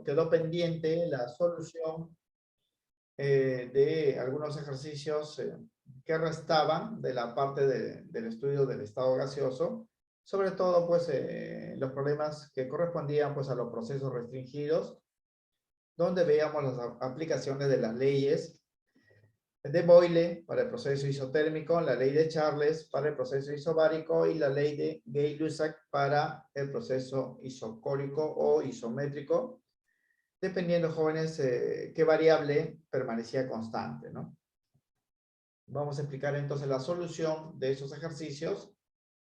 quedó pendiente la solución de algunos ejercicios que restaban de la parte del estudio del estado gaseoso, sobre todo pues los problemas que correspondían pues a los procesos restringidos, donde veíamos las aplicaciones de las leyes de Boyle para el proceso isotérmico, la ley de Charles para el proceso isobárico y la ley de Gay-Lussac para el proceso isocórico o isométrico, dependiendo, jóvenes, qué variable permanecía constante, ¿no? Vamos a explicar entonces la solución de esos ejercicios,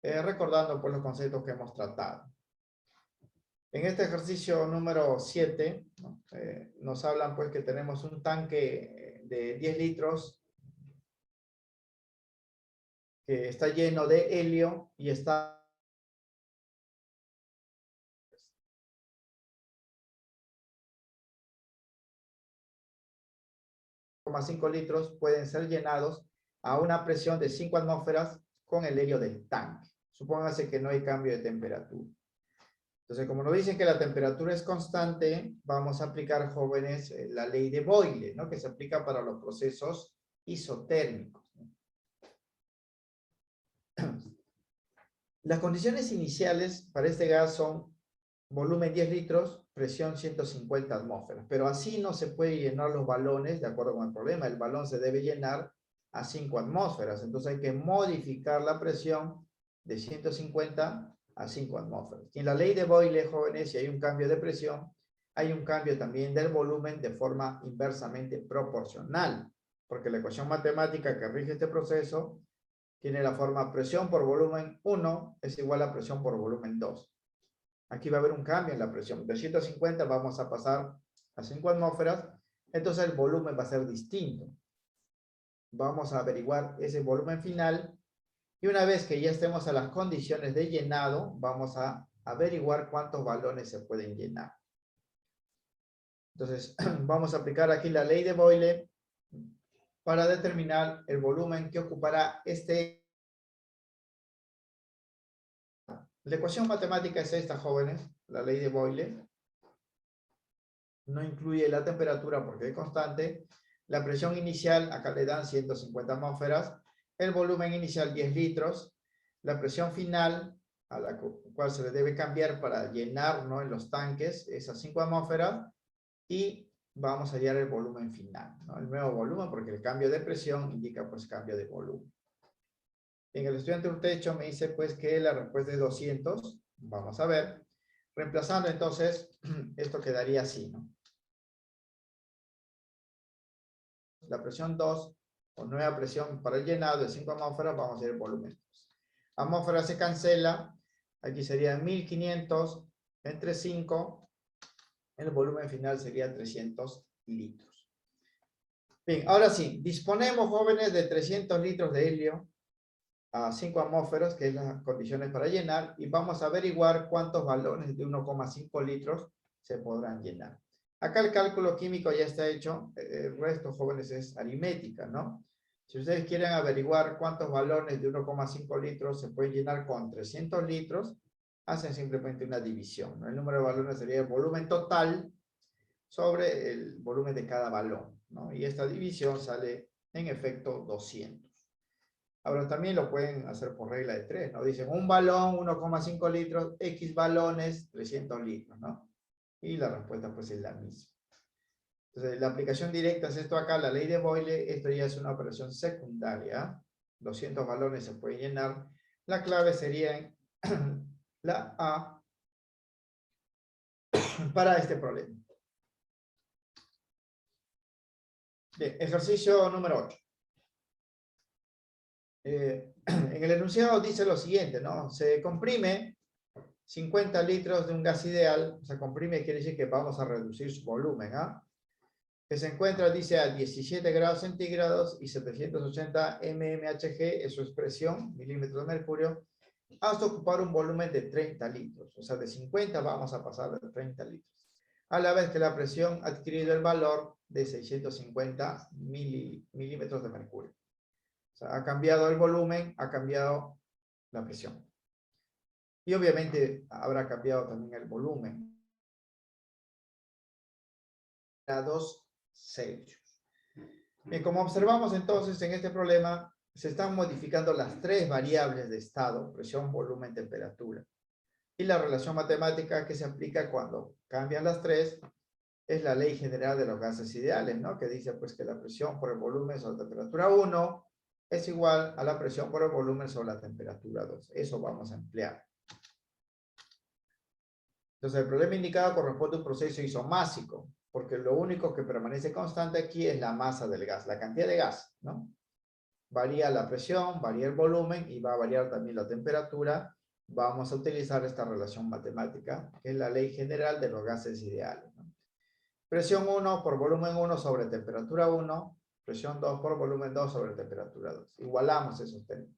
recordando pues los conceptos que hemos tratado. En este ejercicio número 7, ¿no? Nos hablan pues que tenemos un tanque de 10 litros que está lleno de helio y está 0,5 litros pueden ser llenados a una presión de 5 atmósferas con el helio del tanque. Supóngase que no hay cambio de temperatura. Entonces, como nos dicen que la temperatura es constante, vamos a aplicar, jóvenes, la ley de Boyle, ¿no? Que se aplica para los procesos isotérmicos. Las condiciones iniciales para este gas son volumen 10 litros, presión 150 atmósferas. Pero así no se puede llenar los balones de acuerdo con el problema. El balón se debe llenar a 5 atmósferas. Entonces hay que modificar la presión de 150 a 5 atmósferas. Y en la ley de Boyle, jóvenes, si hay un cambio de presión, hay un cambio también del volumen de forma inversamente proporcional. Porque la ecuación matemática que rige este proceso tiene la forma presión por volumen 1 es igual a presión por volumen 2. Aquí va a haber un cambio en la presión. De 150 vamos a pasar a 5 atmósferas, entonces el volumen va a ser distinto. Vamos a averiguar ese volumen final y una vez que ya estemos a las condiciones de llenado, vamos a averiguar cuántos balones se pueden llenar. Entonces, vamos a aplicar aquí la ley de Boyle para determinar el volumen que ocupará este. La ecuación matemática es esta, jóvenes, la ley de Boyle. No incluye la temperatura porque es constante. La presión inicial, acá le dan 150 atmósferas. El volumen inicial, 10 litros. La presión final, a la cual se le debe cambiar para llenar, ¿no?, en los tanques, es a 5 atmósferas. Y vamos a hallar el volumen final, ¿no? El nuevo volumen, porque el cambio de presión indica pues cambio de volumen. En el estudiante un techo me dice pues que la respuesta es 200. Vamos a ver. Reemplazando entonces, esto quedaría así, ¿no? La presión 2 o nueva presión para el llenado de 5 atmósferas, vamos a ir el volumen 2. Atmósfera se cancela, aquí sería 1500 entre 5, el volumen final sería 300 litros. Bien, ahora sí, disponemos, jóvenes, de 300 litros de helio a 5 atmósferas, que es las condiciones para llenar, y vamos a averiguar cuántos balones de 1,5 litros se podrán llenar. Acá el cálculo químico ya está hecho, el resto, jóvenes, es aritmética, ¿no? Si ustedes quieren averiguar cuántos balones de 1,5 litros se pueden llenar con 300 litros, hacen simplemente una división, ¿no? El número de balones sería el volumen total sobre el volumen de cada balón, ¿no? Y esta división sale en efecto 200. Ahora también lo pueden hacer por regla de 3, ¿no? Dicen un balón, 1,5 litros, X balones, 300 litros, ¿no? Y la respuesta pues es la misma. Entonces, la aplicación directa es esto acá, la ley de Boyle. Esto ya es una operación secundaria. 200 balones se pueden llenar. La clave sería la A para este problema. Bien, ejercicio número 8. En el enunciado dice lo siguiente, ¿no? Se comprime 50 litros de un gas ideal. Se comprime quiere decir que vamos a reducir su volumen, ¿ah? Que se encuentra, dice, a 17 grados centígrados y 780 mmHg, es su expresión, milímetros de mercurio, hasta ocupar un volumen de 30 litros. O sea, de 50 vamos a pasar a 30 litros. A la vez que la presión ha adquirido el valor de 650 milímetros de mercurio. O sea, ha cambiado el volumen, ha cambiado la presión. Y obviamente habrá cambiado también el volumen. grados Celsius. Bien, como observamos entonces en este problema, se están modificando las tres variables de estado, presión, volumen, temperatura. Y la relación matemática que se aplica cuando cambian las tres es la ley general de los gases ideales, ¿no? Que dice pues que la presión por el volumen sobre la temperatura 1 es igual a la presión por el volumen sobre la temperatura 2. Eso vamos a emplear. Entonces el problema indicado corresponde a un proceso isomásico, porque lo único que permanece constante aquí es la masa del gas, la cantidad de gas, ¿no? Varía la presión, varía el volumen y va a variar también la temperatura. Vamos a utilizar esta relación matemática, que es la ley general de los gases ideales, ¿no? Presión 1 por volumen 1 sobre temperatura 1, presión 2 por volumen 2 sobre temperatura 2. Igualamos esos términos.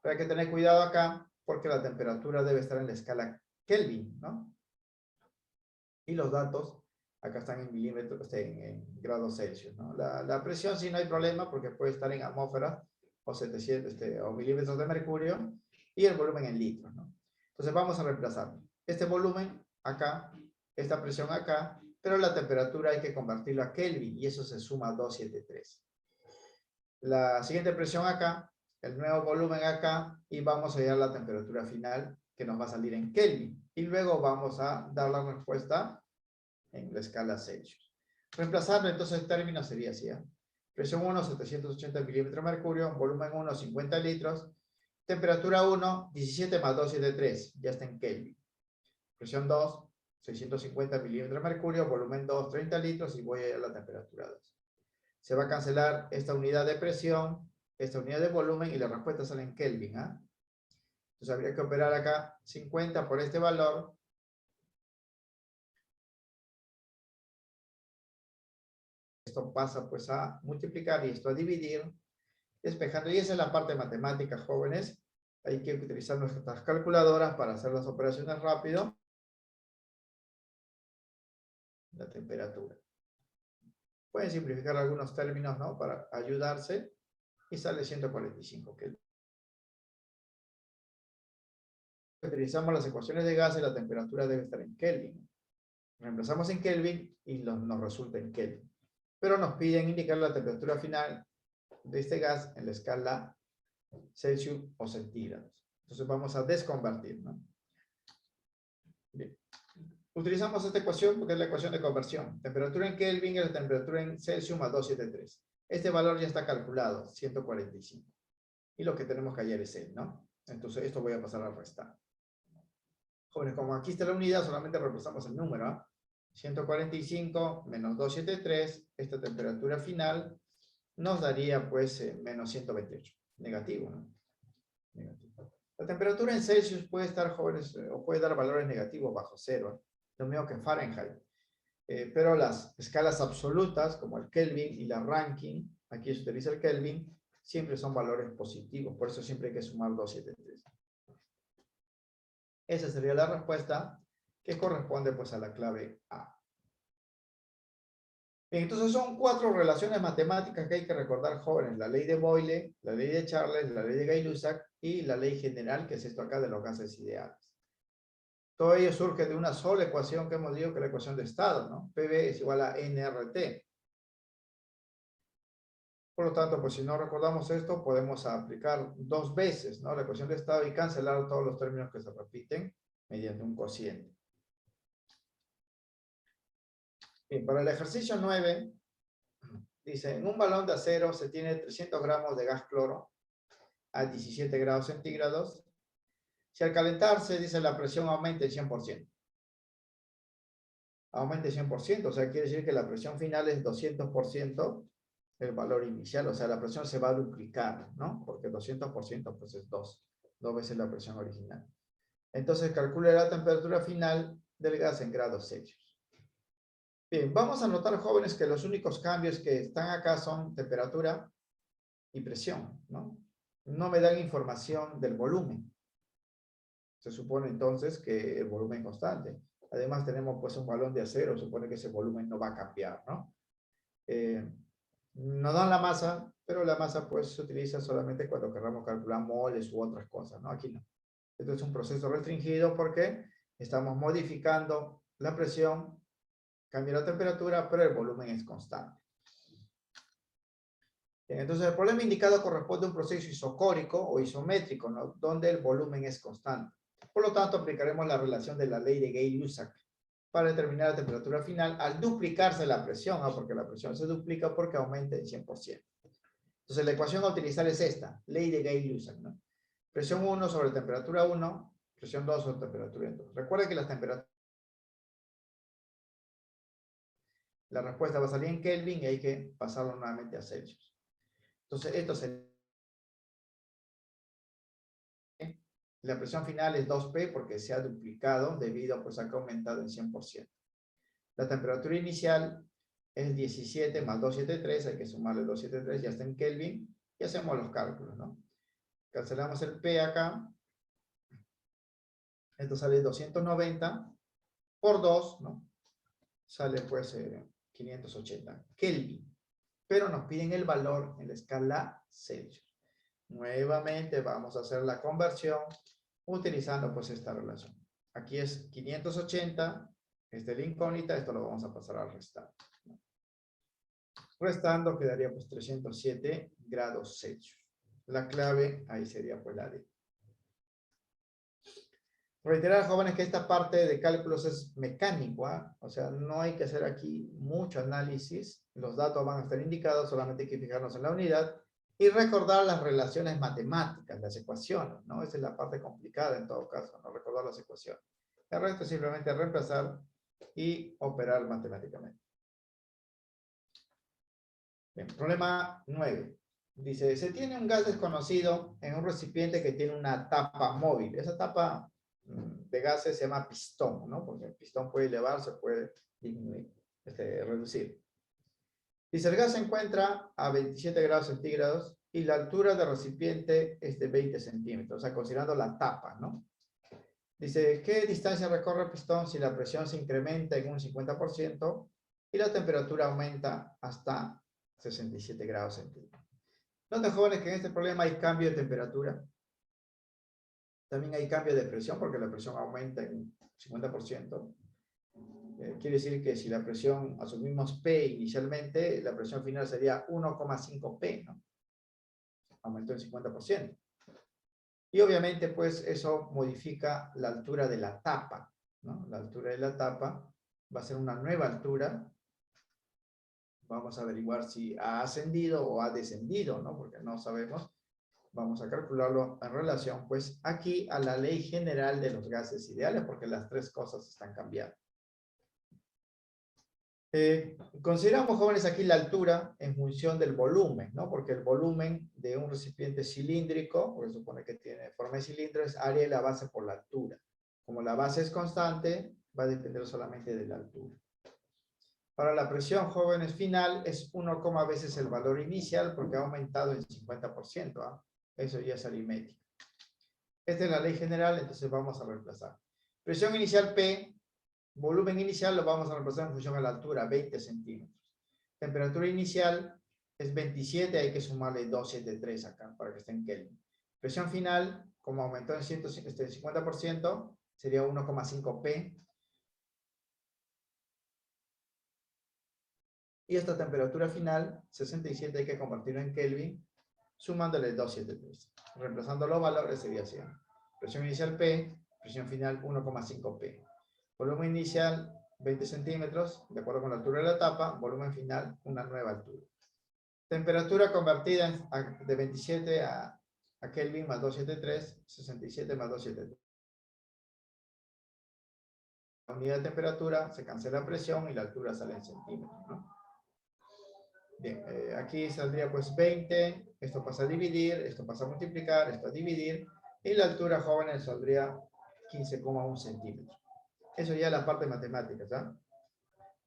Pero hay que tener cuidado acá, porque la temperatura debe estar en la escala Kelvin, ¿no? Y los datos acá están en milímetros, en grados Celsius, ¿no? La presión sí no hay problema, porque puede estar en atmósferas o 700 o milímetros de mercurio, y el volumen en litros, ¿no? Entonces vamos a reemplazar este volumen acá, esta presión acá, pero la temperatura hay que convertirlo a Kelvin, y eso se suma a 273. La siguiente presión acá, el nuevo volumen acá, y vamos a hallar la temperatura final, que nos va a salir en Kelvin. Y luego vamos a dar la respuesta en la escala Celsius. Reemplazando entonces el término sería así, ¿eh? Presión 1, 780 milímetros de mercurio, volumen 1, 50 litros, temperatura 1, 17 más 273, ya está en Kelvin. Presión 2, 650 milímetros de mercurio, volumen 2, 30 litros, y voy a la temperatura 2. Se va a cancelar esta unidad de presión, esta unidad de volumen, y la respuesta sale en Kelvin, ¿eh? Entonces habría que operar acá 50 por este valor. Esto pasa pues a multiplicar y esto a dividir, despejando. Y esa es la parte matemática, jóvenes. Hay que utilizar nuestras calculadoras para hacer las operaciones rápido. La temperatura. Pueden simplificar algunos términos, ¿no? Para ayudarse. Y sale 145 Kelvin. Utilizamos las ecuaciones de gases, la temperatura debe estar en Kelvin. Reemplazamos en Kelvin y nos resulta en Kelvin. Pero nos piden indicar la temperatura final de este gas en la escala Celsius o centígrados. Entonces vamos a desconvertir, ¿no? Bien. Utilizamos esta ecuación porque es la ecuación de conversión. Temperatura en Kelvin es la temperatura en Celsius más 273. Este valor ya está calculado, 145. Y lo que tenemos que hallar es él, ¿no? Entonces esto voy a pasar a restar. Jóvenes, como aquí está la unidad, solamente reemplazamos el número, ¿eh? 145 menos 273, esta temperatura final nos daría pues menos 128. Negativo, ¿no? Negativo. La temperatura en Celsius puede estar, jóvenes, o puede dar valores negativos bajo cero, lo mismo que en Fahrenheit. Pero las escalas absolutas, como el Kelvin y la Rankine, aquí se utiliza el Kelvin, siempre son valores positivos, por eso siempre hay que sumar 273. Esa sería la respuesta, que corresponde pues a la clave A. Bien, entonces son 4 relaciones matemáticas que hay que recordar, jóvenes: la ley de Boyle, la ley de Charles, la ley de Gay-Lussac y la ley general, que es esto acá de los gases ideales. Todo ello surge de una sola ecuación que hemos dicho, que es la ecuación de estado, ¿no? PV es igual a nRT. Por lo tanto, pues si no recordamos esto, podemos aplicar 2 veces, ¿no? La ecuación de estado y cancelar todos los términos que se repiten mediante un cociente. Bien, para el ejercicio 9, dice: en un balón de acero se tiene 300 gramos de gas cloro a 17 grados centígrados. Si al calentarse, dice, la presión aumenta el 100%. Aumenta el 100%, o sea, quiere decir que la presión final es 200% el valor inicial, o sea, la presión se va a duplicar, ¿no? Porque 200% pues es 2 veces la presión original. Entonces, calcule la temperatura final del gas en grados Celsius. Bien, vamos a notar, jóvenes, que los únicos cambios que están acá son temperatura y presión, ¿no? No me dan información del volumen. Se supone entonces que el volumen es constante. Además tenemos pues un balón de acero, supone que ese volumen no va a cambiar, ¿no? Nos dan la masa, pero la masa pues se utiliza solamente cuando queramos calcular moles u otras cosas, ¿no? Aquí no. Esto es un proceso restringido porque estamos modificando la presión Cambia la temperatura, pero el volumen es constante. Bien, entonces, el problema indicado corresponde a un proceso isocórico o isométrico, ¿no? Donde el volumen es constante. Por lo tanto, aplicaremos la relación de la ley de Gay-Lussac para determinar la temperatura final al duplicarse la presión, ¿no? Porque la presión se duplica porque aumenta en 100%. Entonces, la ecuación a utilizar es esta, ley de Gay-Lussac, ¿no? Presión 1 sobre temperatura 1, presión 2 sobre temperatura 2. Recuerda que las temperaturas, la respuesta va a salir en Kelvin y hay que pasarlo nuevamente a Celsius. Entonces, esto sería, la presión final es 2P porque se ha duplicado debido pues, a que ha aumentado en 100%. La temperatura inicial es 17 más 273, hay que sumarle 273, ya está en Kelvin, y hacemos los cálculos, ¿no? Cancelamos el P acá, esto sale 290 por 2, ¿no? Sale pues 580 Kelvin, pero nos piden el valor en la escala Celsius. Nuevamente vamos a hacer la conversión utilizando pues esta relación. Aquí es 580, esta es la incógnita, esto lo vamos a pasar al restante. Restando quedaría pues 307 grados Celsius. La clave ahí sería pues la D. Reiterar, jóvenes, que esta parte de cálculos es mecánico, ¿eh? O sea, no hay que hacer aquí mucho análisis. Los datos van a estar indicados, solamente hay que fijarnos en la unidad y recordar las relaciones matemáticas, las ecuaciones, ¿no? Esa es la parte complicada en todo caso, no recordar las ecuaciones. El resto es simplemente reemplazar y operar matemáticamente. Bien, problema 9. Dice, se tiene un gas desconocido en un recipiente que tiene una tapa móvil. Esa tapa de gases se llama pistón, ¿no? Porque el pistón puede elevarse, puede disminuir, reducir. Dice, el gas se encuentra a 27 grados centígrados y la altura del recipiente es de 20 centímetros, o sea, considerando la tapa, ¿no? Dice, ¿qué distancia recorre el pistón si la presión se incrementa en un 50% y la temperatura aumenta hasta 67 grados centígrados? Noten, jóvenes, que en este problema hay cambio de temperatura. También hay cambio de presión porque la presión aumenta en 50%. Quiere decir que si la presión, asumimos P inicialmente, la presión final sería 1,5 P, ¿no? Aumentó en 50%. Y obviamente, pues, eso modifica la altura de la tapa, ¿no? La altura de la tapa va a ser una nueva altura. Vamos a averiguar si ha ascendido o ha descendido, ¿no? Porque no sabemos. Vamos a calcularlo en relación, pues, aquí a la ley general de los gases ideales, porque las tres cosas están cambiando. Consideramos, jóvenes, aquí la altura en función del volumen, ¿no? Porque el volumen de un recipiente cilíndrico, porque se supone que tiene forma de cilindro, es área de la base por la altura. Como la base es constante, va a depender solamente de la altura. Para la presión, jóvenes, final es 1, veces el valor inicial, porque ha aumentado en 50%, ¿ah? Eso ya es aritmético. Esta es la ley general, entonces vamos a reemplazar. Presión inicial P, volumen inicial lo vamos a reemplazar en función a la altura, 20 centímetros. Temperatura inicial es 27, hay que sumarle 273 acá para que esté en Kelvin. Presión final, como aumentó en 50%, sería 1,5 P. Y esta temperatura final, 67, hay que convertirlo en Kelvin, sumándole 273. Reemplazando los valores sería así. Presión inicial P, presión final 1,5 P. Volumen inicial 20 centímetros, de acuerdo con la altura de la tapa. Volumen final, una nueva altura. Temperatura convertida de 27 a Kelvin más 273, 67 más 273. La unidad de temperatura, se cancela presión y la altura sale en centímetros, ¿no? Bien, aquí saldría pues 20, esto pasa a dividir, esto pasa a multiplicar, esto a dividir, y la altura, jóvenes, saldría 15,1 centímetros. Eso ya es la parte matemática, ¿sabes?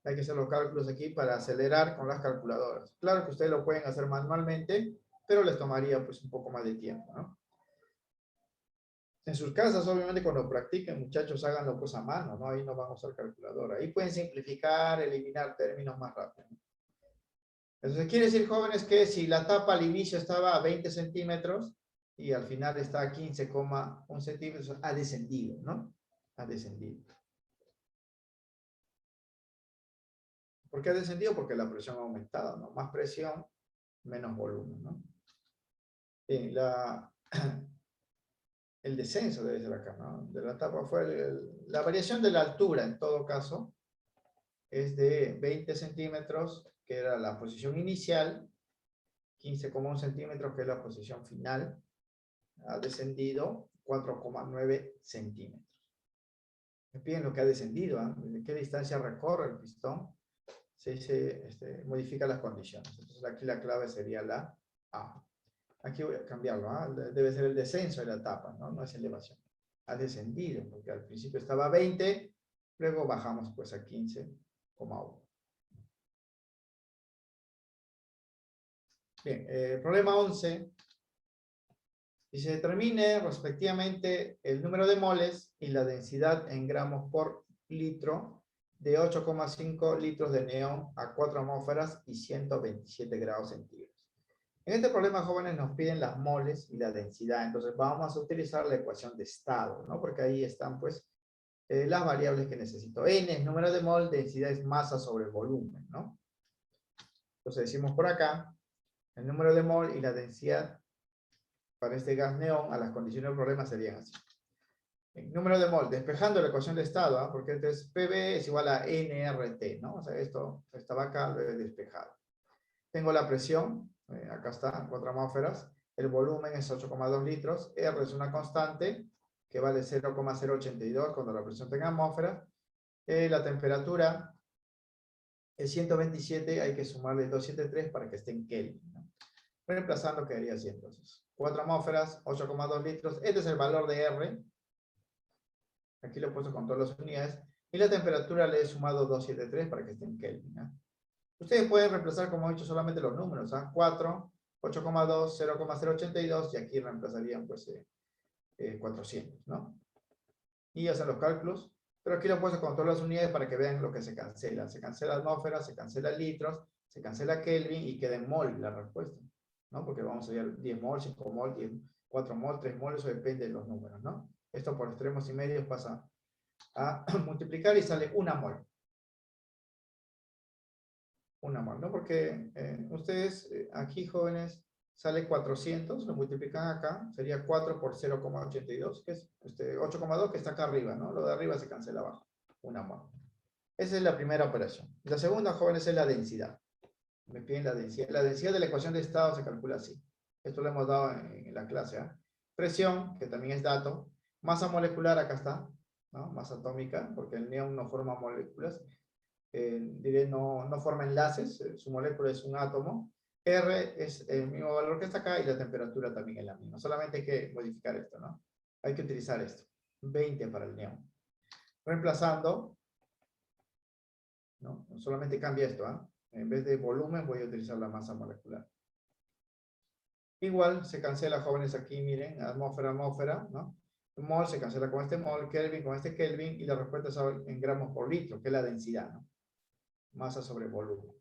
Hay que hacer los cálculos aquí para acelerar con las calculadoras. Claro que ustedes lo pueden hacer manualmente, pero les tomaría pues un poco más de tiempo, ¿no? En sus casas, obviamente, cuando practiquen, muchachos, háganlo pues a mano, ¿no? Ahí no van a usar calculadora. Ahí pueden simplificar, eliminar términos más rápido. Entonces, quiere decir, jóvenes, que si la tapa al inicio estaba a 20 centímetros y al final está a 15,1 centímetros, ha descendido, ¿no? Ha descendido. ¿Por qué ha descendido? Porque la presión ha aumentado, ¿no? Más presión, menos volumen, ¿no? Bien, el descenso debe ser acá, ¿no? De la tapa fue la variación de la altura, en todo caso, es de 20 centímetros, que era la posición inicial, 15,1 centímetros, que es la posición final, ha descendido 4,9 centímetros. Me piden lo que ha descendido, ¿eh? ¿De qué distancia recorre el pistón? Modifica las condiciones. Entonces aquí la clave sería la A. Aquí voy a cambiarlo, ¿eh? Debe ser el descenso de la tapa, ¿no? No es elevación. Ha descendido, porque al principio estaba a 20, luego bajamos pues a 15,1. Bien, problema 11. Y se determine respectivamente el número de moles y la densidad en gramos por litro de 8,5 litros de neón a 4 atmósferas y 127 grados centígrados. En este problema, jóvenes, nos piden las moles y la densidad. Entonces vamos a utilizar la ecuación de estado, ¿no? Porque ahí están pues las variables que necesito. N es número de mol, densidad es masa sobre volumen, ¿no? Entonces decimos por acá, el número de mol y la densidad para este gas neón a las condiciones del problema serían así. El número de mol, despejando la ecuación de estado, ¿eh? Porque entonces PV es igual a nRT, ¿no? O sea, esto estaba acá, lo he despejado. Tengo la presión, acá está, 4 atmósferas. El volumen es 8,2 litros. R es una constante que vale 0,082 cuando la presión tenga atmósferas. La temperatura es 127, hay que sumarle 273 para que esté en Kelvin, ¿no? Reemplazando quedaría así entonces. 4 atmósferas, 8,2 litros. Este es el valor de R. Aquí lo he puesto con todas las unidades. Y la temperatura le he sumado 273 para que esté en Kelvin, ¿no? Ustedes pueden reemplazar, como he dicho, solamente los números, ¿eh? 4, 8,2, 0,082 y aquí reemplazarían pues 400, ¿no? Y hacen los cálculos. Pero aquí lo he puesto con todas las unidades para que vean lo que se cancela. Se cancela atmósfera, se cancela litros, se cancela Kelvin y queda en mol la respuesta, ¿no? Porque vamos a ver 10 mol, 5 mol, 10, 4 mol, 3 mol, eso depende de los números, ¿no? Esto por extremos y medios pasa a multiplicar y sale 1 mol. 1 mol, ¿no? Porque ustedes aquí, jóvenes, sale 400, lo multiplican acá, sería 4 por 0,82, que es 8,2 que está acá arriba, ¿no? Lo de arriba se cancela abajo, 1 mol. Esa es la primera operación. La segunda, jóvenes, es la densidad. Me piden la densidad. La densidad de la ecuación de estado se calcula así. Esto lo hemos dado en la clase, ¿eh? Presión, que también es dato. Masa molecular, acá está, ¿no? Masa atómica, porque el neón no forma moléculas. Diré, no forma enlaces, su molécula es un átomo. R es el mismo valor que está acá y la temperatura también es la misma. Solamente hay que modificar esto, ¿no? Hay que utilizar esto. 20 para el neón. Reemplazando, ¿no? Solamente cambia esto, ¿eh? En vez de volumen voy a utilizar la masa molecular. Igual se cancela, jóvenes, aquí, miren, atmósfera, atmósfera, ¿no? Mol se cancela con este mol, Kelvin con este Kelvin, y la respuesta es en gramos por litro, que es la densidad, ¿no? Masa sobre volumen.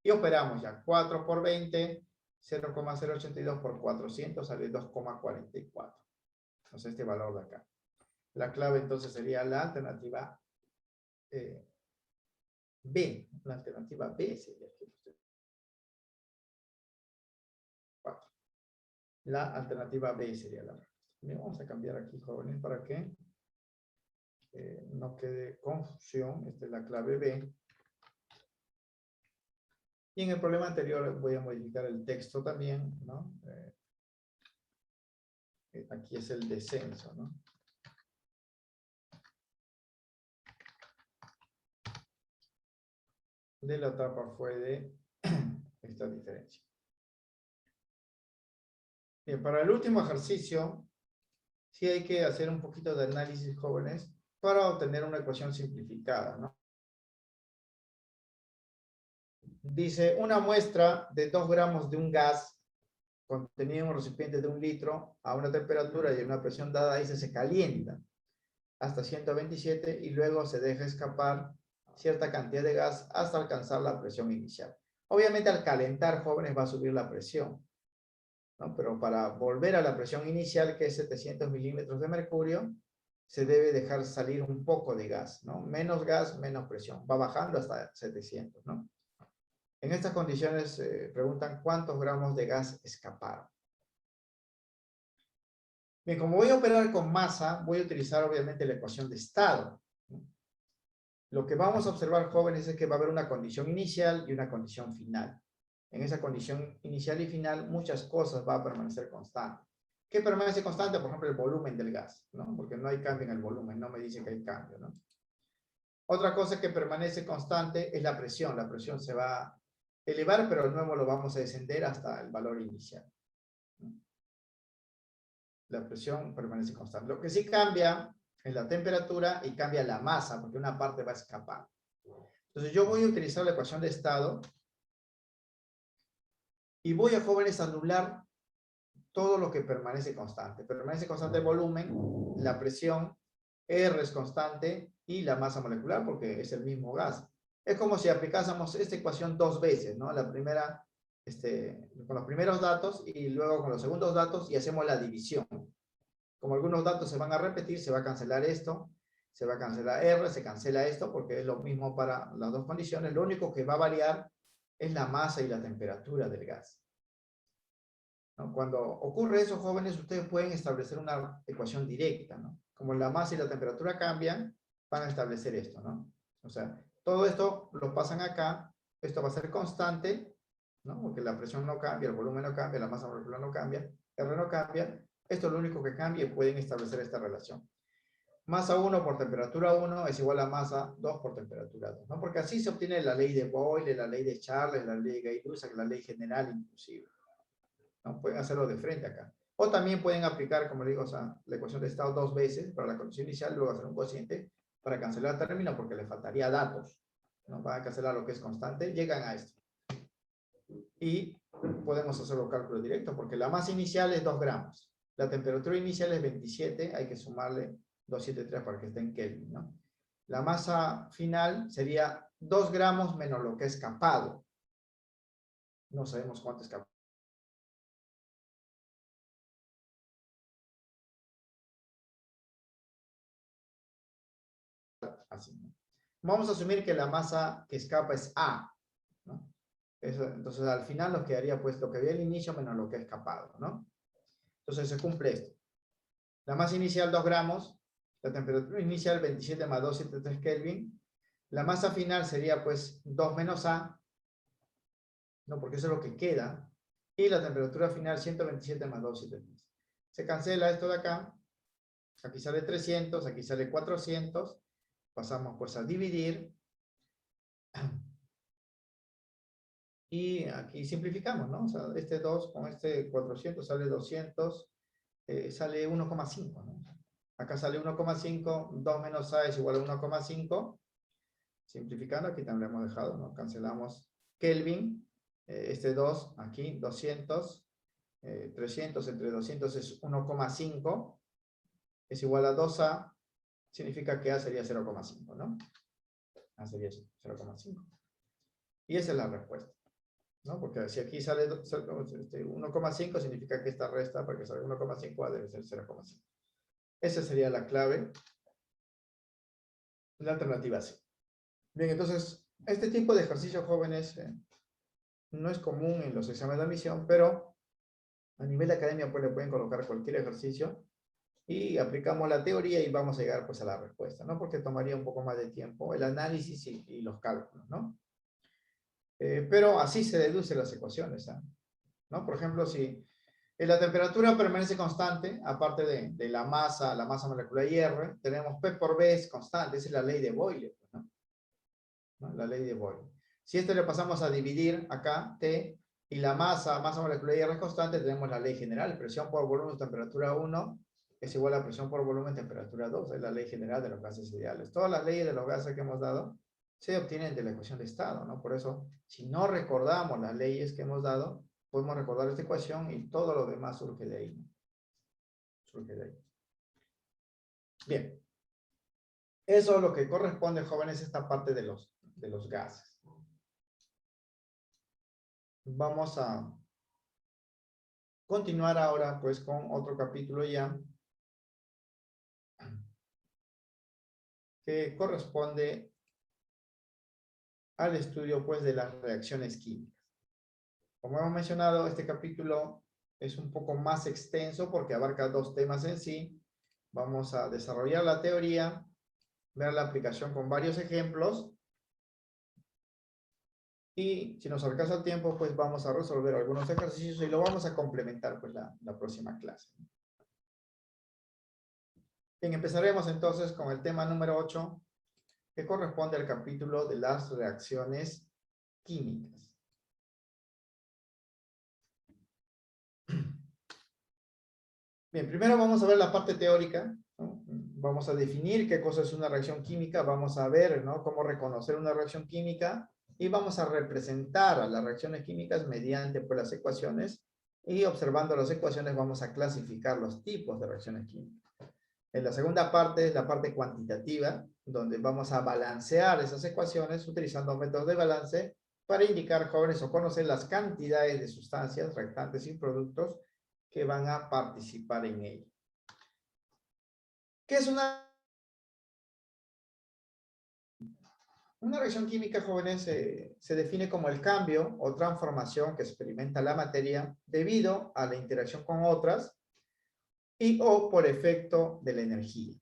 Y operamos ya, 4 por 20, 0,082 por 400, sale 2,44. Entonces este valor de acá. La clave entonces sería la alternativa B. La alternativa B sería aquí. La alternativa B sería la respuesta. Bien, vamos a cambiar aquí, jóvenes, para que no quede confusión. Esta es la clave B. Y en el problema anterior voy a modificar el texto también, ¿no? Aquí es el descenso, ¿no? De la tapa fue de esta diferencia. Bien, para el último ejercicio, sí hay que hacer un poquito de análisis, jóvenes, para obtener una ecuación simplificada, ¿no? Dice, una muestra de 2 gramos de un gas contenido en un recipiente de 1 litro a una temperatura y una presión dada, dice, se calienta hasta 127 y luego se deja escapar cierta cantidad de gas hasta alcanzar la presión inicial. Obviamente al calentar, jóvenes, va a subir la presión, ¿no? Pero para volver a la presión inicial, que es 700 milímetros de mercurio, se debe dejar salir un poco de gas, ¿no? Menos gas, menos presión. Va bajando hasta 700, ¿no? En estas condiciones preguntan cuántos gramos de gas escaparon. Bien, como voy a operar con masa, voy a utilizar obviamente la ecuación de estado. Lo que vamos a observar, jóvenes, es que va a haber una condición inicial y una condición final. En esa condición inicial y final, muchas cosas van a permanecer constantes. ¿Qué permanece constante? Por ejemplo, el volumen del gas, ¿no? Porque no hay cambio en el volumen, no me dice que hay cambio, ¿no? Otra cosa que permanece constante es la presión. La presión se va a elevar, pero de nuevo lo vamos a descender hasta el valor inicial. La presión permanece constante. Lo que sí cambia es la temperatura y cambia la masa, porque una parte va a escapar. Entonces yo voy a utilizar la ecuación de estado y voy a, jóvenes, anular todo lo que permanece constante. Permanece constante el volumen, la presión, R es constante y la masa molecular porque es el mismo gas. Es como si aplicásemos esta ecuación dos veces, ¿no? La primera, con los primeros datos y luego con los segundos datos y hacemos la división. Como algunos datos se van a repetir, se va a cancelar esto, se va a cancelar R, se cancela esto porque es lo mismo para las dos condiciones. Lo único que va a variar es la masa y la temperatura del gas, ¿no? Cuando ocurre eso, jóvenes, ustedes pueden establecer una ecuación directa, ¿no? Como la masa y la temperatura cambian, van a establecer esto, ¿no? O sea, todo esto lo pasan acá, esto va a ser constante, ¿no? Porque la presión no cambia, el volumen no cambia, la masa molecular no cambia, R no cambia, esto es lo único que cambia y pueden establecer esta relación. Masa 1 por temperatura 1 es igual a masa 2 por temperatura 2, ¿no? Porque así se obtiene la ley de Boyle, la ley de Charles, la ley de Gay-Lussac, la ley general inclusive, ¿no? Pueden hacerlo de frente acá. O también pueden aplicar, como le digo, o sea, la ecuación de estado dos veces para la condición inicial, luego hacer un cociente para cancelar el término porque le faltaría datos, ¿no? Van a cancelar lo que es constante, llegan a esto. Y podemos hacer los cálculos directos porque la masa inicial es 2 gramos. La temperatura inicial es 27, hay que sumarle 273 para que esté en Kelvin, ¿no? La masa final sería 2 gramos menos lo que es escapado. No sabemos cuánto escapado. Así, ¿no? Vamos a asumir que la masa que escapa es A, ¿no? Eso, entonces al final nos quedaría pues lo que había al inicio menos lo que ha escapado, ¿no? Entonces se cumple esto. La masa inicial 2 gramos, la temperatura inicial 27 más 273 Kelvin, la masa final sería pues 2 menos A, ¿no? Porque eso es lo que queda, y la temperatura final 127 más 273. Se cancela esto de acá, aquí sale 300, aquí sale 400, pasamos pues a dividir, y aquí simplificamos, ¿no? O sea, este 2 con este 400 sale 200, sale 1,5, ¿no? Acá sale 1,5, 2 menos A es igual a 1,5. Simplificando, aquí también lo hemos dejado, ¿no? Cancelamos Kelvin, este 2, aquí 200, 300 entre 200 es 1,5, es igual a 2A, significa que A sería 0,5, ¿no? A sería 0,5. Y esa es la respuesta, ¿no? Porque si aquí sale 1,5 significa que esta resta, para que salga 1,5, debe ser 0,5. Esa sería la clave. La alternativa C. Bien, entonces, este tipo de ejercicios, jóvenes, no es común en los exámenes de admisión, pero a nivel de academia pues le pueden colocar cualquier ejercicio y aplicamos la teoría y vamos a llegar pues a la respuesta, ¿no? Porque tomaría un poco más de tiempo el análisis y los cálculos, ¿no? Pero así se deducen las ecuaciones, ¿no? Por ejemplo, si la temperatura permanece constante, aparte de la masa molecular y R, tenemos P por B es constante, esa es la ley de Boyle, ¿no? La ley de Boyle. Si esto le pasamos a dividir acá, T, y la masa molecular y R es constante, tenemos la ley general, presión por volumen, temperatura 1, es igual a presión por volumen, temperatura 2, es la ley general de los gases ideales. Todas las leyes de los gases que hemos dado se obtienen de la ecuación de estado, ¿no? Por eso, si no recordamos las leyes que hemos dado, podemos recordar esta ecuación y todo lo demás surge de ahí, ¿no? Surge de ahí. Bien. Eso es lo que corresponde, jóvenes, a esta parte de los gases. Vamos a continuar ahora pues con otro capítulo ya que corresponde al estudio pues de las reacciones químicas. Como hemos mencionado, este capítulo es un poco más extenso porque abarca dos temas en sí. Vamos a desarrollar la teoría, ver la aplicación con varios ejemplos y si nos alcanza el tiempo, pues vamos a resolver algunos ejercicios y lo vamos a complementar pues la próxima clase. Bien, empezaremos entonces con el tema número 8, que corresponde al capítulo de las reacciones químicas. Bien, primero vamos a ver la parte teórica, ¿no? Vamos a definir qué cosa es una reacción química, vamos a ver, ¿no?, cómo reconocer una reacción química y vamos a representar a las reacciones químicas mediante pues, las ecuaciones y observando las ecuaciones vamos a clasificar los tipos de reacciones químicas. En la segunda parte es la parte cuantitativa, donde vamos a balancear esas ecuaciones utilizando métodos de balance para indicar, jóvenes, o conocer las cantidades de sustancias, reactantes y productos que van a participar en ello. ¿Qué es una reacción química, jóvenes? Se define como el cambio o transformación que experimenta la materia debido a la interacción con otras y o por efecto de la energía.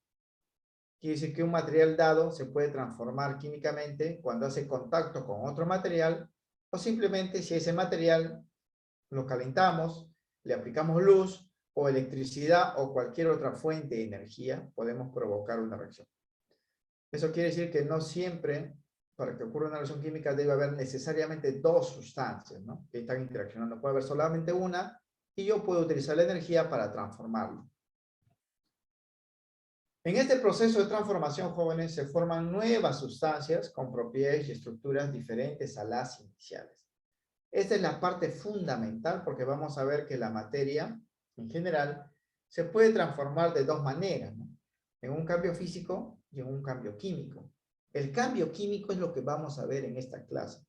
Quiere decir que un material dado se puede transformar químicamente cuando hace contacto con otro material o simplemente si ese material lo calentamos, le aplicamos luz o electricidad o cualquier otra fuente de energía, podemos provocar una reacción. Eso quiere decir que no siempre, para que ocurra una reacción química, debe haber necesariamente dos sustancias, ¿no?, que están interaccionando. Puede haber solamente una y yo puedo utilizar la energía para transformarlo. En este proceso de transformación, jóvenes, se forman nuevas sustancias con propiedades y estructuras diferentes a las iniciales. Esta es la parte fundamental porque vamos a ver que la materia, en general, se puede transformar de dos maneras, ¿no?, en un cambio físico y en un cambio químico. El cambio químico es lo que vamos a ver en esta clase.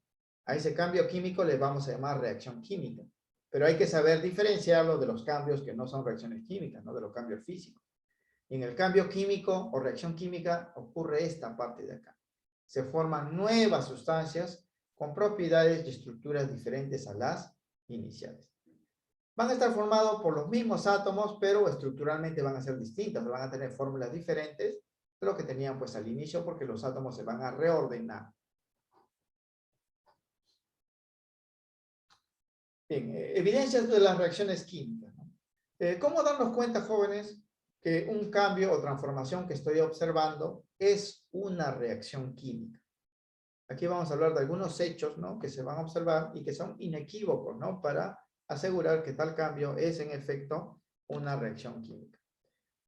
A ese cambio químico le vamos a llamar reacción química, pero hay que saber diferenciarlo de los cambios que no son reacciones químicas, ¿no?, de los cambios físicos. En el cambio químico o reacción química ocurre esta parte de acá. Se forman nuevas sustancias con propiedades y estructuras diferentes a las iniciales. Van a estar formados por los mismos átomos, pero estructuralmente van a ser distintos, van a tener fórmulas diferentes de lo que tenían pues al inicio, porque los átomos se van a reordenar. Bien, evidencias de las reacciones químicas, ¿no? ¿Cómo darnos cuenta, jóvenes, que un cambio o transformación que estoy observando es una reacción química? Aquí vamos a hablar de algunos hechos, ¿no?, que se van a observar y que son inequívocos, ¿no?, para asegurar que tal cambio es en efecto una reacción química.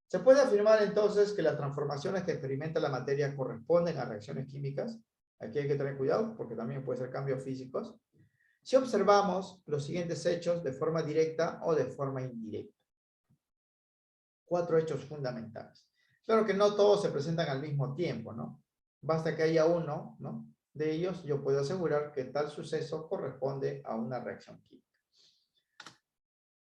Se puede afirmar entonces que las transformaciones que experimenta la materia corresponden a reacciones químicas. Aquí hay que tener cuidado porque también puede ser cambios físicos. Si observamos los siguientes hechos de forma directa o de forma indirecta. 4 hechos fundamentales. Claro que no todos se presentan al mismo tiempo, ¿no? Basta que haya uno, ¿no?, de ellos, yo puedo asegurar que tal suceso corresponde a una reacción química.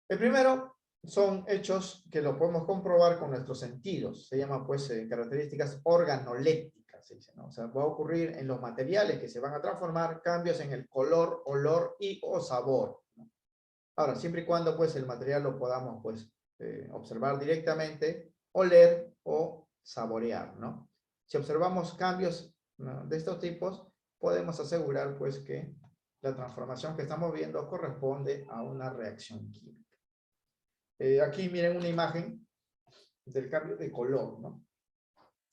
El primero son hechos que lo podemos comprobar con nuestros sentidos. Se llama, pues, características organolépticas, se dice, ¿no? O sea, va a ocurrir en los materiales que se van a transformar cambios en el color, olor y o sabor, ¿no? Ahora, siempre y cuando, pues, el material lo podamos, pues, observar directamente, oler o saborear, ¿no? Si observamos cambios, ¿no?, de estos tipos, podemos asegurar, pues, que la transformación que estamos viendo corresponde a una reacción química. Aquí miren una imagen del cambio de color, ¿no?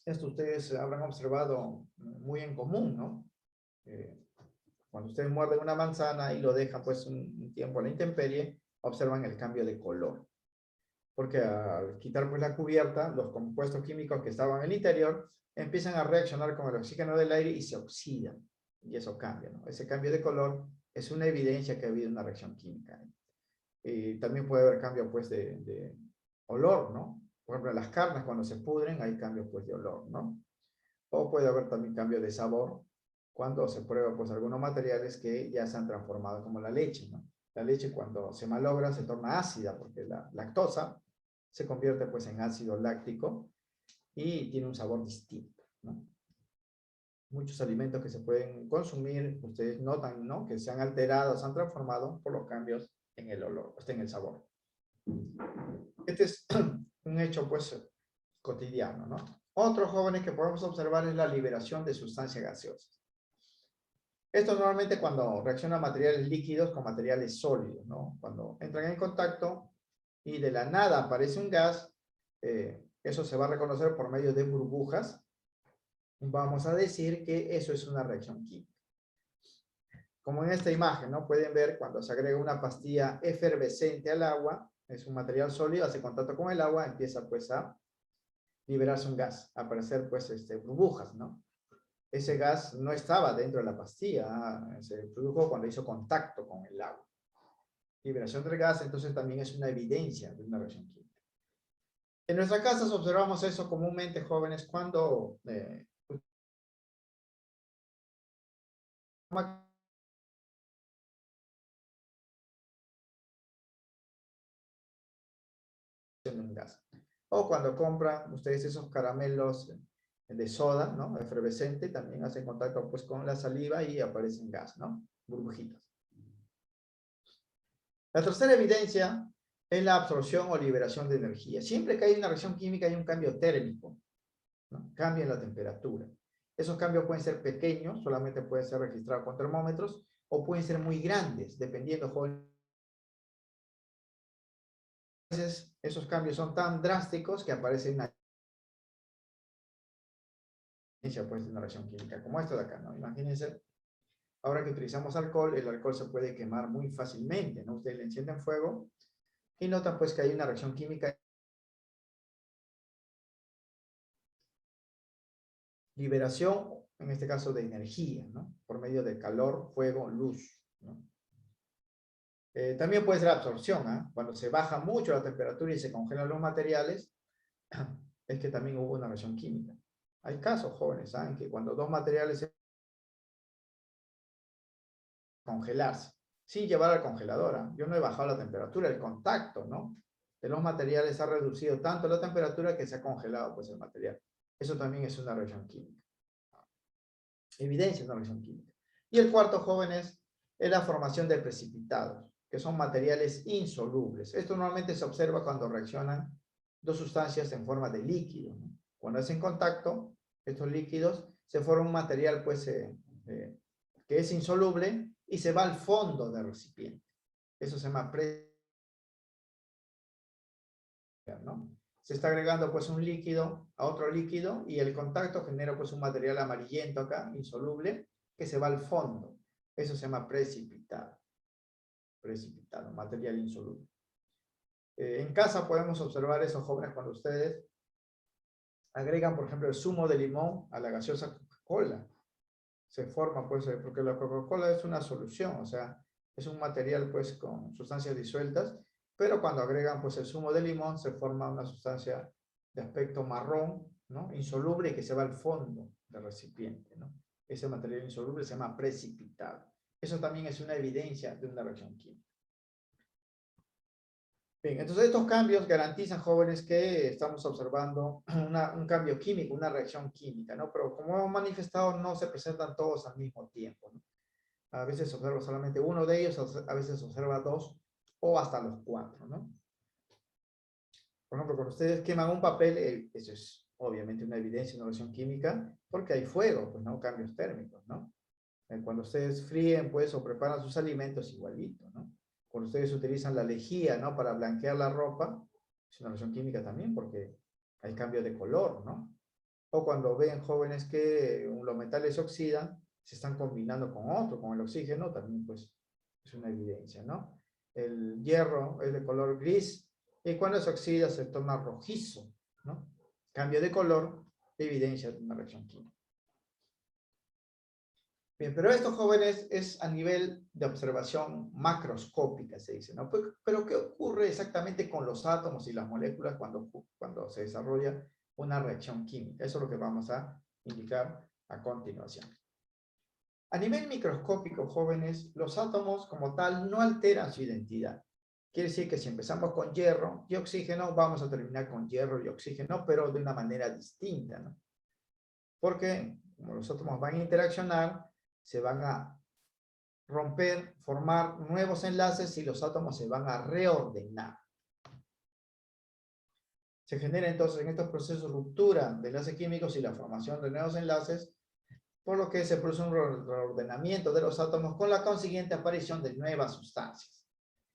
Esto ustedes habrán observado muy en común, ¿no? Cuando ustedes muerden una manzana y lo dejan pues un tiempo a la intemperie, observan el cambio de color. Porque al quitar pues la cubierta, los compuestos químicos que estaban en el interior empiezan a reaccionar con el oxígeno del aire y se oxidan. Y eso cambia, ¿no? Ese cambio de color es una evidencia que ha habido una reacción química. También puede haber cambio pues de olor, ¿no? Por ejemplo, en las carnes cuando se pudren hay cambios pues de olor, ¿no? O puede haber también cambio de sabor cuando se prueba pues algunos materiales que ya se han transformado, como la leche, ¿no? La leche cuando se malogra se torna ácida porque la lactosa se convierte pues en ácido láctico y tiene un sabor distinto, ¿no? muchos alimentos que se pueden consumir, ustedes notan, ¿no?, que se han alterado, se han transformado por los cambios en el olor, en el sabor. Este es un hecho, pues, cotidiano, ¿no? Otro, jóvenes, que podemos observar es la liberación de sustancias gaseosas. Esto normalmente cuando reacciona materiales líquidos con materiales sólidos, ¿no? Cuando entran en contacto y de la nada aparece un gas, eso se va a reconocer por medio de burbujas. Vamos a decir que eso es una reacción química. Como en esta imagen, ¿no? Pueden ver cuando se agrega una pastilla efervescente al agua, es un material sólido, hace contacto con el agua, empieza pues a liberarse un gas, a aparecer pues burbujas, ¿no? Ese gas no estaba dentro de la pastilla, se produjo cuando hizo contacto con el agua. Liberación del gas, entonces, también es una evidencia de una reacción química. En nuestras casas observamos eso comúnmente, jóvenes, cuando un gas. O cuando compran ustedes esos caramelos de soda, ¿no?, efervescente, también hacen contacto pues con la saliva y aparecen gas, ¿no?, burbujitas. La tercera evidencia es la absorción o liberación de energía. Siempre que hay una reacción química hay un cambio térmico, ¿no? Cambia en la temperatura. Esos cambios pueden ser pequeños, solamente pueden ser registrados con termómetros, o pueden ser muy grandes, dependiendo, jóvenes. A veces esos cambios son tan drásticos que aparece una pues, una reacción química, como esta de acá, ¿no? Imagínense, ahora que utilizamos alcohol, el alcohol se puede quemar muy fácilmente, ¿no? Ustedes le encienden fuego y notan pues que hay una reacción química. Liberación, en este caso, de energía, ¿no?, por medio de calor, fuego, luz, ¿no? También puede ser absorción, ¿eh? Cuando se baja mucho la temperatura y se congelan los materiales, es que también hubo una reacción química. Hay casos, jóvenes, ¿saben?, que cuando dos materiales se congelarse, sin llevar al congelador, ¿eh? Yo no he bajado la temperatura, el contacto, ¿no?, de los materiales ha reducido tanto la temperatura que se ha congelado pues el material. Eso también es una reacción química. Evidencia de una reacción química. Y el cuarto, jóvenes, es la formación de precipitados, que son materiales insolubles. Esto normalmente se observa cuando reaccionan dos sustancias en forma de líquido, ¿no? Cuando hacen contacto, estos líquidos, se forma un material pues, que es insoluble y se va al fondo del recipiente. Eso se llama precipitado, ¿no? Se está agregando pues un líquido a otro líquido y el contacto genera pues un material amarillento acá, insoluble, que se va al fondo. Eso se llama precipitado. Precipitado, material insoluble. En casa podemos observar esos, jóvenes, cuando ustedes agregan, por ejemplo, el zumo de limón a la gaseosa Coca-Cola. Se forma, pues, porque la Coca-Cola es una solución, o sea, es un material, pues, con sustancias disueltas, pero cuando agregan, pues, el zumo de limón, se forma una sustancia de aspecto marrón, ¿no?, insoluble, y que se va al fondo del recipiente, ¿no? Ese material insoluble se llama precipitado. Eso también es una evidencia de una reacción química. Bien, entonces estos cambios garantizan, jóvenes, que estamos observando un cambio químico, una reacción química, ¿no? Pero como hemos manifestado, no se presentan todos al mismo tiempo, ¿no? A veces se observa solamente uno de ellos, a veces se observa dos o hasta los cuatro, ¿no? Por ejemplo, cuando ustedes queman un papel, eso es obviamente una evidencia de una reacción química, porque hay fuego, pues, ¿no? Cambios térmicos, ¿no? Cuando ustedes fríen, pues, o preparan sus alimentos, igualito, ¿no? Cuando ustedes utilizan la lejía, ¿no?, para blanquear la ropa, es una reacción química también, porque hay cambio de color, ¿no? O cuando ven, jóvenes, que los metales se oxidan, se están combinando con otro, con el oxígeno, también pues es una evidencia, ¿no? El hierro es de color gris y cuando se oxida se torna rojizo, ¿no? Cambio de color, evidencia de una reacción química. Bien, pero esto, jóvenes, es a nivel de observación macroscópica, se dice, ¿no? Pero ¿qué ocurre exactamente con los átomos y las moléculas cuando se desarrolla una reacción química? Eso es lo que vamos a indicar a continuación. A nivel microscópico, jóvenes, los átomos como tal no alteran su identidad. Quiere decir que si empezamos con hierro y oxígeno, vamos a terminar con hierro y oxígeno, pero de una manera distinta, ¿no? Porque como los átomos van a interaccionar, se van a romper, formar nuevos enlaces y los átomos se van a reordenar. Se genera entonces en estos procesos ruptura de enlaces químicos y la formación de nuevos enlaces, por lo que se produce un reordenamiento de los átomos con la consiguiente aparición de nuevas sustancias.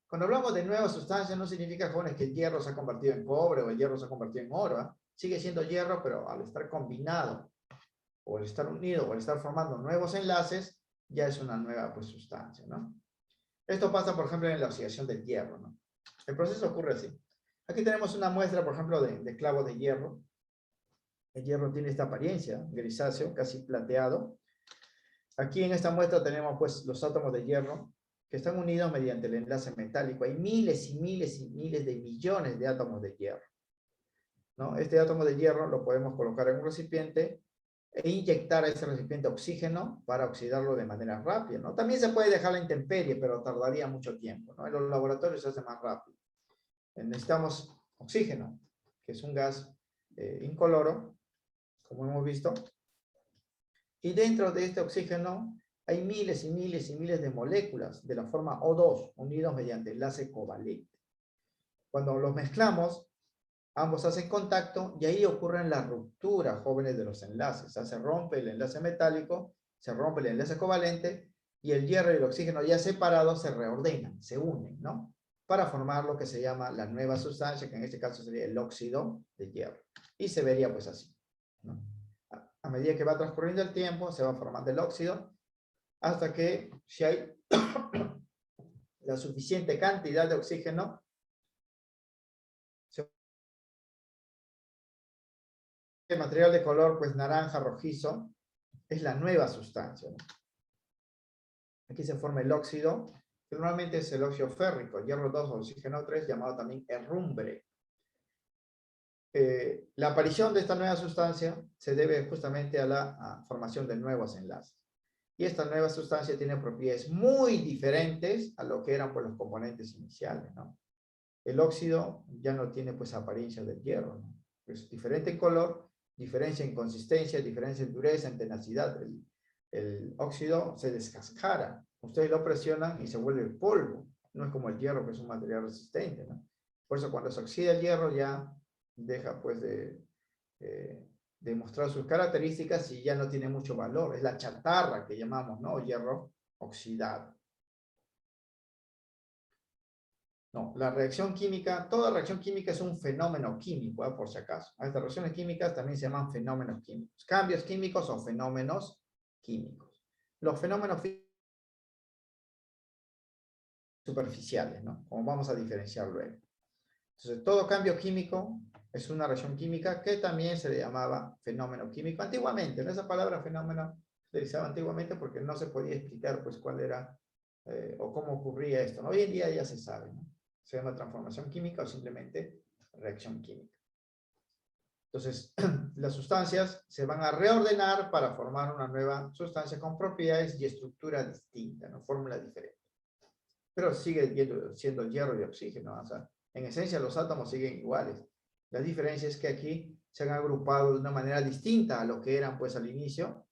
Cuando hablamos de nuevas sustancias no significa, jóvenes, que el hierro se ha convertido en cobre o el hierro se ha convertido en oro, ¿eh? Sigue siendo hierro, pero al estar combinado o al estar unido o al estar formando nuevos enlaces, ya es una nueva pues, sustancia, ¿no? Esto pasa, por ejemplo, en la oxidación del hierro, ¿no? El proceso ocurre así. Aquí tenemos una muestra, por ejemplo, de clavo de hierro. El hierro tiene esta apariencia, grisáceo, casi plateado. Aquí en esta muestra tenemos pues los átomos de hierro que están unidos mediante el enlace metálico. Hay miles y miles y miles de millones de átomos de hierro, ¿no? Este átomo de hierro lo podemos colocar en un recipiente e inyectar a ese recipiente oxígeno para oxidarlo de manera rápida, ¿no? También se puede dejar la intemperie, pero tardaría mucho tiempo, ¿no? En los laboratorios se hace más rápido. Necesitamos oxígeno, que es un gas incoloro, como hemos visto. Y dentro de este oxígeno hay miles y miles y miles de moléculas de la forma O2, unidos mediante enlace covalente. Cuando los mezclamos, ambos hacen contacto y ahí ocurren las rupturas, jóvenes, de los enlaces. O sea, se rompe el enlace metálico, se rompe el enlace covalente y el hierro y el oxígeno ya separados se reordenan, se unen, ¿no? Para formar lo que se llama la nueva sustancia, que en este caso sería el óxido de hierro. Y se vería pues así, ¿no? A medida que va transcurriendo el tiempo, se va formando el óxido, hasta que, si hay la suficiente cantidad de oxígeno, el material de color pues naranja, rojizo, es la nueva sustancia, ¿no? Aquí se forma el óxido, que normalmente es el óxido férrico, hierro 2 o oxígeno 3, llamado también herrumbre. La aparición de esta nueva sustancia se debe justamente a la formación de nuevos enlaces. Y esta nueva sustancia tiene propiedades muy diferentes a lo que eran pues, los componentes iniciales, ¿no? El óxido ya no tiene pues apariencia del hierro, ¿no? Es diferente en color, diferencia en consistencia, diferencia en dureza, en tenacidad. El óxido se descascara. Ustedes lo presionan y se vuelve polvo. No es como el hierro, que es un material resistente, ¿no? Por eso cuando se oxida el hierro ya deja pues de mostrar sus características y ya no tiene mucho valor. Es la chatarra que llamamos, ¿no? Hierro oxidado. No, la reacción química, toda reacción química es un fenómeno químico, por si acaso. Estas reacciones químicas también se llaman fenómenos químicos. Cambios químicos o fenómenos químicos. Los fenómenos superficiales, ¿no? Como vamos a diferenciar luego. Entonces, todo cambio químico es una reacción química que también se le llamaba fenómeno químico antiguamente. Esa palabra fenómeno se utilizaba antiguamente porque no se podía explicar pues cuál era o cómo ocurría esto, ¿no? Hoy en día ya se sabe, ¿no? Se llama transformación química o simplemente reacción química. Entonces, las sustancias se van a reordenar para formar una nueva sustancia con propiedades y estructura distinta, ¿no? Fórmula diferente. Pero sigue siendo hierro y oxígeno, ¿no? O sea, en esencia los átomos siguen iguales. La diferencia es que aquí se han agrupado de una manera distinta a lo que eran pues al inicio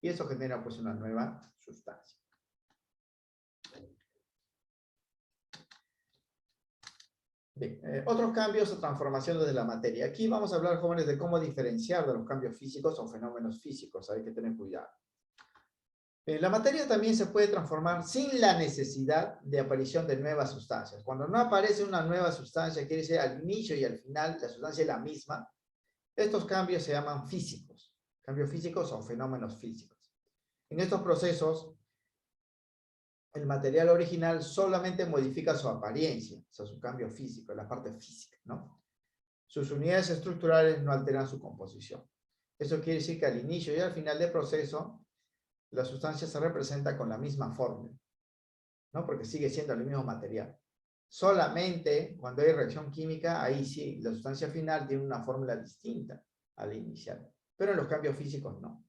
y eso genera pues una nueva sustancia. Bien, otros cambios o transformaciones de la materia. Aquí vamos a hablar, jóvenes, de cómo diferenciar de los cambios físicos o fenómenos físicos. Hay que tener cuidado. La materia también se puede transformar sin la necesidad de aparición de nuevas sustancias. Cuando no aparece una nueva sustancia, quiere decir al inicio y al final la sustancia es la misma. Estos cambios se llaman físicos. Cambios físicos o fenómenos físicos. En estos procesos, el material original solamente modifica su apariencia, o sea, su cambio físico, la parte física, ¿no? Sus unidades estructurales no alteran su composición. Eso quiere decir que al inicio y al final del proceso, la sustancia se representa con la misma fórmula, ¿no? Porque sigue siendo el mismo material. Solamente cuando hay reacción química, ahí sí, la sustancia final tiene una fórmula distinta a la inicial. Pero en los cambios físicos no.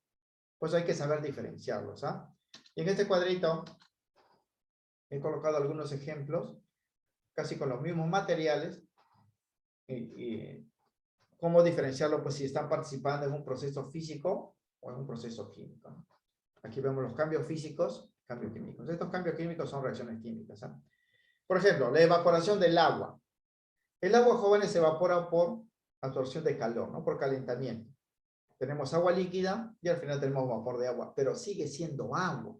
Pues hay que saber diferenciarlos, ¿ah? Y en este cuadrito he colocado algunos ejemplos, casi con los mismos materiales, y cómo diferenciarlo, pues si están participando en un proceso físico o en un proceso químico, ¿no? Aquí vemos los cambios físicos, cambios químicos. Estos cambios químicos son reacciones químicas, ¿eh? Por ejemplo, la evaporación del agua. El agua, jóvenes, se evapora por absorción de calor, ¿no? Por calentamiento. Tenemos agua líquida y al final tenemos vapor de agua, pero sigue siendo agua.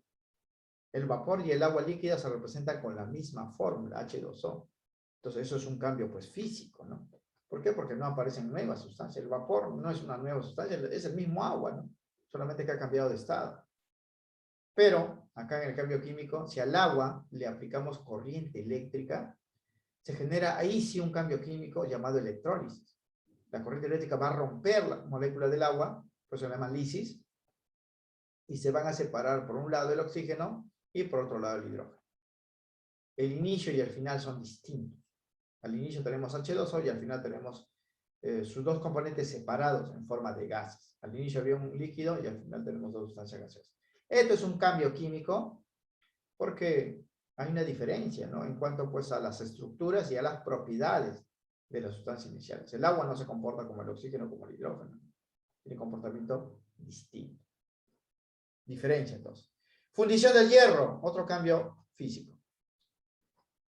El vapor y el agua líquida se representan con la misma fórmula, H2O. Entonces, eso es un cambio, pues, físico, ¿no? ¿Por qué? Porque no aparecen nuevas sustancias. El vapor no es una nueva sustancia, es el mismo agua, ¿no? Solamente que ha cambiado de estado. Pero, acá en el cambio químico, si al agua le aplicamos corriente eléctrica, se genera ahí sí un cambio químico llamado electrólisis. La corriente eléctrica va a romper la molécula del agua, pues se llama lisis, y se van a separar por un lado el oxígeno y por otro lado el hidrógeno. El inicio y el final son distintos. Al inicio tenemos H2O y al final tenemos sus dos componentes separados en forma de gases. Al inicio había un líquido y al final tenemos dos sustancias gaseosas. Esto es un cambio químico porque hay una diferencia, ¿no? En cuanto, pues, a las estructuras y a las propiedades de las sustancias iniciales. El agua no se comporta como el oxígeno, como el hidrógeno. Tiene comportamiento distinto. Diferencia, entonces. Fundición del hierro, otro cambio físico.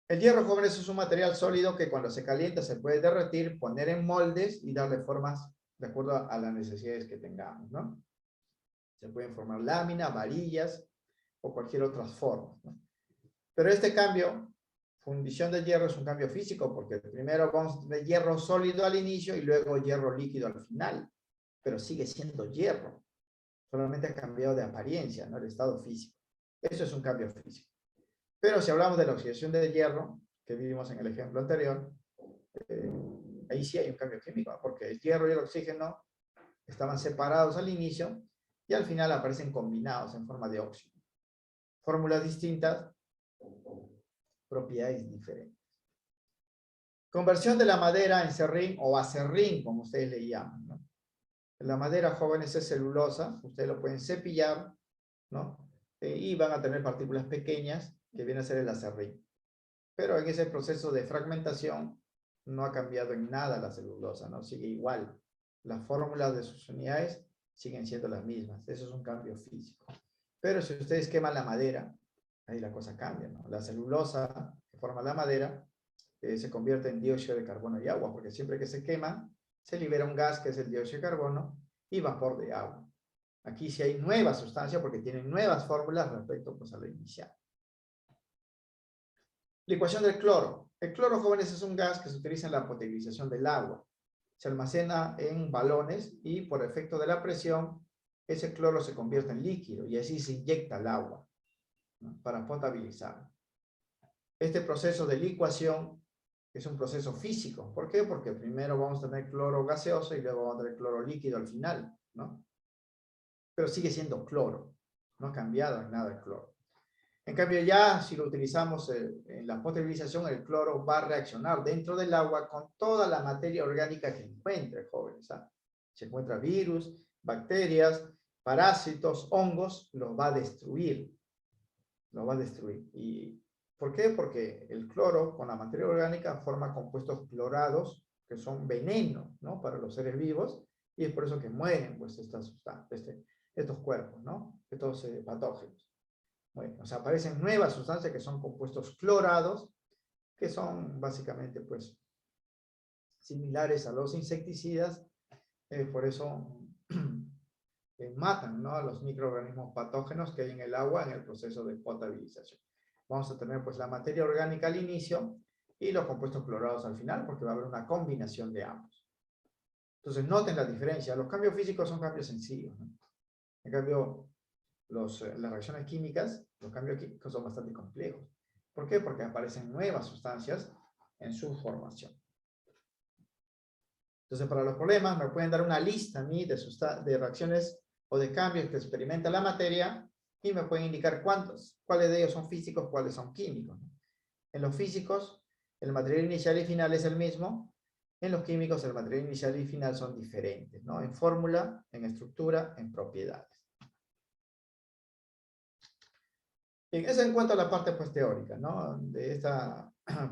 El hierro, jóvenes, es un material sólido que cuando se calienta se puede derretir, poner en moldes y darle formas de acuerdo a las necesidades que tengamos, ¿no? Se pueden formar láminas, varillas o cualquier otra forma, ¿no? Pero este cambio, fundición del hierro, es un cambio físico porque primero vamos a tener hierro sólido al inicio y luego hierro líquido al final, pero sigue siendo hierro. Solamente ha cambiado de apariencia, ¿no? El estado físico. Eso es un cambio físico. Pero si hablamos de la oxidación del hierro, que vimos en el ejemplo anterior, ahí sí hay un cambio químico, porque el hierro y el oxígeno estaban separados al inicio y al final aparecen combinados en forma de óxido. Fórmulas distintas, propiedades diferentes. Conversión de la madera en serrín o acerrín, como ustedes le llaman, ¿no? La madera, jóvenes, es celulosa, ustedes lo pueden cepillar, ¿no? Y van a tener partículas pequeñas que viene a ser el acerrín. Pero en ese proceso de fragmentación no ha cambiado en nada la celulosa, ¿no? Sigue igual. Las fórmulas de sus unidades siguen siendo las mismas. Eso es un cambio físico. Pero si ustedes queman la madera, ahí la cosa cambia, ¿no? La celulosa que forma la madera se convierte en dióxido de carbono y agua, porque siempre que se quema, se libera un gas que es el dióxido de carbono y vapor de agua. Aquí sí hay nuevas sustancias porque tienen nuevas fórmulas respecto, pues, a la inicial. Licuación del cloro. El cloro, jóvenes, es un gas que se utiliza en la potabilización del agua. Se almacena en balones y por efecto de la presión, ese cloro se convierte en líquido y así se inyecta al agua, ¿no? Para potabilizar. Este proceso de licuación es un proceso físico. ¿Por qué? Porque primero vamos a tener cloro gaseoso y luego vamos a tener cloro líquido al final, ¿no? Pero sigue siendo cloro. No ha cambiado en nada el cloro. En cambio, ya si lo utilizamos en la potabilización, el cloro va a reaccionar dentro del agua con toda la materia orgánica que encuentre, jóvenes, ¿sabes? Si encuentra virus, bacterias, parásitos, hongos, los va a destruir. Lo va a destruir. ¿Y por qué? Porque el cloro con la materia orgánica forma compuestos clorados que son veneno, ¿no? Para los seres vivos y es por eso que mueren, pues, estos cuerpos, ¿no? Estos patógenos. Bueno, o sea, aparecen nuevas sustancias que son compuestos clorados, que son básicamente, pues, similares a los insecticidas, por eso matan, ¿no? A los microorganismos patógenos que hay en el agua en el proceso de potabilización. Vamos a tener, pues, la materia orgánica al inicio y los compuestos clorados al final, porque va a haber una combinación de ambos. Entonces, noten la diferencia. Los cambios físicos son cambios sencillos, ¿no? En cambio, las reacciones químicas, los cambios químicos son bastante complejos. ¿Por qué? Porque aparecen nuevas sustancias en su formación. Entonces, para los problemas, me pueden dar una lista a mí de reacciones o de cambios que experimenta la materia y me pueden indicar cuáles de ellos son físicos, cuáles son químicos. En los físicos, el material inicial y final es el mismo. En los químicos, el material inicial y final son diferentes, ¿no? En fórmula, en estructura, en propiedades. Bien, eso en cuanto a la parte, pues, teórica, ¿no? De este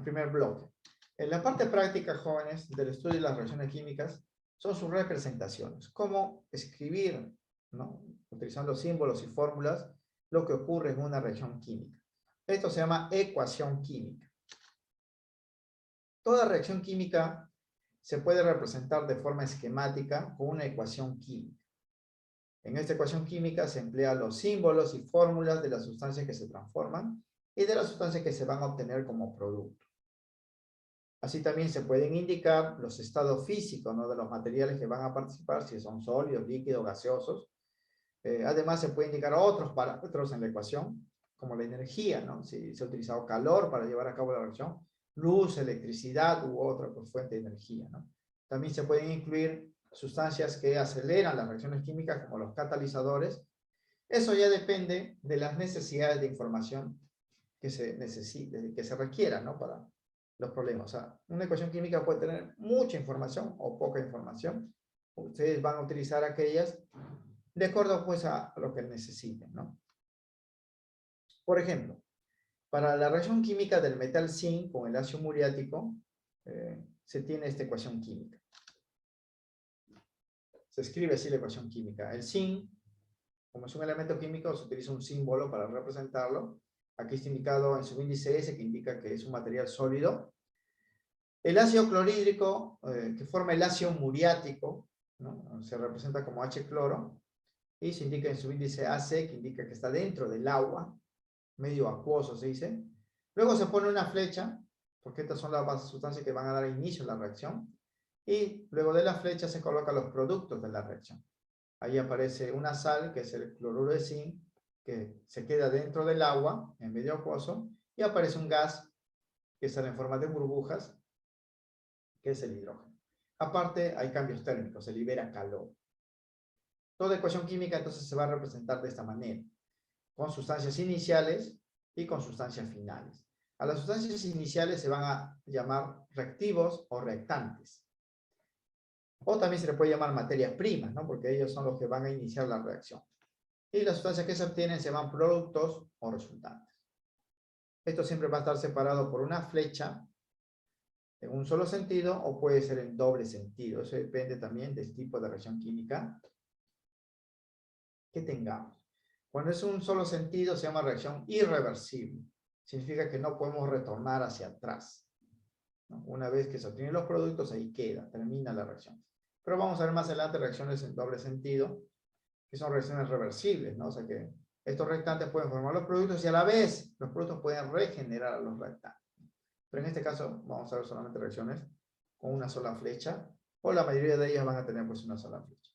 primer bloque. En la parte práctica, jóvenes, del estudio de las reacciones químicas, son sus representaciones. Cómo escribir ¿no? Utilizando símbolos y fórmulas, lo que ocurre en una reacción química. Esto se llama ecuación química. Toda reacción química se puede representar de forma esquemática con una ecuación química. En esta ecuación química se emplean los símbolos y fórmulas de las sustancias que se transforman y de las sustancias que se van a obtener como producto. Así también se pueden indicar los estados físicos, ¿no?, de los materiales que van a participar, si son sólidos, líquidos, gaseosos. Además, se pueden indicar otros parámetros en la ecuación, como la energía, ¿no? Si se ha utilizado calor para llevar a cabo la reacción, luz, electricidad u otra fuente de energía, ¿no? También se pueden incluir sustancias que aceleran las reacciones químicas, como los catalizadores. Eso ya depende de las necesidades de información que se necesite, que se requiera, ¿no?, para los problemas. O sea, una ecuación química puede tener mucha información o poca información. Ustedes van a utilizar aquellas de acuerdo pues a lo que necesiten, ¿no? Por ejemplo, para la reacción química del metal zinc con el ácido muriático, se tiene esta ecuación química. Se escribe así la ecuación química. El zinc, como es un elemento químico, se utiliza un símbolo para representarlo. Aquí está indicado en su índice S, que indica que es un material sólido. El ácido clorhídrico, que forma el ácido muriático, ¿no?, se representa como H-cloro, y se indica en su índice AC, que indica que está dentro del agua, medio acuoso se dice. Luego se pone una flecha, porque estas son las sustancias que van a dar inicio a la reacción, y luego de la flecha se colocan los productos de la reacción. Ahí aparece una sal, que es el cloruro de zinc, que se queda dentro del agua, en medio acuoso, y aparece un gas que sale en forma de burbujas, que es el hidrógeno. Aparte, hay cambios térmicos, se libera calor. Toda ecuación química entonces se va a representar de esta manera, con sustancias iniciales y con sustancias finales. A las sustancias iniciales se van a llamar reactivos o reactantes. O también se le puede llamar materias primas, ¿no?, porque ellos son los que van a iniciar la reacción. Y las sustancias que se obtienen se llaman productos o resultantes. Esto siempre va a estar separado por una flecha en un solo sentido o puede ser en doble sentido. Eso depende también del tipo de reacción química que tengamos. Cuando es un solo sentido se llama reacción irreversible. Significa que no podemos retornar hacia atrás, ¿no? Una vez que se obtienen los productos, ahí queda, termina la reacción. Pero vamos a ver más adelante reacciones en doble sentido, que son reacciones reversibles, ¿no? O sea que estos reactantes pueden formar los productos y a la vez los productos pueden regenerar a los reactantes. Pero en este caso vamos a ver solamente reacciones con una sola flecha, o la mayoría de ellas van a tener pues una sola flecha.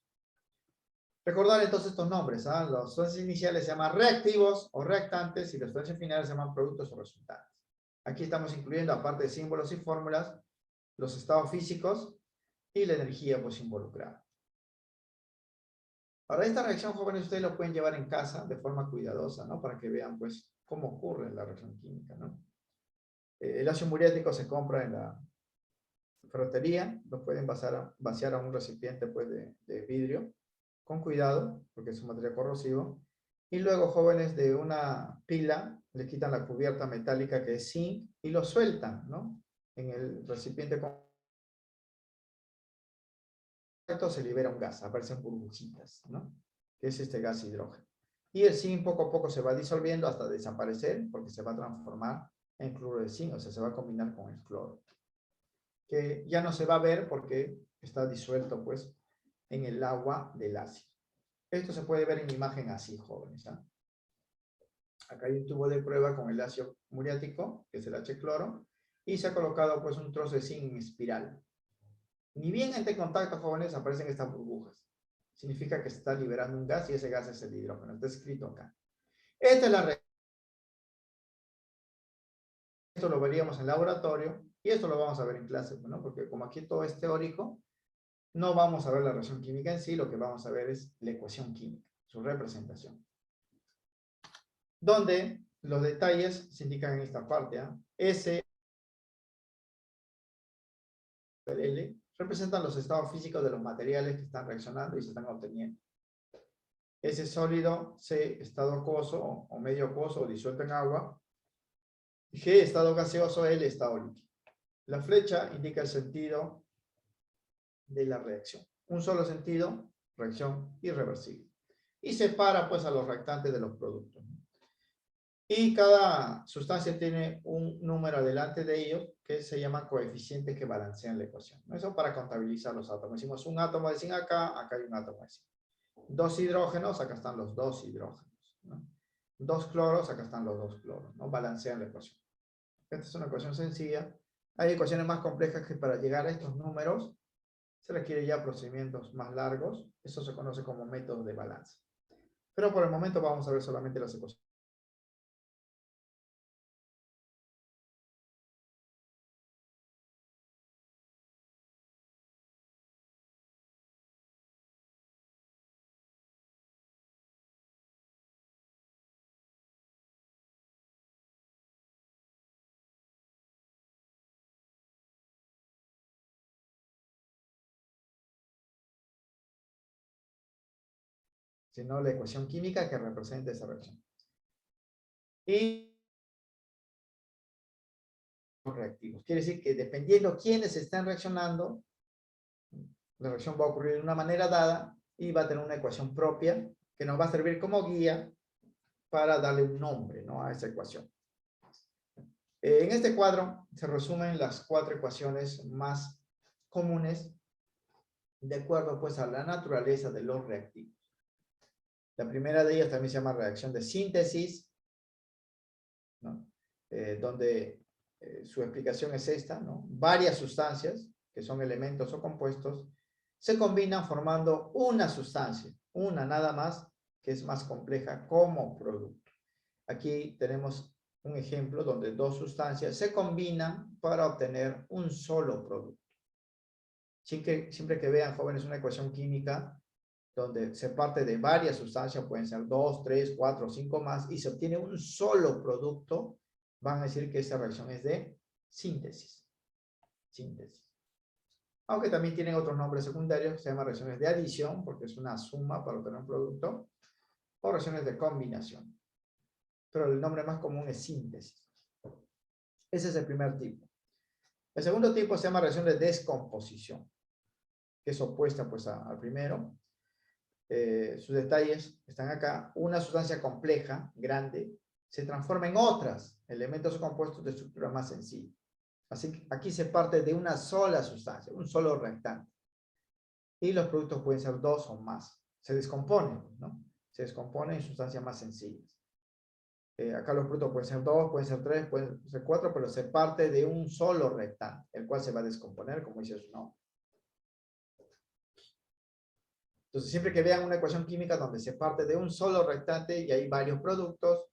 Recordar entonces estos nombres, ¿ah? Las sustancias iniciales se llaman reactivos o reactantes y las sustancias finales se llaman productos o resultantes. Aquí estamos incluyendo, aparte de símbolos y fórmulas, los estados físicos y la energía pues involucrada. Ahora, esta reacción, jóvenes, ustedes lo pueden llevar en casa de forma cuidadosa, ¿no?, para que vean pues cómo ocurre la reacción química, ¿no? El ácido muriático se compra en la ferretería, lo pueden vaciar a un recipiente pues de vidrio, con cuidado, porque es un material corrosivo, y luego, jóvenes, de una pila, le quitan la cubierta metálica que es zinc, y lo sueltan, ¿no?, en el recipiente con esto se libera un gas, aparecen burbujitas, ¿no?, que es este gas hidrógeno. Y el zinc poco a poco se va disolviendo hasta desaparecer, porque se va a transformar en cloruro de zinc, o sea, se va a combinar con el cloro, que ya no se va a ver porque está disuelto, pues, en el agua del ácido. Esto se puede ver en imagen así, jóvenes, ¿eh? Acá hay un tubo de prueba con el ácido muriático, que es el H-cloro, y se ha colocado pues un trozo de zinc en espiral. Ni bien entre contacto, jóvenes, aparecen estas burbujas. Significa que se está liberando un gas y ese gas es el hidrógeno. Está escrito acá. Esta es la reacción. Esto lo veríamos en laboratorio y esto lo vamos a ver en clase, ¿no?, porque como aquí todo es teórico, no vamos a ver la reacción química en sí, lo que vamos a ver es la ecuación química, su representación, donde los detalles se indican en esta parte, ¿eh? S, L, representan los estados físicos de los materiales que están reaccionando y se están obteniendo. S sólido, C, estado acuoso o medio acuoso o disuelto en agua, G, estado gaseoso, L, estado líquido. La flecha indica el sentido de la reacción. Un solo sentido, reacción irreversible. y separa pues a los reactantes de los productos. Y cada sustancia tiene un número adelante de ellos que se llama coeficientes que balancean la ecuación. Eso para contabilizar los átomos. Decimos un átomo de zinc acá, acá hay un átomo de zinc. 2 hidrógenos, acá están los 2 hidrógenos, ¿no? 2 cloros, acá están los 2 cloros, ¿no? Balancean la ecuación. Esta es una ecuación sencilla. Hay ecuaciones más complejas que para llegar a estos números se requiere ya procedimientos más largos. Eso se conoce como método de balance. Pero por el momento vamos a ver solamente las ecuaciones. Sino la ecuación química que representa esa reacción. Y los reactivos. Quiere decir que dependiendo quiénes están reaccionando, la reacción va a ocurrir de una manera dada y va a tener una ecuación propia que nos va a servir como guía para darle un nombre, ¿no?, a esa ecuación. En este cuadro se resumen las 4 ecuaciones más comunes de acuerdo pues a la naturaleza de los reactivos. La primera de ellas también se llama reacción de síntesis, ¿no? Donde su explicación es esta, ¿no? Varias sustancias, que son elementos o compuestos, se combinan formando una sustancia, una nada más, que es más compleja como producto. Aquí tenemos un ejemplo donde 2 sustancias se combinan para obtener un solo producto. Siempre que vean, jóvenes, una ecuación química donde se parte de varias sustancias, pueden ser 2, 3, 4, 5 más, y se obtiene un solo producto, van a decir que esa reacción es de síntesis. Síntesis. Aunque también tienen otros nombres secundarios, que se llaman reacciones de adición, porque es una suma para obtener un producto, o reacciones de combinación. Pero el nombre más común es síntesis. Ese es el primer tipo. El segundo tipo se llama reacción de descomposición, que es opuesta pues al primero. Sus detalles están acá. Una sustancia compleja, grande, se transforma en otras elementos o compuestos de estructura más sencilla. Así que aquí se parte de una sola sustancia, un solo reactante. Y los productos pueden ser 2 o más. Se descomponen, ¿no? Se descomponen en sustancias más sencillas. Acá los productos pueden ser 2, pueden ser 3, pueden ser 4, pero se parte de un solo reactante, el cual se va a descomponer, como dice su nombre. Entonces, siempre que vean una ecuación química donde se parte de un solo reactante y hay varios productos,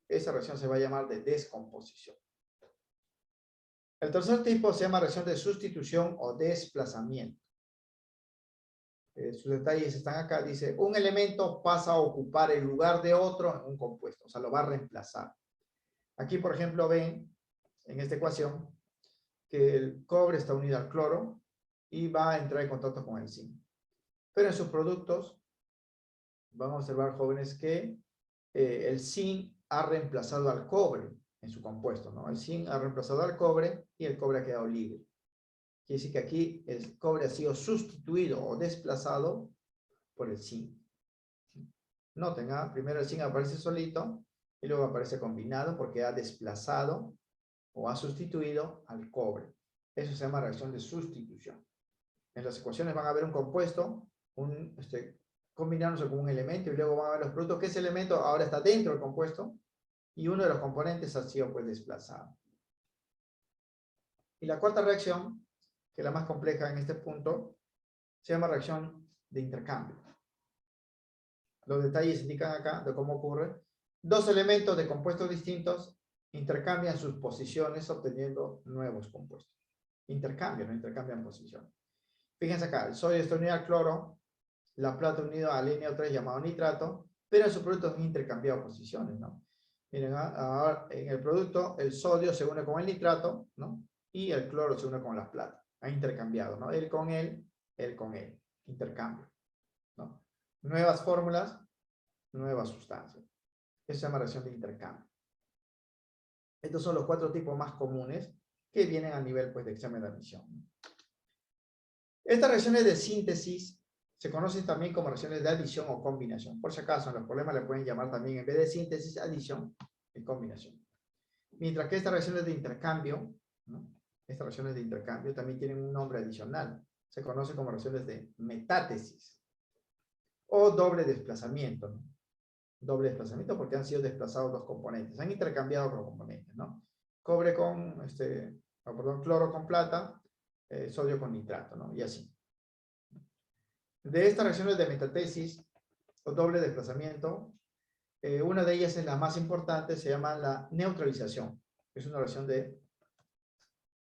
esa reacción se va a llamar de descomposición. El tercer tipo se llama reacción de sustitución o desplazamiento. Sus detalles están acá. Dice, un elemento pasa a ocupar el lugar de otro en un compuesto, o sea, lo va a reemplazar. Aquí, por ejemplo, ven en esta ecuación que el cobre está unido al cloro y va a entrar en contacto con el zinc. Pero en sus productos, vamos a observar, jóvenes, que el zinc ha reemplazado al cobre en su compuesto, ¿no? El zinc ha reemplazado al cobre y el cobre ha quedado libre. Quiere decir que aquí el cobre ha sido sustituido o desplazado por el zinc. Noten, primero el zinc aparece solito y luego aparece combinado porque ha desplazado o ha sustituido al cobre. Eso se llama reacción de sustitución. En las ecuaciones van a ver un compuesto, combinándose con un elemento, y luego van a ver los productos que ese elemento ahora está dentro del compuesto y uno de los componentes ha sido pues desplazado. Y la cuarta reacción, que es la más compleja en este punto, se llama reacción de intercambio. Los detalles indican acá de cómo ocurre. 2 elementos de compuestos distintos intercambian sus posiciones obteniendo nuevos compuestos. Intercambian, no intercambian posiciones. Fíjense acá, el sodio está unido al cloro, la plata unida al NO3 llamado nitrato, pero en su producto han intercambiado posiciones, ¿no? Miren, ahora en el producto el sodio se une con el nitrato, ¿no? Y el cloro se une con la plata. Ha intercambiado, ¿no? Él con él con él. Intercambio, ¿no? Nuevas fórmulas, nuevas sustancias. Eso se llama reacción de intercambio. Estos son los 4 tipos más comunes que vienen a nivel pues, de examen de admisión. Estas reacciones de síntesis Se conocen también como reacciones de adición o combinación. Por si acaso, en los problemas le pueden llamar también, en vez de síntesis, adición y combinación. Mientras que estas reacciones de intercambio, ¿no? Estas reacciones de intercambio también tienen un nombre adicional. Se conoce como reacciones de metátesis o doble desplazamiento, ¿no? Doble desplazamiento porque han sido desplazados dos componentes. Han intercambiado los componentes, ¿no? Cobre con, cloro con plata, sodio con nitrato, ¿no? Y así. De estas reacciones de metatesis o doble desplazamiento, una de ellas es la más importante, se llama la neutralización. Es una reacción de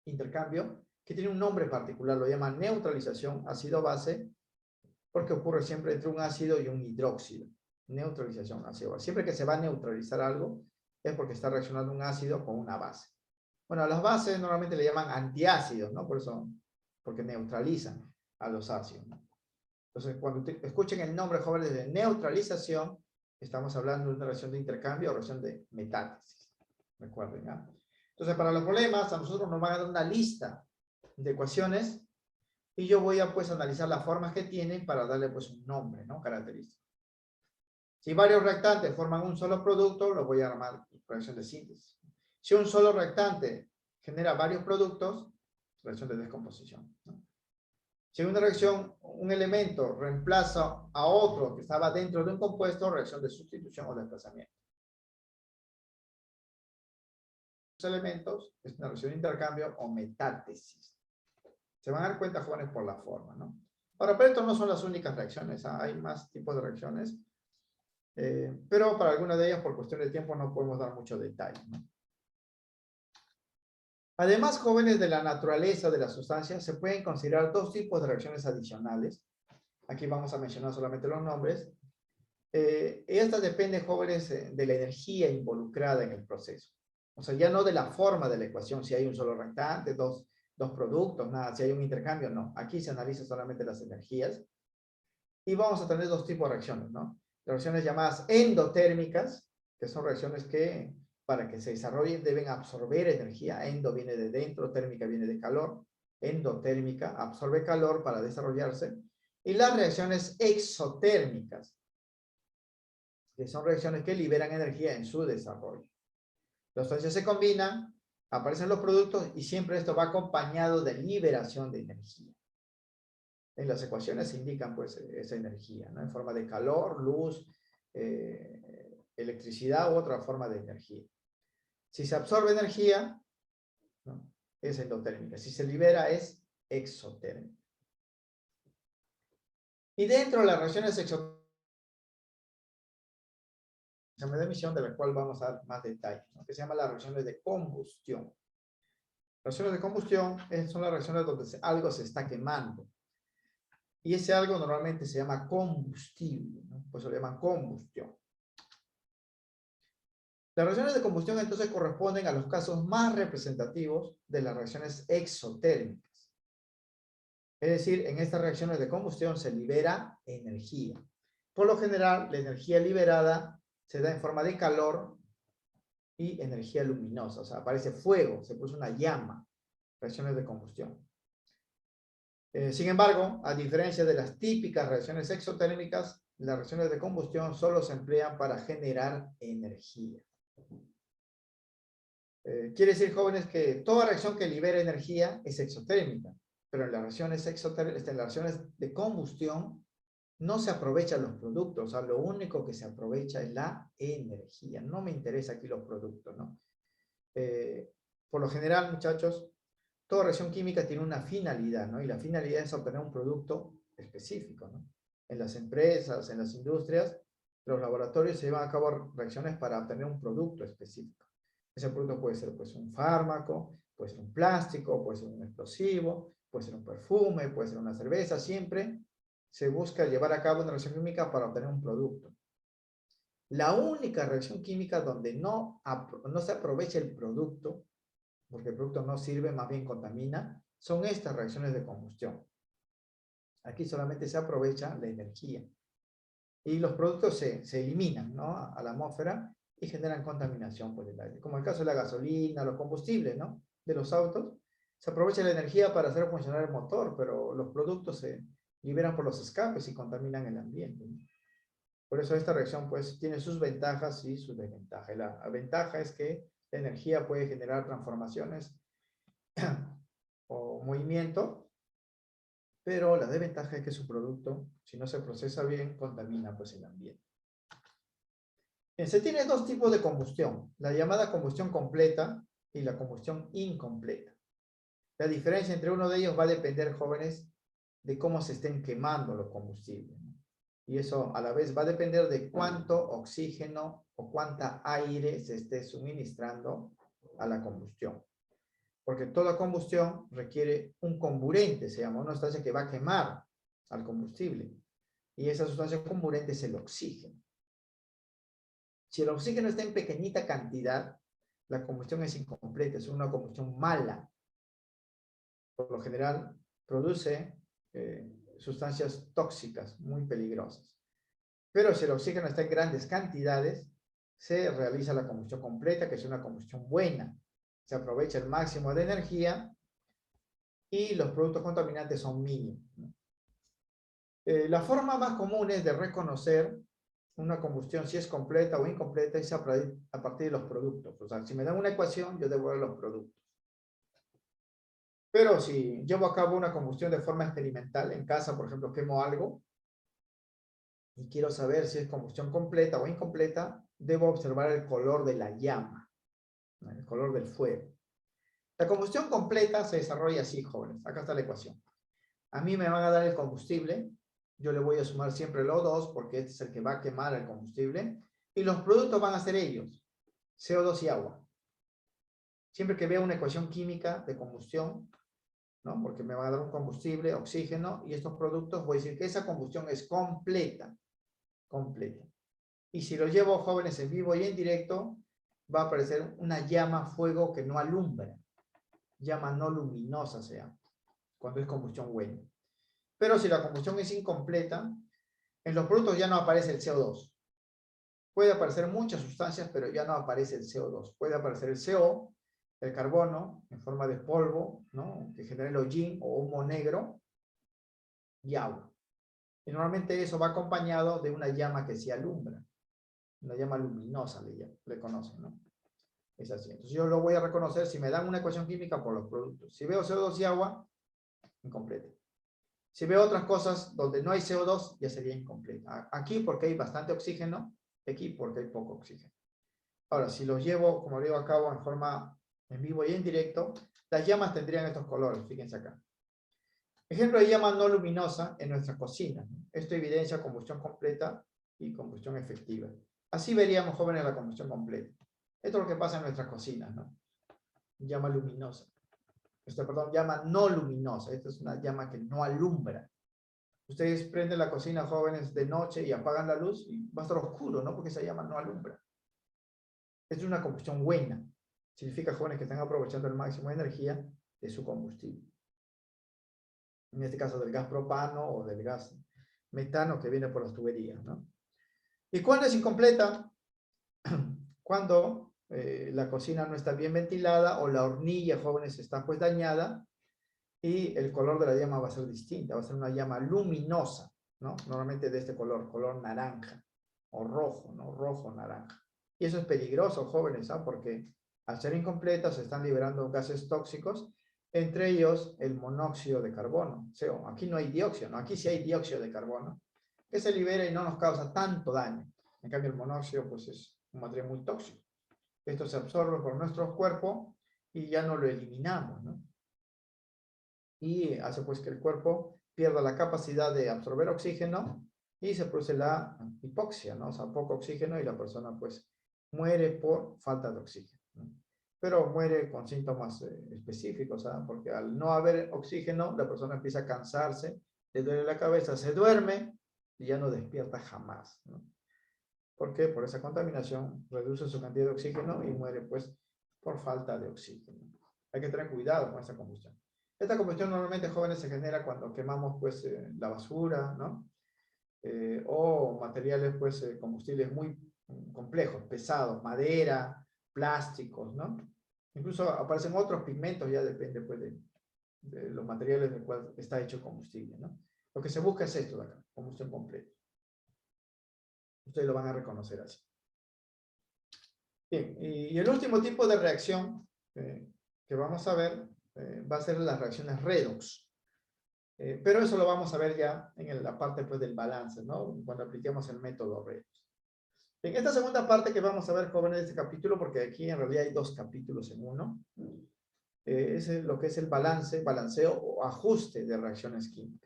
intercambio que tiene un nombre particular, lo llaman neutralización ácido-base, porque ocurre siempre entre un ácido y un hidróxido. Neutralización ácido-base. Siempre que se va a neutralizar algo, es porque está reaccionando un ácido con una base. Bueno, a las bases normalmente le llaman antiácidos, ¿no? Por eso, porque neutralizan a los ácidos, ¿no? Entonces, cuando escuchen el nombre, jóvenes, de neutralización, estamos hablando de una reacción de intercambio o reacción de metátesis. Recuerden, ¿no? Entonces, para los problemas, a nosotros nos van a dar una lista de ecuaciones y yo voy a, pues, analizar las formas que tienen para darle, pues, un nombre, ¿no? Característico. Si varios reactantes forman un solo producto, lo voy a llamar reacción de síntesis. Si un solo reactante genera varios productos, reacción de descomposición, ¿no? Si en una reacción un elemento reemplaza a otro que estaba dentro de un compuesto, reacción de sustitución o desplazamiento. Los elementos es una reacción de intercambio o metátesis. Se van a dar cuenta, jóvenes, por la forma, ¿no? Ahora, pero estas no son las únicas reacciones, hay más tipos de reacciones, pero para algunas de ellas, por cuestión de tiempo, no podemos dar mucho detalle, ¿no? Además, jóvenes, de la naturaleza de la sustancia, se pueden considerar dos tipos de reacciones adicionales. Aquí vamos a mencionar solamente los nombres. Estas dependen, jóvenes, de la energía involucrada en el proceso. O sea, ya no de la forma de la ecuación, si hay un solo reactante, dos productos, nada, si hay un intercambio, no. Aquí se analizan solamente las energías. Y vamos a tener dos tipos de reacciones, ¿no? Reacciones llamadas endotérmicas, que son reacciones que, para que se desarrollen, deben absorber energía. Endo viene de dentro, térmica viene de calor. Endotérmica absorbe calor para desarrollarse. Y las reacciones exotérmicas, que son reacciones que liberan energía en su desarrollo. Los sustancias se combinan, aparecen los productos y siempre esto va acompañado de liberación de energía. En las ecuaciones se indican, pues, esa energía, ¿no? En forma de calor, luz, electricidad u otra forma de energía. Si se absorbe energía, ¿no?, es endotérmica. Si se libera, es exotérmica. Y dentro de las reacciones exotérmicas, de emisión, de la cual vamos a dar más detalles, ¿no?, que se llama las reacciones de combustión. Reacciones de combustión son las reacciones donde algo se está quemando. Y ese algo normalmente se llama combustible, ¿no? Pues se le llama combustión. Las reacciones de combustión entonces corresponden a los casos más representativos de las reacciones exotérmicas. Es decir, en estas reacciones de combustión se libera energía. Por lo general, la energía liberada se da en forma de calor y energía luminosa. O sea, aparece fuego, se puso una llama. Reacciones de combustión. Sin embargo, a diferencia de las típicas reacciones exotérmicas, las reacciones de combustión solo se emplean para generar energía. Quiere decir, jóvenes, que toda reacción que libera energía es exotérmica, pero en las reacciones en las reacciones de combustión no se aprovechan los productos. O sea, lo único que se aprovecha es la energía. No me interesa aquí los productos, ¿no? Por lo general, muchachos, toda reacción química tiene una finalidad, ¿no? Y la finalidad es obtener un producto específico, ¿no? En las empresas, en las industrias, los laboratorios se llevan a cabo reacciones para obtener un producto específico. Ese producto puede ser, pues, un fármaco, puede ser un plástico, puede ser un explosivo, puede ser un perfume, puede ser una cerveza. Siempre se busca llevar a cabo una reacción química para obtener un producto. La única reacción química donde no se aprovecha el producto, porque el producto no sirve, más bien contamina, son estas reacciones de combustión. Aquí solamente se aprovecha la energía. Y los productos se eliminan, ¿no?, a la atmósfera y generan contaminación por el aire. Como el caso de la gasolina, los combustibles, ¿no?, de los autos. Se aprovecha la energía para hacer funcionar el motor, pero los productos se liberan por los escapes y contaminan el ambiente, ¿no? Por eso esta reacción pues tiene sus ventajas y sus desventajas. La ventaja es que la energía puede generar transformaciones o movimiento, pero la desventaja es que su producto, si no se procesa bien, contamina pues el ambiente. Bien, se tiene dos tipos de combustión, la llamada combustión completa y la combustión incompleta. La diferencia entre uno de ellos va a depender, jóvenes, de cómo se estén quemando los combustibles, ¿no? Y eso a la vez va a depender de cuánto oxígeno o cuánta aire se esté suministrando a la combustión. Porque toda combustión requiere un comburente, se llama una sustancia que va a quemar al combustible. Y esa sustancia comburente es el oxígeno. Si el oxígeno está en pequeñita cantidad, la combustión es incompleta, es una combustión mala. Por lo general, produce sustancias tóxicas muy peligrosas. Pero si el oxígeno está en grandes cantidades, se realiza la combustión completa, que es una combustión buena. Se aprovecha el máximo de energía y los productos contaminantes son mínimos, ¿no? La forma más común es de reconocer una combustión, si es completa o incompleta, es a partir de los productos. O sea, si me dan una ecuación, yo debo ver los productos. Pero si llevo a cabo una combustión de forma experimental, en casa, por ejemplo, quemo algo, y quiero saber si es combustión completa o incompleta, debo observar el color de la llama, ¿no? El color del fuego. La combustión completa se desarrolla así, jóvenes. Acá está la ecuación. A mí me van a dar el combustible, yo le voy a sumar siempre el O2 porque este es el que va a quemar el combustible, y los productos van a ser ellos, CO2 y agua. Siempre que vea una ecuación química de combustión, ¿no? Porque me va a dar un combustible, oxígeno, y estos productos, voy a decir que esa combustión es completa. Completa. Y si lo llevo, jóvenes, en vivo y en directo, va a aparecer una llama, fuego que no alumbra. Llama no luminosa se llama, cuando es combustión buena. Pero si la combustión es incompleta, en los productos ya no aparece el CO2. Puede aparecer muchas sustancias, pero ya no aparece el CO2. Puede aparecer el CO, el carbono, en forma de polvo, ¿no? Que genera el hollín o humo negro, y agua. Y normalmente eso va acompañado de una llama que se alumbra. Una llama luminosa le conocen, ¿no? Es así. Entonces yo lo voy a reconocer si me dan una ecuación química por los productos. Si veo CO2 y agua, incompleta. Si veo otras cosas donde no hay CO2, ya sería incompleta. Aquí porque hay bastante oxígeno, aquí porque hay poco oxígeno. Ahora, si los llevo, como digo, a cabo en forma en vivo y en directo, las llamas tendrían estos colores, fíjense acá. Ejemplo de llama no luminosa en nuestra cocina, ¿no? Esto evidencia combustión completa y combustión efectiva. Así veríamos, jóvenes, la combustión completa. Esto es lo que pasa en nuestras cocinas, ¿no? Llama luminosa. Perdón, llama no luminosa. Esta es una llama que no alumbra. Ustedes prenden la cocina, jóvenes, de noche y apagan la luz y va a estar oscuro, ¿no? Porque esa llama no alumbra. Esta es una combustión buena. Significa, jóvenes, que están aprovechando el máximo de energía de su combustible. En este caso del gas propano o del gas metano que viene por las tuberías, ¿no? ¿Y cuándo es incompleta? Cuando la cocina no está bien ventilada o la hornilla, jóvenes, está pues dañada y el color de la llama va a ser distinta, va a ser una llama luminosa, ¿no? Normalmente de este color, color naranja o rojo, ¿no? Rojo, naranja. Y eso es peligroso, jóvenes, ¿ah? Porque al ser incompleta se están liberando gases tóxicos, entre ellos el monóxido de carbono, CO. Aquí no hay dióxido, ¿no? Aquí sí hay dióxido de carbono, que se libera y no nos causa tanto daño. En cambio el monóxido pues es un material muy tóxico. Esto se absorbe por nuestro cuerpo y ya no lo eliminamos, ¿no? Y hace pues que el cuerpo pierda la capacidad de absorber oxígeno y se produce la hipoxia, ¿no? O sea, poco oxígeno y la persona pues muere por falta de oxígeno, ¿no? Pero muere con síntomas específicos, ¿sabes? Porque al no haber oxígeno, la persona empieza a cansarse, le duele la cabeza, se duerme y ya no despierta jamás, ¿no? ¿Por qué? Por esa contaminación reduce su cantidad de oxígeno y muere pues por falta de oxígeno. Hay que tener cuidado con esa combustión. Esta combustión normalmente, jóvenes, se genera cuando quemamos pues la basura, ¿no? O materiales pues combustibles muy complejos, pesados, madera, plásticos, ¿no? Incluso aparecen otros pigmentos, ya depende pues de los materiales del cual está hecho el combustible, ¿no? Lo que se busca es esto de acá, combustión completa. Ustedes lo van a reconocer así. Bien, y el último tipo de reacción que vamos a ver va a ser las reacciones redox. Pero eso lo vamos a ver ya en la parte pues, del balance, ¿no? Cuando apliquemos el método redox. En esta segunda parte que vamos a ver, jóvenes, de este capítulo, porque aquí en realidad hay dos capítulos en uno, es lo que es el balanceo o ajuste de reacciones químicas.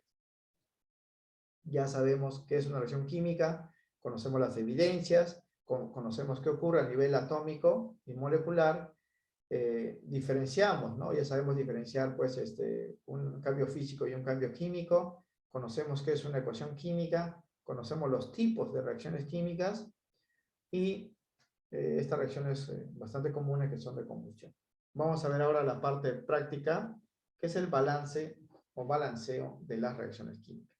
Ya sabemos qué es una reacción química, conocemos las evidencias, conocemos qué ocurre a nivel atómico y molecular, diferenciamos, ¿no? Ya sabemos diferenciar, pues, un cambio físico y un cambio químico, conocemos qué es una ecuación química, conocemos los tipos de reacciones químicas y estas reacciones bastante comunes que son de combustión. Vamos a ver ahora la parte práctica, que es el balance o balanceo de las reacciones químicas.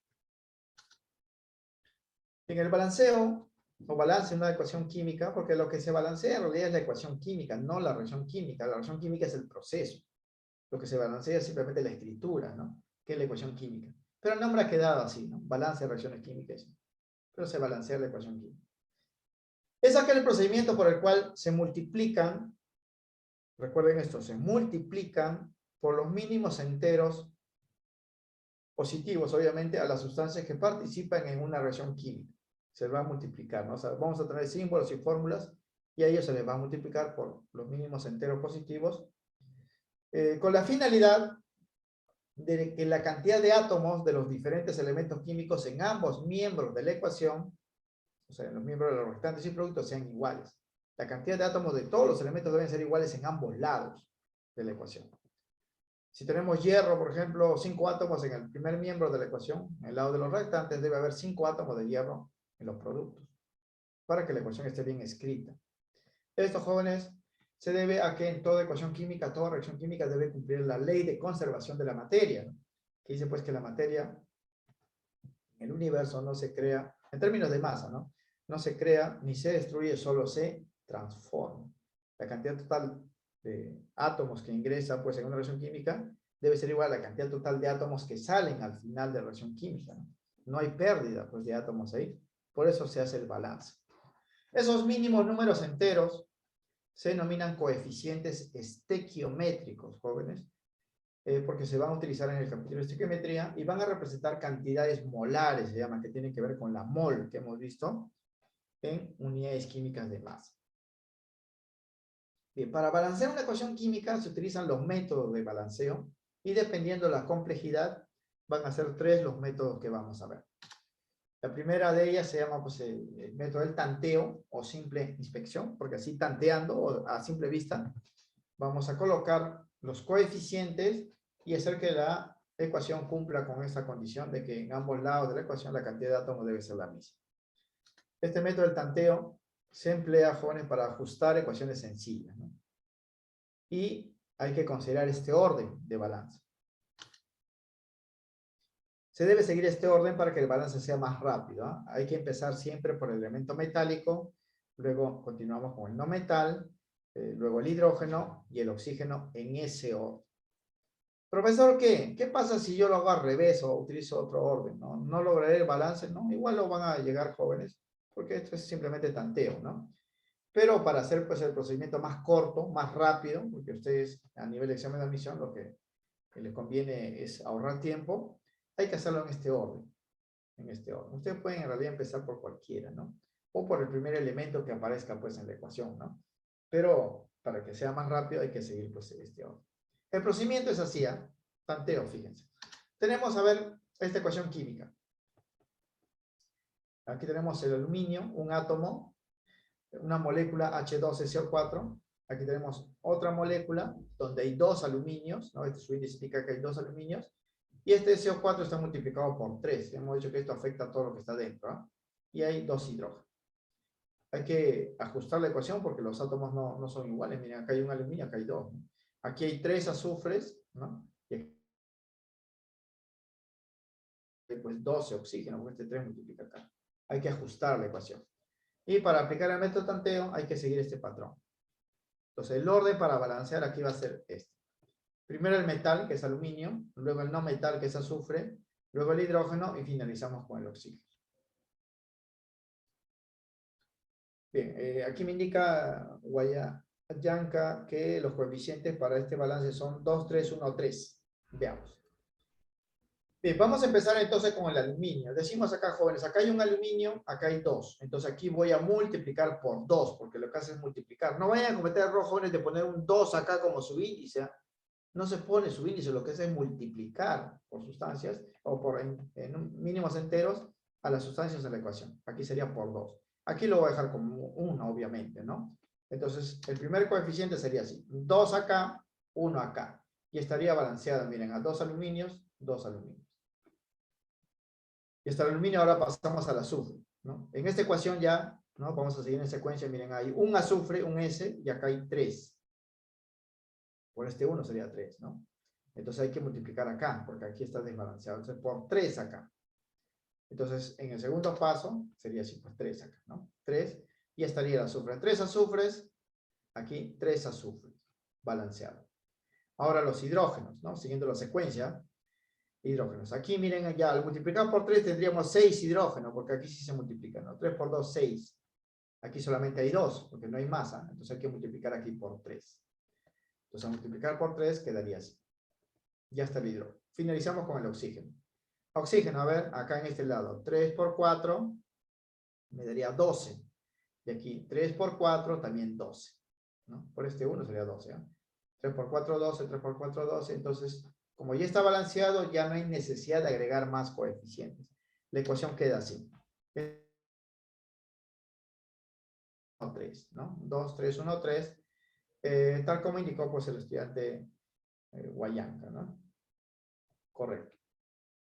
En el balanceo o balance de una ecuación química, porque lo que se balancea en realidad es la ecuación química, no la reacción química. La reacción química es el proceso. Lo que se balancea es simplemente la escritura, ¿no? Que es la ecuación química. Pero el nombre ha quedado así, ¿no? Balance de reacciones químicas. Pero se balancea la ecuación química. Es aquel procedimiento por el cual se multiplican, recuerden esto, se multiplican por los mínimos enteros positivos, obviamente, a las sustancias que participan en una reacción química. Se va a multiplicar, ¿no? O sea, vamos a tener símbolos y fórmulas y a ellos se les va a multiplicar por los mínimos enteros positivos con la finalidad de que la cantidad de átomos de los diferentes elementos químicos en ambos miembros de la ecuación, o sea, los miembros de los restantes y productos, sean iguales. La cantidad de átomos de todos los elementos deben ser iguales en ambos lados de la ecuación. Si tenemos hierro, por ejemplo, 5 átomos en el primer miembro de la ecuación, en el lado de los restantes debe haber 5 átomos de hierro en los productos, para que la ecuación esté bien escrita. Esto, jóvenes, se debe a que en toda ecuación química, toda reacción química debe cumplir la ley de conservación de la materia, ¿no? Que dice pues que la materia en el universo no se crea, en términos de masa, ¿no? No se crea ni se destruye, solo se transforma. La cantidad total de átomos que ingresa pues en una reacción química debe ser igual a la cantidad total de átomos que salen al final de la reacción química, ¿no? No hay pérdida pues de átomos ahí, por eso se hace el balance. Esos mínimos números enteros se denominan coeficientes estequiométricos, jóvenes, porque se van a utilizar en el capítulo de estequiometría y van a representar cantidades molares, se llama, que tienen que ver con la mol que hemos visto en unidades químicas de masa. Bien, para balancear una ecuación química se utilizan los métodos de balanceo y dependiendo de la complejidad van a ser 3 los métodos que vamos a ver. La primera de ellas se llama pues, el método del tanteo o simple inspección, porque así tanteando o a simple vista vamos a colocar los coeficientes y hacer que la ecuación cumpla con esta condición de que en ambos lados de la ecuación la cantidad de átomos debe ser la misma. Este método del tanteo se emplea, jóvenes, para ajustar ecuaciones sencillas, ¿no? Y hay que considerar este orden de balance. Se debe seguir este orden para que el balance sea más rápido, ¿eh? Hay que empezar siempre por el elemento metálico, luego continuamos con el no metal, luego el hidrógeno y el oxígeno en ese orden. Profesor, ¿qué pasa si yo lo hago al revés o utilizo otro orden? ¿No lograré el balance? No, igual lo van a llegar, jóvenes, porque esto es simplemente tanteo, ¿no? Pero para hacer pues, el procedimiento más corto, más rápido, porque ustedes a nivel de examen de admisión lo que les conviene es ahorrar tiempo, hay que hacerlo en este orden. Ustedes pueden en realidad empezar por cualquiera, ¿no? O por el primer elemento que aparezca pues en la ecuación, ¿no? Pero para que sea más rápido hay que seguir pues este orden. El procedimiento es así, ¿eh? Tanteo, fíjense. Tenemos, a ver, esta ecuación química. Aquí tenemos el aluminio, un átomo, una molécula H12CO4. Aquí tenemos otra molécula donde hay 2 aluminios, ¿no? Este su índice indica que hay 2 aluminios. Y este CO4 está multiplicado por 3. Hemos dicho que esto afecta a todo lo que está dentro, ¿eh? Y hay 2 hidrógenos. Hay que ajustar la ecuación porque los átomos no son iguales. Miren, acá hay un aluminio, acá hay 2, ¿no? Aquí hay 3 azufres, ¿no? Y aquí hay pues 12 oxígenos, porque este 3 multiplica acá. Hay que ajustar la ecuación. Y para aplicar el método tanteo hay que seguir este patrón. Entonces el orden para balancear aquí va a ser este. Primero el metal, que es aluminio, luego el no metal, que es azufre, luego el hidrógeno y finalizamos con el oxígeno. Bien, aquí me indica Guayanca que los coeficientes para este balance son 2, 3, 1, 3. Veamos. Bien, vamos a empezar entonces con el aluminio. Decimos acá, jóvenes, acá hay un aluminio, acá hay 2. Entonces aquí voy a multiplicar por 2, porque lo que hace es multiplicar. No vayan a cometer el error, jóvenes, de poner un 2 acá como su índice. No se pone su índice, lo que hace es multiplicar por sustancias o por en mínimos enteros a las sustancias de la ecuación. Aquí sería por 2. Aquí lo voy a dejar como 1, obviamente, ¿no? Entonces, el primer coeficiente sería así. 2 acá, 1 acá. Y estaría balanceado, miren, a 2 aluminios, 2 aluminios. Y hasta el aluminio ahora pasamos al azufre, ¿no? En esta ecuación ya, ¿no? Vamos a seguir en secuencia, miren, hay un azufre, un S, y acá hay 3. Por este 1 sería 3, ¿no? Entonces hay que multiplicar acá, porque aquí está desbalanceado. Entonces por 3 acá. Entonces en el segundo paso sería así, pues 3 acá, ¿no? 3, y estaría el azufre. 3 azufres, aquí 3 azufres, balanceado. Ahora los hidrógenos, ¿no? Siguiendo la secuencia, hidrógenos. Aquí miren ya, al multiplicar por 3 tendríamos 6 hidrógenos, porque aquí sí se multiplican, ¿no? 3 por 2, 6. Aquí solamente hay 2, porque no hay masa. Entonces hay que multiplicar aquí por 3. Entonces al multiplicar por 3 quedaría así. Ya está el hidrógeno. Finalizamos con el oxígeno. Oxígeno, a ver, acá en este lado. 3 por 4 me daría 12. Y aquí 3 por 4 también 12. ¿No? Por este 1 sería 12. ¿eh? 3 por 4, 12. 3 por 4, 12. Entonces, como ya está balanceado, ya no hay necesidad de agregar más coeficientes. La ecuación queda así. 3, ¿no? 2, 3, 1, 3. Tal como indicó pues, el estudiante Guayanca, ¿no? Correcto.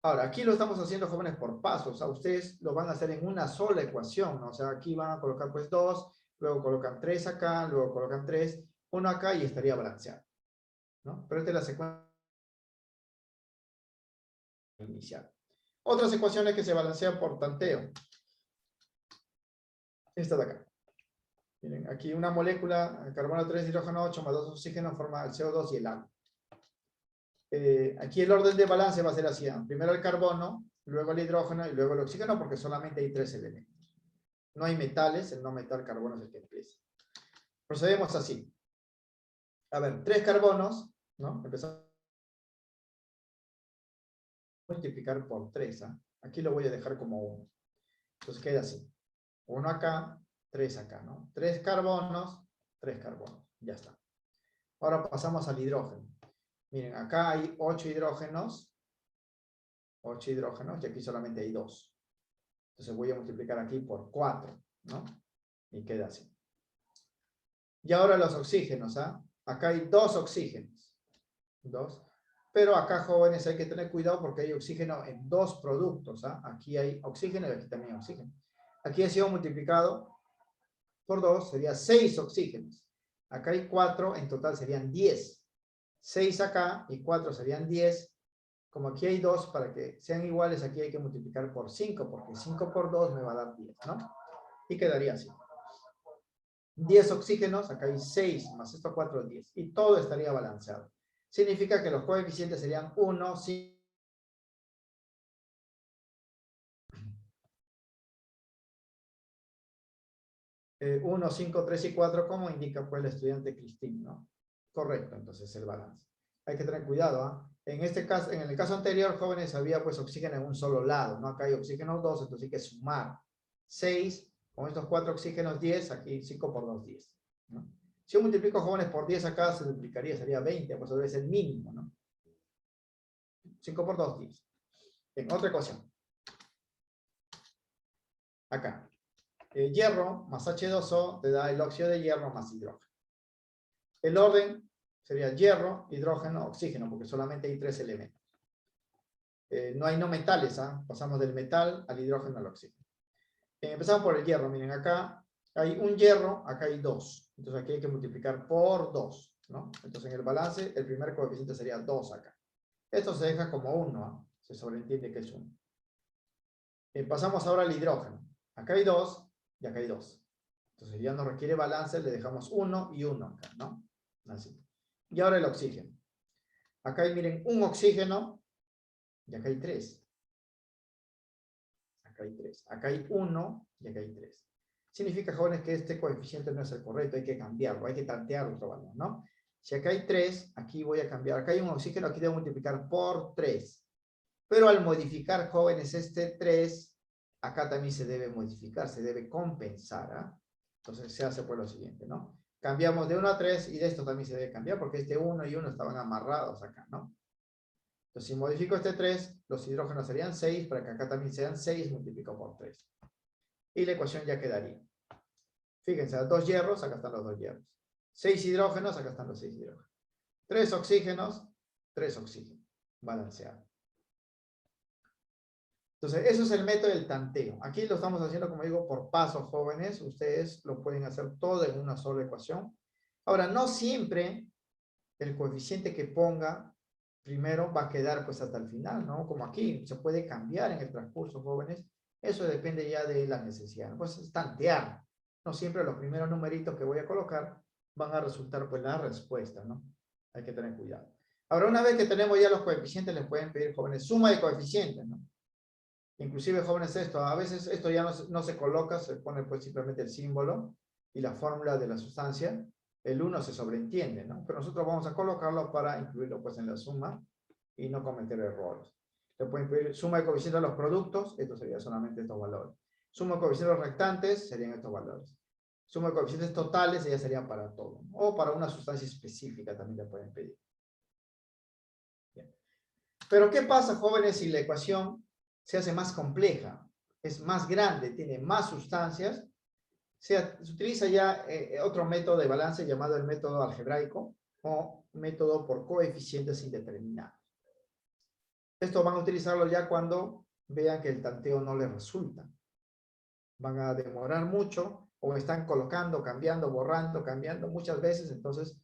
Ahora, aquí lo estamos haciendo, jóvenes, por pasos. O sea, ustedes lo van a hacer en una sola ecuación, ¿no? O sea, aquí van a colocar pues 2, luego colocan 3 acá, luego colocan 3, 1 acá y estaría balanceado, ¿no? Pero esta es la secuencia inicial. Otras ecuaciones que se balancean por tanteo. Esta de acá. Miren, aquí una molécula, carbono 3, hidrógeno 8, más 2 oxígenos, forma el CO2 y el agua. Aquí el orden de balance va a ser así. Primero el carbono, luego el hidrógeno y luego el oxígeno, porque solamente hay 3 elementos. No hay metales, el no metal carbono es el que empieza. Procedemos así. A ver, 3 carbonos, ¿no? Empezamos a multiplicar por 3. ¿eh? Aquí lo voy a dejar como 1. Entonces queda así. 1 acá, 3 acá, ¿no? 3 carbonos, 3 carbonos. Ya está. Ahora pasamos al hidrógeno. Miren, acá hay 8 hidrógenos. 8 hidrógenos y aquí solamente hay 2. Entonces voy a multiplicar aquí por 4, ¿no? Y queda así. Y ahora los oxígenos, ¿ah? Acá hay 2 oxígenos. 2. Pero acá, jóvenes, hay que tener cuidado porque hay oxígeno en 2 productos, ¿ah? Aquí hay oxígeno y aquí también hay oxígeno. Aquí ha sido multiplicado por 2, sería 6 oxígenos. Acá hay 4, en total serían 10. 6 acá y 4 serían 10. Como aquí hay 2, para que sean iguales, aquí hay que multiplicar por 5, porque 5 por 2 me va a dar 10, ¿no? Y quedaría así. 10 oxígenos, acá hay 6, más estos 4, 10. Y todo estaría balanceado. Significa que los coeficientes serían 1, 5, 1, 5, 3 y 4, como indica pues el estudiante Cristín, ¿no? Correcto, entonces el balance. Hay que tener cuidado, ¿ah? En este caso, en el caso anterior, jóvenes, había pues oxígeno en un solo lado, ¿no? Acá hay oxígeno 2, entonces hay que sumar 6, con estos 4 oxígenos 10, aquí 5 por 2, 10, ¿no? Si yo multiplico, jóvenes, por 10 acá, se duplicaría, sería 20, pues debe ser el mínimo, ¿no? 5 por 2, 10. En otra ecuación. Acá. Hierro más H2O te da el óxido de hierro más hidrógeno. El orden sería hierro, hidrógeno, oxígeno, porque solamente hay 3 elementos. No hay no metales, ¿ah? Pasamos del metal al hidrógeno al oxígeno. Empezamos por el hierro, miren, acá hay un hierro, acá hay 2. Entonces aquí hay que multiplicar por 2, ¿no? Entonces en el balance, el primer coeficiente sería 2 acá. Esto se deja como 1, ¿ah? Se sobreentiende que es 1. Pasamos ahora al hidrógeno. Acá hay 2 y acá hay 2. Entonces ya no requiere balance, le dejamos 1 y 1 acá, ¿no? Así. Y ahora el oxígeno. Acá hay, miren, un oxígeno y acá hay 3. acá hay 3. Acá hay 1 y acá hay 3. Significa, jóvenes, que este coeficiente no es el correcto, hay que cambiarlo, hay que tantear otro valor, ¿no? Si acá hay 3, aquí voy a cambiar, acá hay un oxígeno, aquí debo multiplicar por 3. Pero al modificar, jóvenes, este 3, acá también se debe modificar, se debe compensar, ¿ah? Entonces se hace por lo siguiente, ¿no? Cambiamos de 1 a 3 y de esto también se debe cambiar porque este 1 y 1 estaban amarrados acá, ¿no? Entonces si modifico este 3, los hidrógenos serían 6, para que acá también sean 6, multiplico por 3. Y la ecuación ya quedaría. Fíjense, 2 hierros, acá están los 2 hierros. 6 hidrógenos, acá están los 6 hidrógenos. 3 oxígenos, 3 oxígenos. Balanceado. Entonces, eso es el método del tanteo. Aquí lo estamos haciendo, como digo, por pasos, jóvenes. Ustedes lo pueden hacer todo en una sola ecuación. Ahora, no siempre el coeficiente que ponga primero va a quedar pues hasta el final, ¿no? Como aquí, se puede cambiar en el transcurso, jóvenes. Eso depende ya de la necesidad, ¿no? Pues es tantear. No siempre los primeros numeritos que voy a colocar van a resultar pues la respuesta, ¿no? Hay que tener cuidado. Ahora, una vez que tenemos ya los coeficientes, les pueden pedir, jóvenes, suma de coeficientes, ¿no? Inclusive, jóvenes, esto, a veces esto ya no se coloca, se pone pues simplemente el símbolo y la fórmula de la sustancia. El 1 se sobreentiende, ¿no? Pero nosotros vamos a colocarlo para incluirlo pues en la suma y no cometer errores. Le pueden pedir suma de coeficientes de los productos, esto sería solamente estos valores. Suma de coeficientes de los restantes, serían estos valores. Suma de coeficientes totales, ya serían para todo, ¿no? O para una sustancia específica también le pueden pedir. Bien. Pero ¿qué pasa, jóvenes, si la ecuación se hace más compleja, es más grande, tiene más sustancias? Se utiliza ya otro método de balance llamado el método algebraico o método por coeficientes indeterminados. Esto van a utilizarlo ya cuando vean que el tanteo no les resulta. Van a demorar mucho o están colocando, cambiando, borrando, cambiando muchas veces, entonces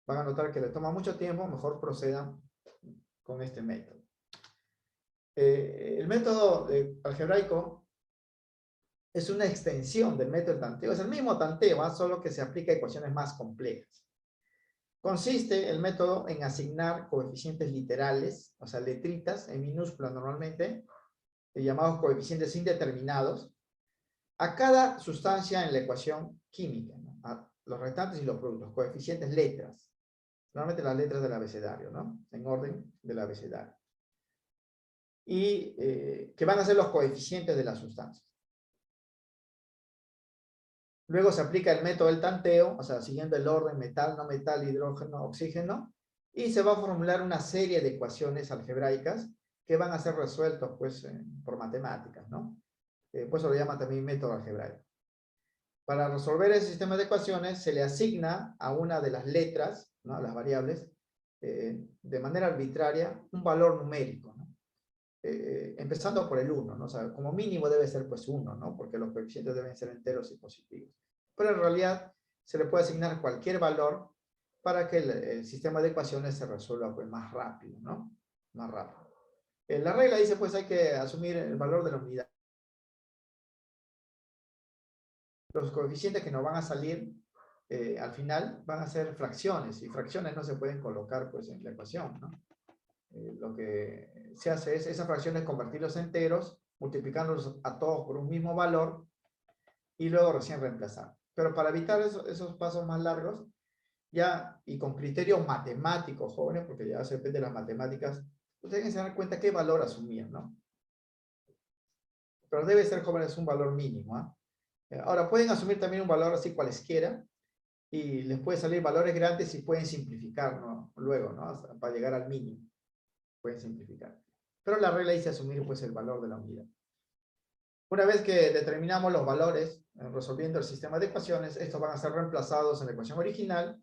van a notar que le toma mucho tiempo, mejor procedan con este método. El método algebraico es una extensión del método de tanteo. Es el mismo tanteo, solo que se aplica a ecuaciones más complejas. Consiste el método en asignar coeficientes literales, o sea, letritas en minúscula normalmente, llamados coeficientes indeterminados, a cada sustancia en la ecuación química, ¿no? A los restantes y los productos, coeficientes letras. Normalmente las letras del abecedario, ¿no? En orden del abecedario. Y que van a ser los coeficientes de la sustancia. Luego se aplica el método del tanteo, o sea, siguiendo el orden metal, no metal, hidrógeno, oxígeno, y se va a formular una serie de ecuaciones algebraicas que van a ser resueltos pues, por matemáticas, ¿no? Por eso lo llama también método algebraico. Para resolver ese sistema de ecuaciones se le asigna a una de las letras, ¿no? Las variables, de manera arbitraria, un valor numérico, ¿no? Empezando por el 1, ¿no? O sea, como mínimo debe ser pues 1, ¿no? Porque los coeficientes deben ser enteros y positivos. Pero en realidad se le puede asignar cualquier valor para que el sistema de ecuaciones se resuelva pues más rápido, ¿no? Más rápido. La regla dice pues hay que asumir el valor de la unidad. Los coeficientes que nos van a salir al final van a ser fracciones, y fracciones no se pueden colocar pues en la ecuación, ¿no? Lo que se hace es esas fracciones convertirlos en enteros, multiplicándolos a todos por un mismo valor y luego recién reemplazar. Pero para evitar esos pasos más largos, ya y con criterios matemáticos, jóvenes, porque ya se depende de las matemáticas, ustedes tienen que dar cuenta qué valor asumir, ¿no? Pero debe ser, jóvenes, un valor mínimo, ¿eh? Ahora, pueden asumir también un valor así cualesquiera, y les puede salir valores grandes y pueden simplificar, ¿no? Luego, ¿no? Hasta para llegar al mínimo. Pueden simplificar. Pero la regla dice asumir pues el valor de la unidad. Una vez que determinamos los valores, resolviendo el sistema de ecuaciones, estos van a ser reemplazados en la ecuación original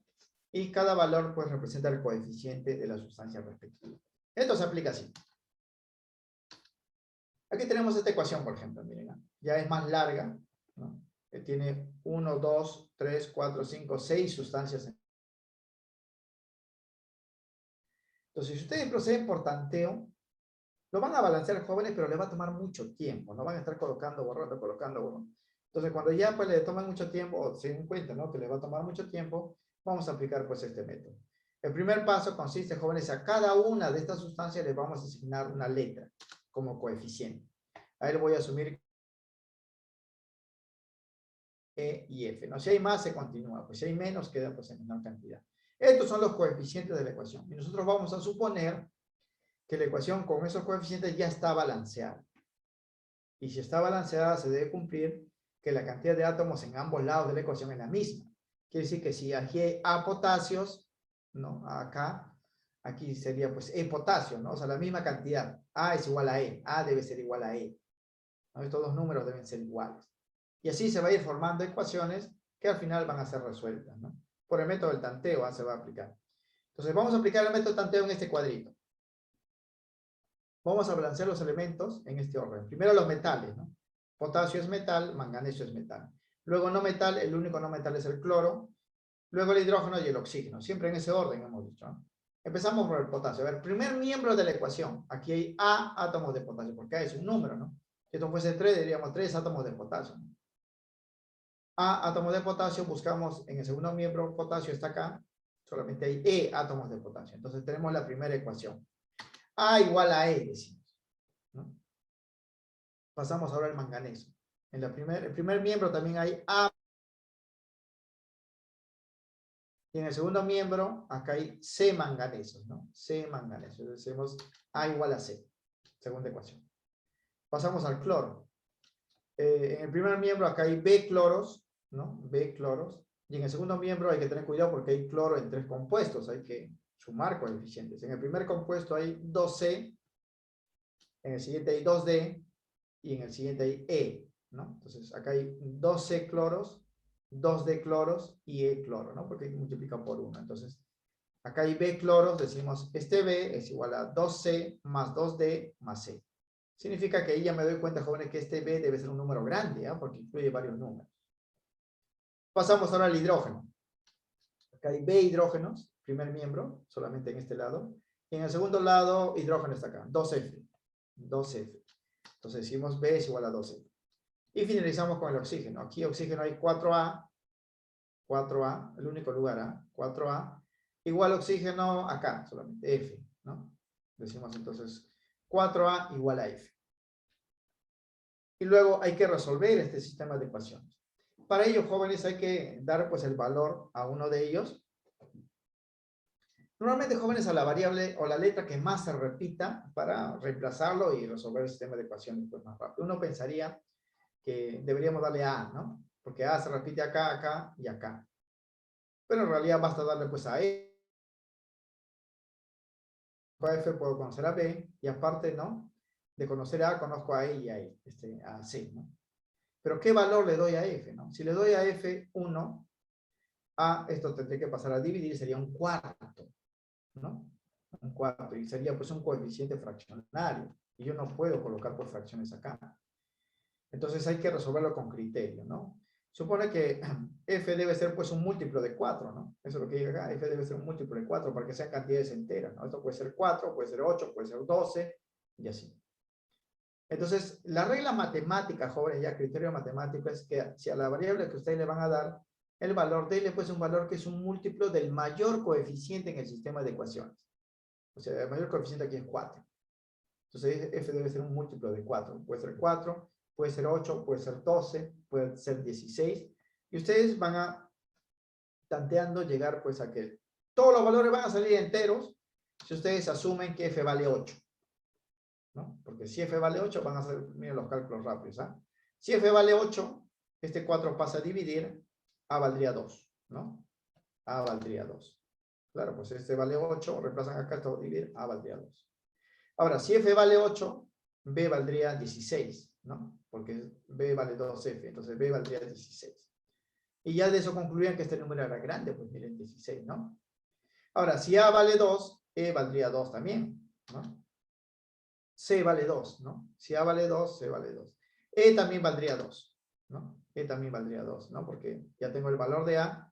y cada valor pues representa el coeficiente de la sustancia respectiva. Esto se aplica así. Aquí tenemos esta ecuación, por ejemplo, miren, ya es más larga, ¿no? Tiene 1, 2, 3, 4, 5, 6 sustancias. Entonces, si ustedes proceden por tanteo, lo van a balancear, jóvenes, pero les va a tomar mucho tiempo. No van a estar colocando, borrando, colocando, borrando. Entonces, cuando ya pues le toman mucho tiempo, o se den cuenta, ¿no? Que les va a tomar mucho tiempo, vamos a aplicar pues este método. El primer paso consiste, jóvenes, a cada una de estas sustancias les vamos a asignar una letra como coeficiente. Ahí le voy a asumir E y F. ¿No? Si hay más, se continúa. Pues si hay menos, queda pues en menor cantidad. Estos son los coeficientes de la ecuación. Y nosotros vamos a suponer que la ecuación con esos coeficientes ya está balanceada. Y si está balanceada, se debe cumplir que la cantidad de átomos en ambos lados de la ecuación es la misma. Quiere decir que si aquí hay A potasios, ¿no? Acá, aquí sería pues E potasio, ¿no? O sea, la misma cantidad. A es igual a E. A debe ser igual a E. ¿No? Estos dos números deben ser iguales. Y así se va a ir formando ecuaciones que al final van a ser resueltas, ¿no? Por el método del tanteo se va a aplicar. Entonces vamos a aplicar el método del tanteo en este cuadrito. Vamos a balancear los elementos en este orden. Primero los metales, ¿no? Potasio es metal, manganeso es metal. Luego no metal, el único no metal es el cloro. Luego el hidrógeno y el oxígeno. Siempre en ese orden hemos dicho, ¿no? Empezamos por el potasio. A ver, primer miembro de la ecuación. Aquí hay A átomos de potasio, porque A es un número, ¿no? Si esto fuese 3, diríamos 3 átomos de potasio, ¿no? A átomos de potasio, buscamos en el segundo miembro, potasio está acá, solamente hay E átomos de potasio. Entonces tenemos la primera ecuación. A igual a E, decimos, ¿no? Pasamos ahora al manganeso. En el primer miembro también hay A. Y en el segundo miembro, acá hay C manganesos, ¿no? C manganesos. Decimos A igual a C. Segunda ecuación. Pasamos al cloro. En el primer miembro acá hay B cloros, ¿no? B cloros. Y en el segundo miembro hay que tener cuidado porque hay cloro en 3 compuestos. Hay que sumar coeficientes. En el primer compuesto hay 2C. En el siguiente hay 2D. Y en el siguiente hay E, ¿no? Entonces acá hay 2C cloros, 2D cloros y E cloro, ¿no? Porque multiplica por 1. Entonces, acá hay B cloros, decimos este B es igual a 2C más 2D más C. Significa que ahí ya me doy cuenta, jóvenes, que este B debe ser un número grande, ¿eh? Porque incluye varios números. Pasamos ahora al hidrógeno. Acá hay B hidrógenos, primer miembro, solamente en este lado. Y en el segundo lado, hidrógeno está acá, 2F. 2F. Entonces decimos B es igual a 2F. Y finalizamos con el oxígeno. Aquí oxígeno hay 4A, 4A, el único lugar A, 4A, igual oxígeno acá, solamente F, ¿no? Decimos entonces 4A igual a F. Y luego hay que resolver este sistema de ecuaciones. Para ello, jóvenes, hay que dar pues el valor a uno de ellos. Normalmente, jóvenes, a la variable o la letra que más se repita para reemplazarlo y resolver el sistema de ecuaciones pues más rápido. Uno pensaría que deberíamos darle A, ¿no? Porque A se repite acá, acá y acá. Pero en realidad basta darle pues a E. A F puedo conocer a B y aparte, ¿no? De conocer a conozco a E y a C, ¿no? Pero ¿qué valor le doy a F, no? Si le doy a F 1, A, esto tendría que pasar a dividir, sería un cuarto, ¿no? Un cuarto, y sería pues un coeficiente fraccionario. Y yo no puedo colocar por fracciones acá. Entonces hay que resolverlo con criterio, ¿no? Supone que F debe ser pues un múltiplo de 4, ¿no? Eso es lo que diga acá, F debe ser un múltiplo de 4 para que sean cantidades enteras, ¿no? Esto puede ser 4, puede ser 8, puede ser 12 y así. Entonces, la regla matemática, jóvenes, ya criterio matemático es que si a la variable que ustedes le van a dar el valor, denle pues un valor que es un múltiplo del mayor coeficiente en el sistema de ecuaciones. O sea, el mayor coeficiente aquí es 4. Entonces, F debe ser un múltiplo de 4. Puede ser 4, puede ser 8, puede ser 12, puede ser 16. Y ustedes van a tanteando llegar pues a que todos los valores van a salir enteros si ustedes asumen que F vale 8. ¿No? Porque si F vale 8, van a hacer, miren los cálculos rápidos, ¿ah? Si F vale 8, este 4 pasa a dividir, A valdría 2, ¿no? A valdría 2. Claro, pues este vale 8, reemplazan acá, esto va a dividir, A valdría 2. Ahora, si F vale 8, B valdría 16, ¿no? Porque B vale 2F, entonces B valdría 16. Y ya de eso concluían que este número era grande, pues miren, 16, ¿no? Ahora, si A vale 2, E valdría 2 también, ¿no? C vale 2, ¿no? Si A vale 2, C vale 2. E también valdría 2, ¿no? E también valdría 2, ¿no? Porque ya tengo el valor de A,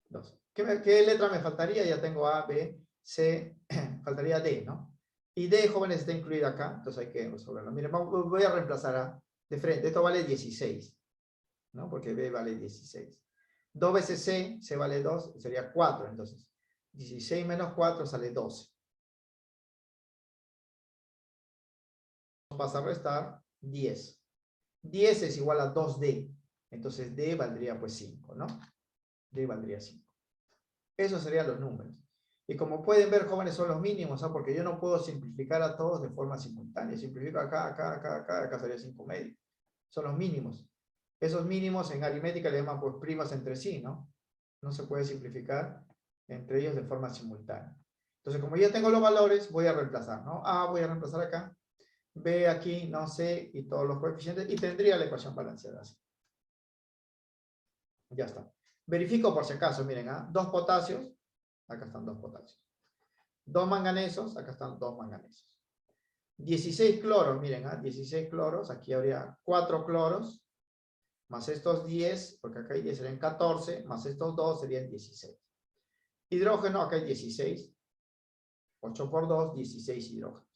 2. ¿Qué letra me faltaría? Ya tengo A, B, C, faltaría D, ¿no? Y D, jóvenes, está incluida acá, entonces hay que resolverlo. Miren, voy a reemplazar A de frente. Esto vale 16, ¿no? Porque B vale 16. 2 veces C, C vale 2, sería 4, entonces. 16 menos 4 sale 12. Pasa a restar 10. 10 es igual a 2D. Entonces D valdría pues 5, ¿no? D valdría 5. Esos serían los números. Y como pueden ver, jóvenes, son los mínimos, ¿ah? Porque yo no puedo simplificar a todos de forma simultánea. Simplifico acá, acá sería 5 medios. Son los mínimos. Esos mínimos en aritmética le llaman pues primas entre sí, ¿no? No se puede simplificar entre ellos de forma simultánea. Entonces, como ya tengo los valores, voy a reemplazar, ¿no? A voy a reemplazar acá, B aquí, no C, y todos los coeficientes, y tendría la ecuación balanceada así. Ya está. Verifico por si acaso, miren, ¿ah? 2 potasios, acá están 2 potasios. 2 manganesos, acá están 2 manganesos. 16 cloros, miren, 16 cloros, aquí habría 4 cloros, más estos 10, porque acá hay 10 serían 14, más estos 2 serían 16. Hidrógeno, acá hay 16, 8 por 2, 16 hidrógenos.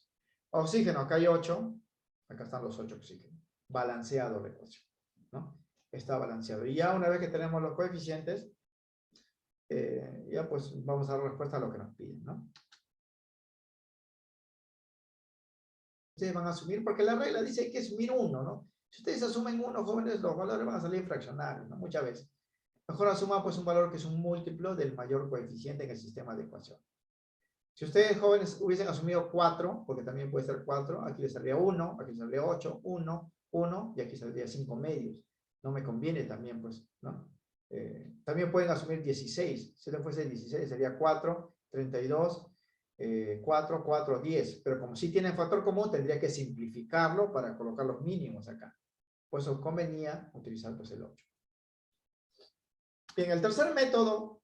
Oxígeno, acá hay 8, acá están los 8 oxígenos. Balanceado la ecuación, ¿no? Está balanceado. Y ya una vez que tenemos los coeficientes, ya pues vamos a dar respuesta a lo que nos piden, ¿no? Ustedes van a asumir, porque la regla dice que hay que asumir 1, ¿no? Si ustedes asumen 1, jóvenes, los valores van a salir fraccionarios, ¿no? Muchas veces. Mejor asuma pues un valor que es un múltiplo del mayor coeficiente en el sistema de ecuación. Si ustedes, jóvenes, hubiesen asumido 4, porque también puede ser 4, aquí les saldría 1, aquí les saldría 8, 1, 1, y aquí saldría 5 medios. No me conviene también, pues, ¿no? También pueden asumir 16. Si le fuese 16, sería 4, 32, 4, 4, 10. Pero como sí tienen factor común, tendría que simplificarlo para colocar los mínimos acá. Por eso convenía utilizar pues el 8. Bien, el tercer método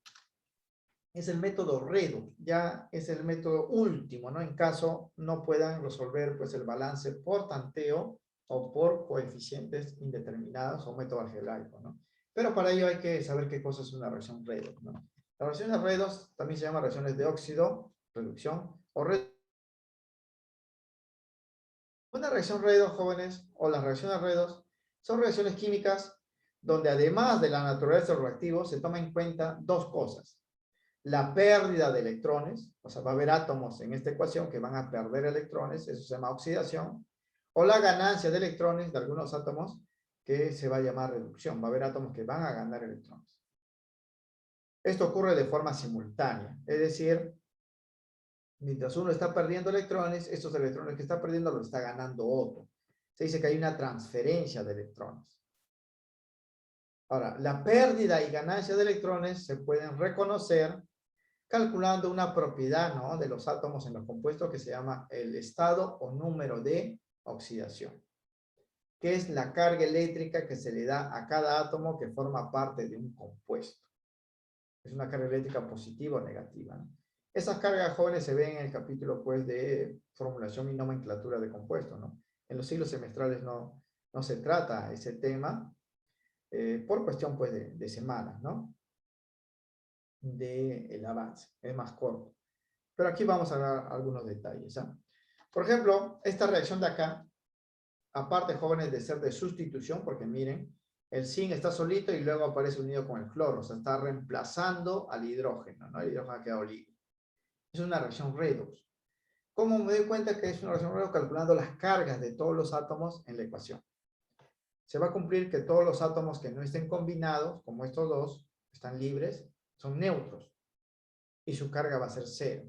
es el método redo. Ya es el método último, ¿no? En caso no puedan resolver pues el balance por tanteo o por coeficientes indeterminados o método algebraico, ¿no? Pero para ello hay que saber qué cosa es una reacción redox, ¿no? Las reacciones redox también se llaman reacciones de óxido, reducción o redox. Una reacción redox, jóvenes, o las reacciones redox, son reacciones químicas donde además de la naturaleza del reactivo se toma en cuenta dos cosas. La pérdida de electrones, o sea, va a haber átomos en esta ecuación que van a perder electrones, eso se llama oxidación, o la ganancia de electrones de algunos átomos que se va a llamar reducción, va a haber átomos que van a ganar electrones. Esto ocurre de forma simultánea, es decir, mientras uno está perdiendo electrones, estos electrones que está perdiendo los está ganando otro. Se dice que hay una transferencia de electrones. Ahora, la pérdida y ganancia de electrones se pueden reconocer calculando una propiedad, ¿no?, de los átomos en los compuestos que se llama el estado o número de oxidación, que es la carga eléctrica que se le da a cada átomo que forma parte de un compuesto. Es una carga eléctrica positiva o negativa, ¿no? Esas cargas, jóvenes, se ven en el capítulo pues de formulación y nomenclatura de compuestos, ¿no? En los ciclos semestrales no se trata ese tema por cuestión pues de semanas, ¿no? Del avance, es más corto. Pero aquí vamos a ver algunos detalles, ¿eh? Por ejemplo, esta reacción de acá, aparte, jóvenes, de ser de sustitución, porque miren, el zinc está solito y luego aparece unido con el cloro, o sea, está reemplazando al hidrógeno, ¿no? El hidrógeno ha quedado libre. Es una reacción redox. ¿Cómo me doy cuenta que es una reacción redox? Calculando las cargas de todos los átomos en la ecuación. Se va a cumplir que todos los átomos que no estén combinados, como estos dos, están libres, son neutros. Y su carga va a ser 0.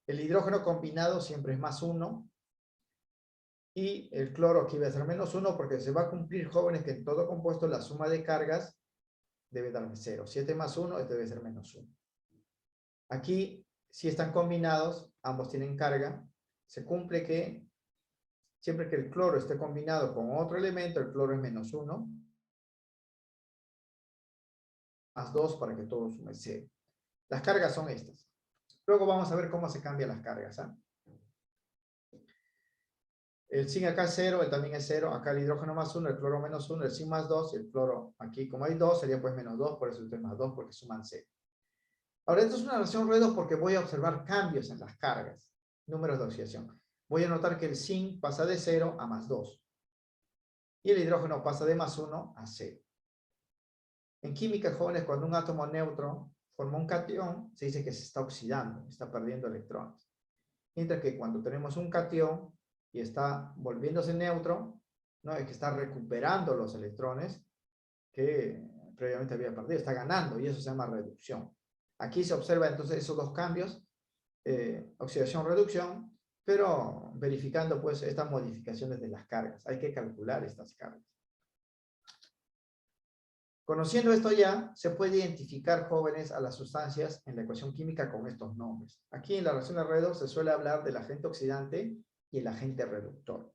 El hidrógeno combinado siempre es más 1. Y el cloro aquí va a ser menos 1 porque se va a cumplir, jóvenes, que en todo compuesto la suma de cargas debe darme 0. 7 más 1, este debe ser menos 1. Aquí, si están combinados, ambos tienen carga, se cumple que siempre que el cloro esté combinado con otro elemento, el cloro es menos 1, más 2 para que todo sume 0. Las cargas son estas. Luego vamos a ver cómo se cambian las cargas, ¿eh? El zinc acá es 0, él también es 0, acá el hidrógeno más 1, el cloro menos 1, el zinc más 2, y el cloro aquí, como hay 2, sería pues menos 2, por eso esto es más 2, porque suman 0. Ahora, esto es una reacción redox porque voy a observar cambios en las cargas, números de oxidación. Voy a notar que el zinc pasa de 0 a más 2, y el hidrógeno pasa de más 1 a 0. En química, jóvenes, cuando un átomo neutro forma un catión, se dice que se está oxidando, está perdiendo electrones. Mientras que cuando tenemos un catión y está volviéndose neutro, ¿no?, es que está recuperando los electrones que previamente había perdido, está ganando, y eso se llama reducción. Aquí se observa entonces esos dos cambios, oxidación-reducción, pero verificando pues estas modificaciones de las cargas. Hay que calcular estas cargas. Conociendo esto ya, se puede identificar, jóvenes, a las sustancias en la ecuación química con estos nombres. Aquí en la reacción de redox se suele hablar del agente oxidante y el agente reductor.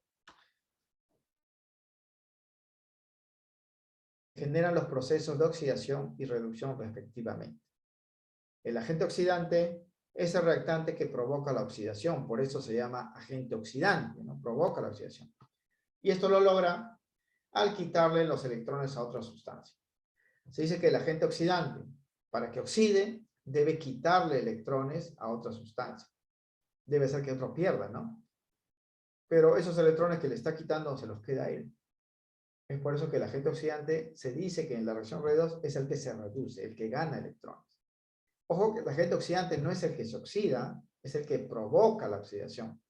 Generan los procesos de oxidación y reducción respectivamente. El agente oxidante es el reactante que provoca la oxidación, por eso se llama agente oxidante, ¿no? Provoca la oxidación. Y esto lo logra al quitarle los electrones a otra sustancia. Se dice que el agente oxidante, para que oxide, debe quitarle electrones a otra sustancia. Debe ser que otro pierda, ¿no? Pero esos electrones que le está quitando se los queda a él. Es por eso que el agente oxidante se dice que en la reacción redox es el que se reduce, el que gana electrones. Ojo que el agente oxidante no es el que se oxida, es el que provoca la oxidación.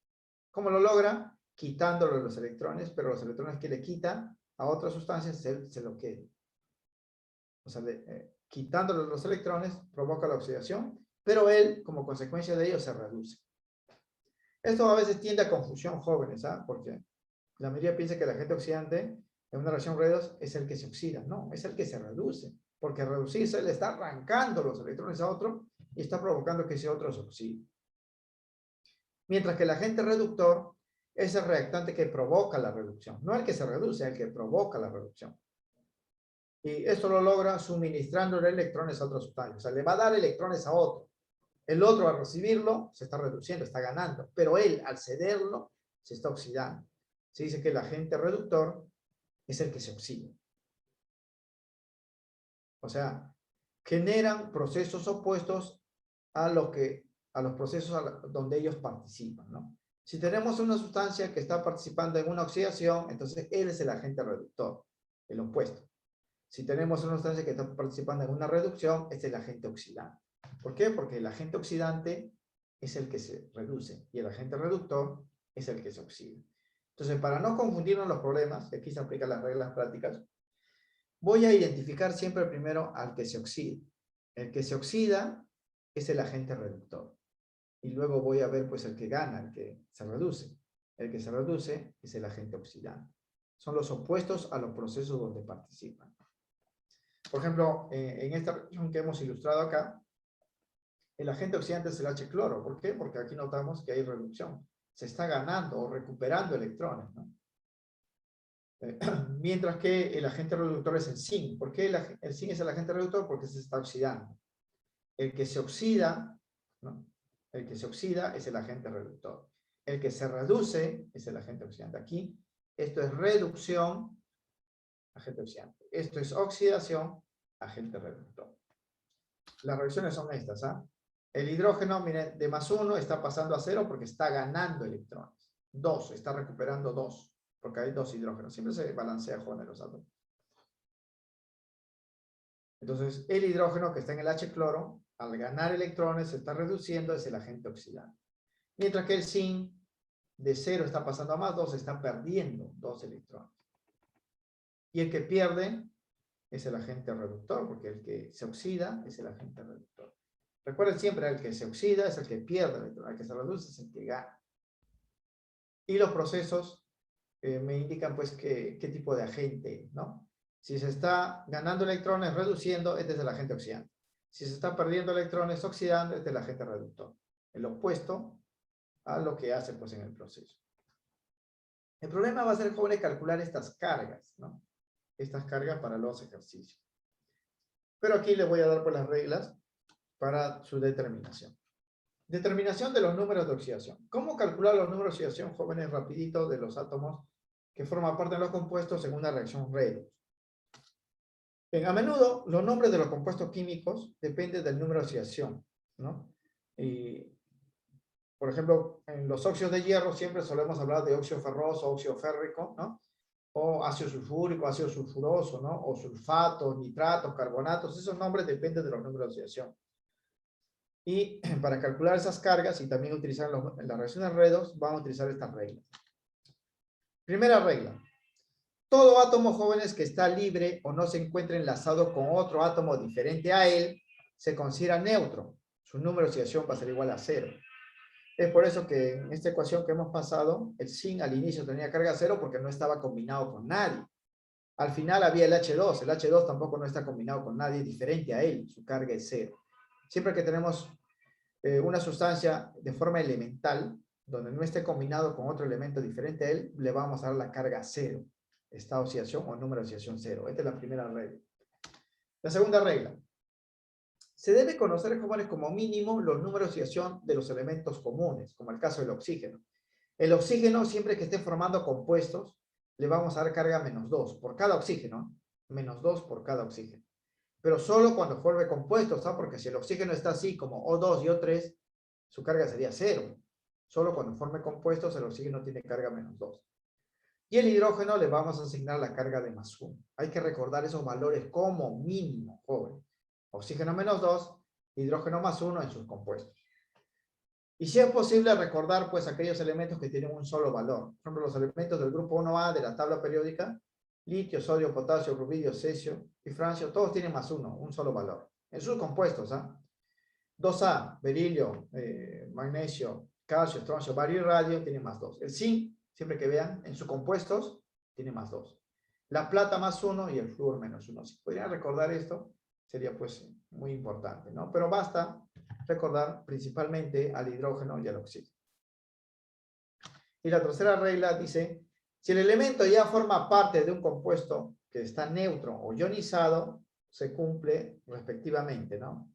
¿Cómo lo logra? Quitándole los electrones, pero los electrones que le quita a otras sustancias se lo queda. O sea, quitándole los electrones provoca la oxidación, pero él, como consecuencia de ello, se reduce. Esto a veces tiende a confusión, jóvenes, ¿sabes? Porque la mayoría piensa que el agente oxidante en una reacción redox es el que se oxida. No, es el que se reduce. Porque al reducirse le está arrancando los electrones a otro y está provocando que ese otro se oxide. Mientras que el agente reductor es el reactante que provoca la reducción. No el que se reduce, el que provoca la reducción. Y esto lo logra suministrándole electrones a otra sustancia. O sea, le va a dar electrones a otro. El otro, al recibirlo, se está reduciendo, está ganando. Pero él, al cederlo, se está oxidando. Se dice que el agente reductor es el que se oxida. O sea, generan procesos opuestos a los procesos donde ellos participan, ¿no? Si tenemos una sustancia que está participando en una oxidación, entonces él es el agente reductor, el opuesto. Si tenemos una sustancia que está participando en una reducción, es el agente oxidante. ¿Por qué? Porque el agente oxidante es el que se reduce y el agente reductor es el que se oxida. Entonces, para no confundirnos los problemas, que aquí se aplican las reglas prácticas, voy a identificar siempre primero al que se oxida. El que se oxida es el agente reductor. Y luego voy a ver pues el que gana, el que se reduce. El que se reduce es el agente oxidante. Son los opuestos a los procesos donde participan. Por ejemplo, en esta reacción que hemos ilustrado acá, el agente oxidante es el H-cloro. ¿Por qué? Porque aquí notamos que hay reducción. Se está ganando o recuperando electrones, ¿no? Mientras que el agente reductor es el zinc. ¿Por qué el zinc es el agente reductor? Porque se está oxidando. El que se oxida, ¿no? El que se oxida es el agente reductor. El que se reduce es el agente oxidante. Aquí, esto es reducción, agente oxidante. Esto es oxidación, agente reductor. Las reacciones son estas, ¿ah? El hidrógeno, miren, de +1 está pasando a 0 porque está ganando electrones. 2, está recuperando 2, porque hay 2 hidrógenos. Siempre se balancea con los átomos. Entonces, el hidrógeno que está en el H-cloro, al ganar electrones, se está reduciendo, es el agente oxidante. Mientras que el zinc, de 0 está pasando a +2, está perdiendo 2 electrones. Y el que pierde es el agente reductor, porque el que se oxida es el agente reductor. Recuerden siempre, el que se oxida es el que pierde electrones, el que se reduce es el que gana. Y los procesos me indican pues qué tipo de agente, ¿no? Si se está ganando electrones reduciendo, este es el agente oxidante. Si se está perdiendo electrones oxidando, este es el agente reductor. El opuesto a lo que hace pues en el proceso. El problema va a ser, jóvenes, calcular estas cargas, ¿no? Estas cargas para los ejercicios. Pero aquí les voy a dar pues las reglas para su determinación. Determinación de los números de oxidación. ¿Cómo calcular los números de oxidación, jóvenes, rapidito, de los átomos que forman parte de los compuestos en una reacción redox? A menudo, los nombres de los compuestos químicos dependen del número de oxidación, ¿no? Y, por ejemplo, en los óxidos de hierro siempre solemos hablar de óxido ferroso, óxido férrico, ¿no? O ácido sulfúrico, ácido sulfuroso, ¿no? O sulfatos, nitratos, carbonatos. Esos nombres dependen de los números de oxidación. Y para calcular esas cargas y también utilizar en las reacciones redox, vamos a utilizar estas reglas. Primera regla. Todo átomo, jóvenes, que está libre o no se encuentra enlazado con otro átomo diferente a él, se considera neutro. Su número de oxidación va a ser igual a 0. Es por eso que en esta ecuación que hemos pasado, el zinc al inicio tenía carga 0 porque no estaba combinado con nadie. Al final había el H2. El H2 tampoco no está combinado con nadie diferente a él. Su carga es 0. Siempre que tenemos una sustancia de forma elemental, donde no esté combinado con otro elemento diferente a él, le vamos a dar la carga 0. Esta oxidación o número de oxidación 0. Esta es la primera regla. La segunda regla. Se debe conocer, jóvenes, como mínimo los números de oxidación de los elementos comunes, como el caso del oxígeno. El oxígeno, siempre que esté formando compuestos, le vamos a dar carga -2 por cada oxígeno, -2 por cada oxígeno. Pero solo cuando forme compuestos, ¿sabes? Porque si el oxígeno está así como O2 y O3, su carga sería 0. Solo cuando forme compuestos, el oxígeno tiene carga -2. Y el hidrógeno le vamos a asignar la carga de +1. Hay que recordar esos valores como mínimo, joven. Oxígeno -2, hidrógeno +1 en sus compuestos. Y si es posible recordar, pues, aquellos elementos que tienen un solo valor. Por ejemplo, los elementos del grupo 1A de la tabla periódica, litio, sodio, potasio, rubidio, cesio y francio, todos tienen +1, un solo valor. En sus compuestos, ¿ah? 2A, berilio, magnesio, calcio, estroncio, bario y radio, tiene +2. El zinc, siempre que vean, en sus compuestos, tiene +2. La plata +1 y el flúor -1. Si podrían recordar esto, sería pues muy importante, ¿no? Pero basta recordar principalmente al hidrógeno y al oxígeno. Y la tercera regla dice, si el elemento ya forma parte de un compuesto que está neutro o ionizado, se cumple respectivamente, ¿no?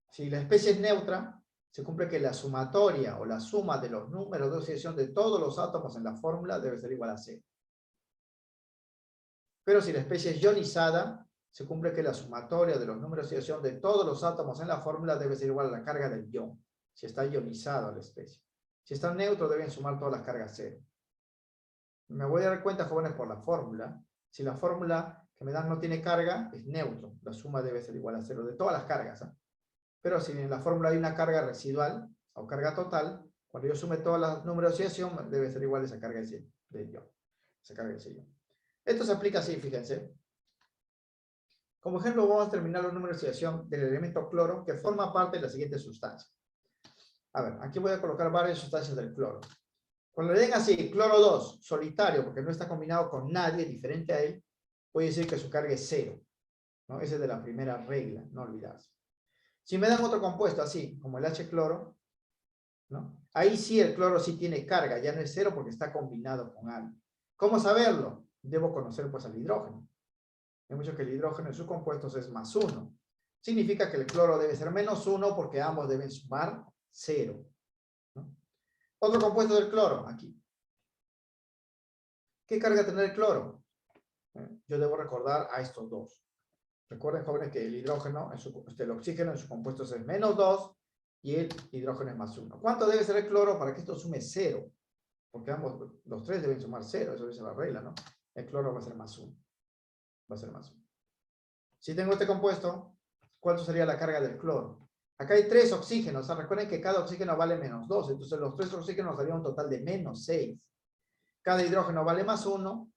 Si la especie es neutra, se cumple que la sumatoria o la suma de los números de oxidación de todos los átomos en la fórmula debe ser igual a 0. Pero si la especie es ionizada, se cumple que la sumatoria de los números de oxidación de todos los átomos en la fórmula debe ser igual a la carga del ion, si está ionizada la especie. Si está neutro, deben sumar todas las cargas 0. Me voy a dar cuenta, jóvenes, por la fórmula. Si la fórmula que me dan no tiene carga, es neutro. La suma debe ser igual a 0 de todas las cargas, ¿eh? Pero si en la fórmula hay una carga residual o carga total, cuando yo sume todos los números de oxidación, debe ser igual a esa carga de ion. Esa carga de ese ion. Esto se aplica así, fíjense. Como ejemplo, vamos a terminar los números de oxidación del elemento cloro que forma parte de la siguiente sustancia. A ver, aquí voy a colocar varias sustancias del cloro. Cuando le den así, cloro 2, solitario, porque no está combinado con nadie diferente a él, voy a decir que su carga es 0. ¿No? Esa es de la primera regla, no olvidarse. Si me dan otro compuesto así, como el H-cloro, ¿no? Ahí sí el cloro sí tiene carga, ya no es 0 porque está combinado con algo. ¿Cómo saberlo? Debo conocer pues al hidrógeno. Hemos dicho que el hidrógeno en sus compuestos es +1. Significa que el cloro debe ser -1 porque ambos deben sumar 0. ¿No? Otro compuesto del cloro, aquí. ¿Qué carga tiene el cloro? Yo debo recordar a estos dos. Recuerden, jóvenes, que el hidrógeno, el oxígeno en sus compuestos es -2 y el hidrógeno es +1. ¿Cuánto debe ser el cloro para que esto sume 0? Porque ambos, los tres deben sumar 0, eso dice la regla, ¿no? El cloro va a ser +1. Va a ser +1. Si tengo este compuesto, ¿cuánto sería la carga del cloro? Acá hay 3 oxígenos. Recuerden que cada oxígeno vale -2. Entonces los 3 oxígenos darían un total de -6. Cada hidrógeno vale +1.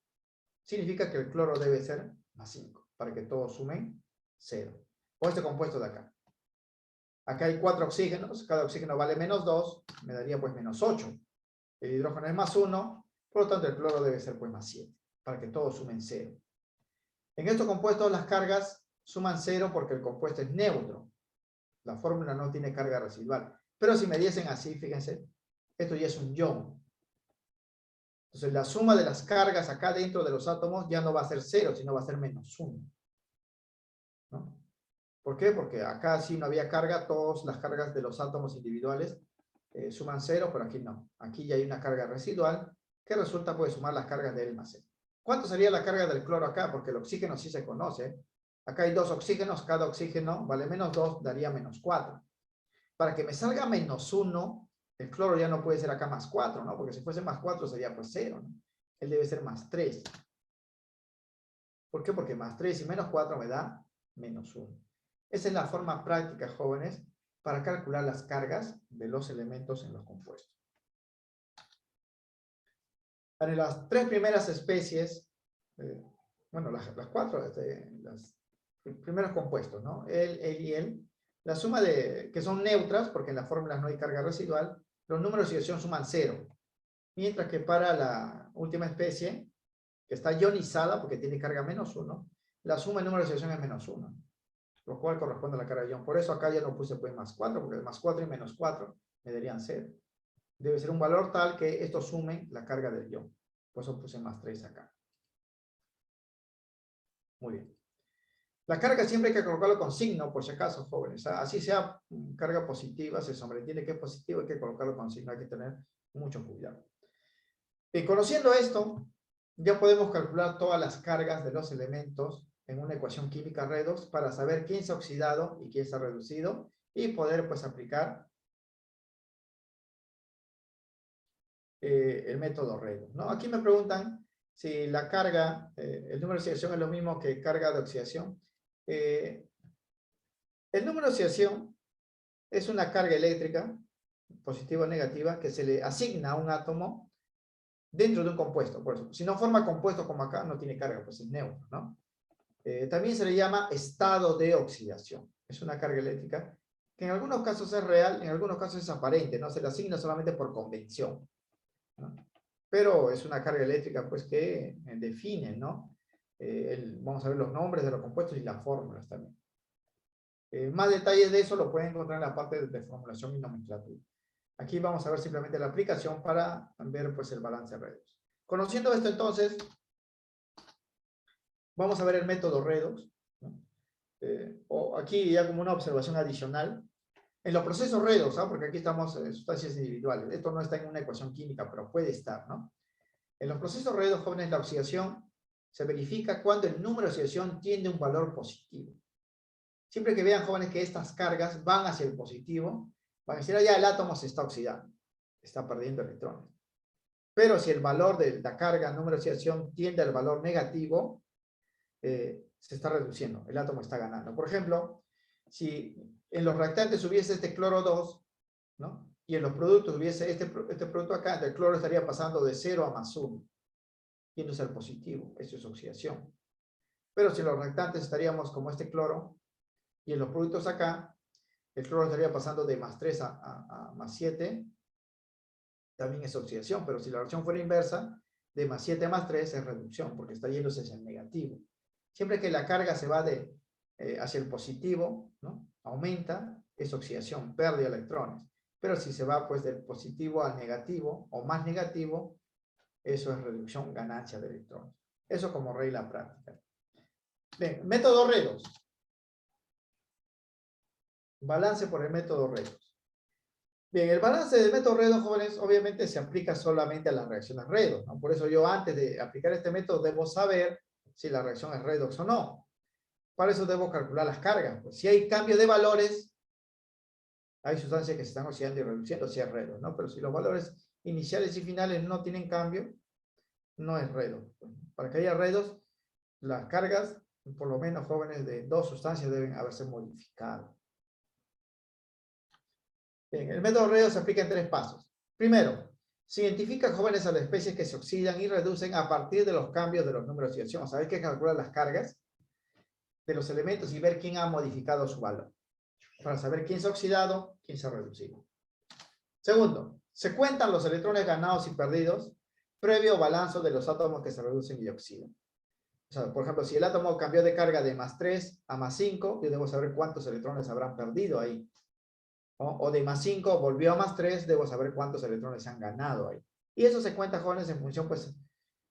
Significa que el cloro debe ser +5. Para que todos sumen 0. O este compuesto de acá. Acá hay 4 oxígenos. Cada oxígeno vale -2. Me daría pues -8. El hidrógeno es +1. Por lo tanto el cloro debe ser pues +7. Para que todos sumen 0. En estos compuestos las cargas suman 0 porque el compuesto es neutro. La fórmula no tiene carga residual. Pero si me diesen así, fíjense, esto ya es un ion. Entonces la suma de las cargas acá dentro de los átomos ya no va a ser 0, sino va a ser -1. ¿No? ¿Por qué? Porque acá sí no había carga, todas las cargas de los átomos individuales suman 0, pero aquí no. Aquí ya hay una carga residual que resulta puede sumar las cargas de L más C. ¿Cuánto sería la carga del cloro acá? Porque el oxígeno sí se conoce. Acá hay 2 oxígenos, cada oxígeno vale -2, daría -4. Para que me salga -1, el cloro ya no puede ser acá +4, ¿no? Porque si fuese +4 sería pues 0, ¿no? Él debe ser +3. ¿Por qué? Porque +3 y -4 me da -1. Esa es la forma práctica, jóvenes, para calcular las cargas de los elementos en los compuestos. En las tres primeras especies, bueno, las cuatro, los primeros compuestos, ¿no? El y el, la suma de, que son neutras, porque en las fórmulas no hay carga residual, los números de oxidación suman 0. Mientras que para la última especie, que está ionizada, porque tiene carga -1, la suma de números de oxidación es -1, lo cual corresponde a la carga de ion. Por eso acá ya no puse pues +4, porque +4 y -4 me darían 0. Debe ser un valor tal que esto sume la carga del ion. Por eso puse +3 acá. Muy bien. La carga siempre hay que colocarlo con signo, por si acaso, jóvenes. Así sea carga positiva, se sobreentiende que es positivo, hay que colocarlo con signo, hay que tener mucho cuidado. Y conociendo esto, ya podemos calcular todas las cargas de los elementos en una ecuación química redox para saber quién se ha oxidado y quién se ha reducido y poder pues aplicar el método redox, ¿no? Aquí me preguntan si la carga, el número de oxidación es lo mismo que carga de oxidación. El número de oxidación es una carga eléctrica, positiva o negativa, que se le asigna a un átomo dentro de un compuesto. Por eso, si no forma compuesto como acá, no tiene carga, pues es neutro, ¿no? También se le llama estado de oxidación. Es una carga eléctrica que en algunos casos es real, en algunos casos es aparente, ¿no? Se le asigna solamente por convención, ¿no? Pero es una carga eléctrica, pues, que define, ¿no? Vamos a ver los nombres de los compuestos y las fórmulas también. Más detalles de eso lo pueden encontrar en la parte de formulación y nomenclatura. Aquí vamos a ver simplemente la aplicación para ver, pues, el balance redox. Conociendo esto, entonces, vamos a ver el método redox, ¿no? O aquí ya como una observación adicional. En los procesos redox, ¿no? Porque aquí estamos en sustancias individuales. Esto no está en una ecuación química, pero puede estar, ¿no? En los procesos redox, jóvenes, la oxidación se verifica cuando el número de oxidación tiene un valor positivo. Siempre que vean, jóvenes, que estas cargas van hacia el positivo, van a decir, ya el átomo se está oxidando, está perdiendo electrones. Pero si el valor de la carga, número de oxidación, tiende al valor negativo, se está reduciendo, el átomo está ganando. Por ejemplo, si en los reactantes hubiese este cloro 2, ¿no? Y en los productos hubiese este producto acá, el cloro estaría pasando de 0 a +1, yendo a ser positivo, eso es oxidación. Pero si en los reactantes estaríamos como este cloro, y en los productos acá, el cloro estaría pasando de +3 a +7, también es oxidación, pero si la reacción fuera inversa, de +7 a +3 es reducción, porque está yéndose hacia el negativo. Siempre que la carga se va hacia el positivo, ¿no? Aumenta, es oxidación, pérdida de electrones. Pero si se va pues del positivo al negativo o más negativo, eso es reducción, ganancia de electrones. Eso como regla práctica. Bien, método redox. Balance por el método redox. Bien, el balance del método redox, jóvenes, obviamente se aplica solamente a las reacciones redox, ¿no? Por eso yo antes de aplicar este método debo saber si la reacción es redox o no. Para eso debo calcular las cargas. Pues si hay cambio de valores, hay sustancias que se están oxidando y reduciendo, si es redox, ¿no? Pero si los valores iniciales y finales no tienen cambio, no es redox. Para que haya redox, las cargas, por lo menos, jóvenes, de dos sustancias deben haberse modificado. Bien, el método redox se aplica en 3 pasos. Primero, se identifica, jóvenes, a las especies que se oxidan y reducen a partir de los cambios de los números de oxidación. O sea, hay que calcular las cargas de los elementos y ver quién ha modificado su valor, para saber quién se ha oxidado, quién se ha reducido. Segundo, se cuentan los electrones ganados y perdidos previo balance de los átomos que se reducen y oxidan. O sea, por ejemplo, si el átomo cambió de carga de +3 a +5, yo debo saber cuántos electrones habrán perdido ahí. O de +5 volvió a +3, debo saber cuántos electrones se han ganado ahí. Y eso se cuenta, jóvenes, en función, pues,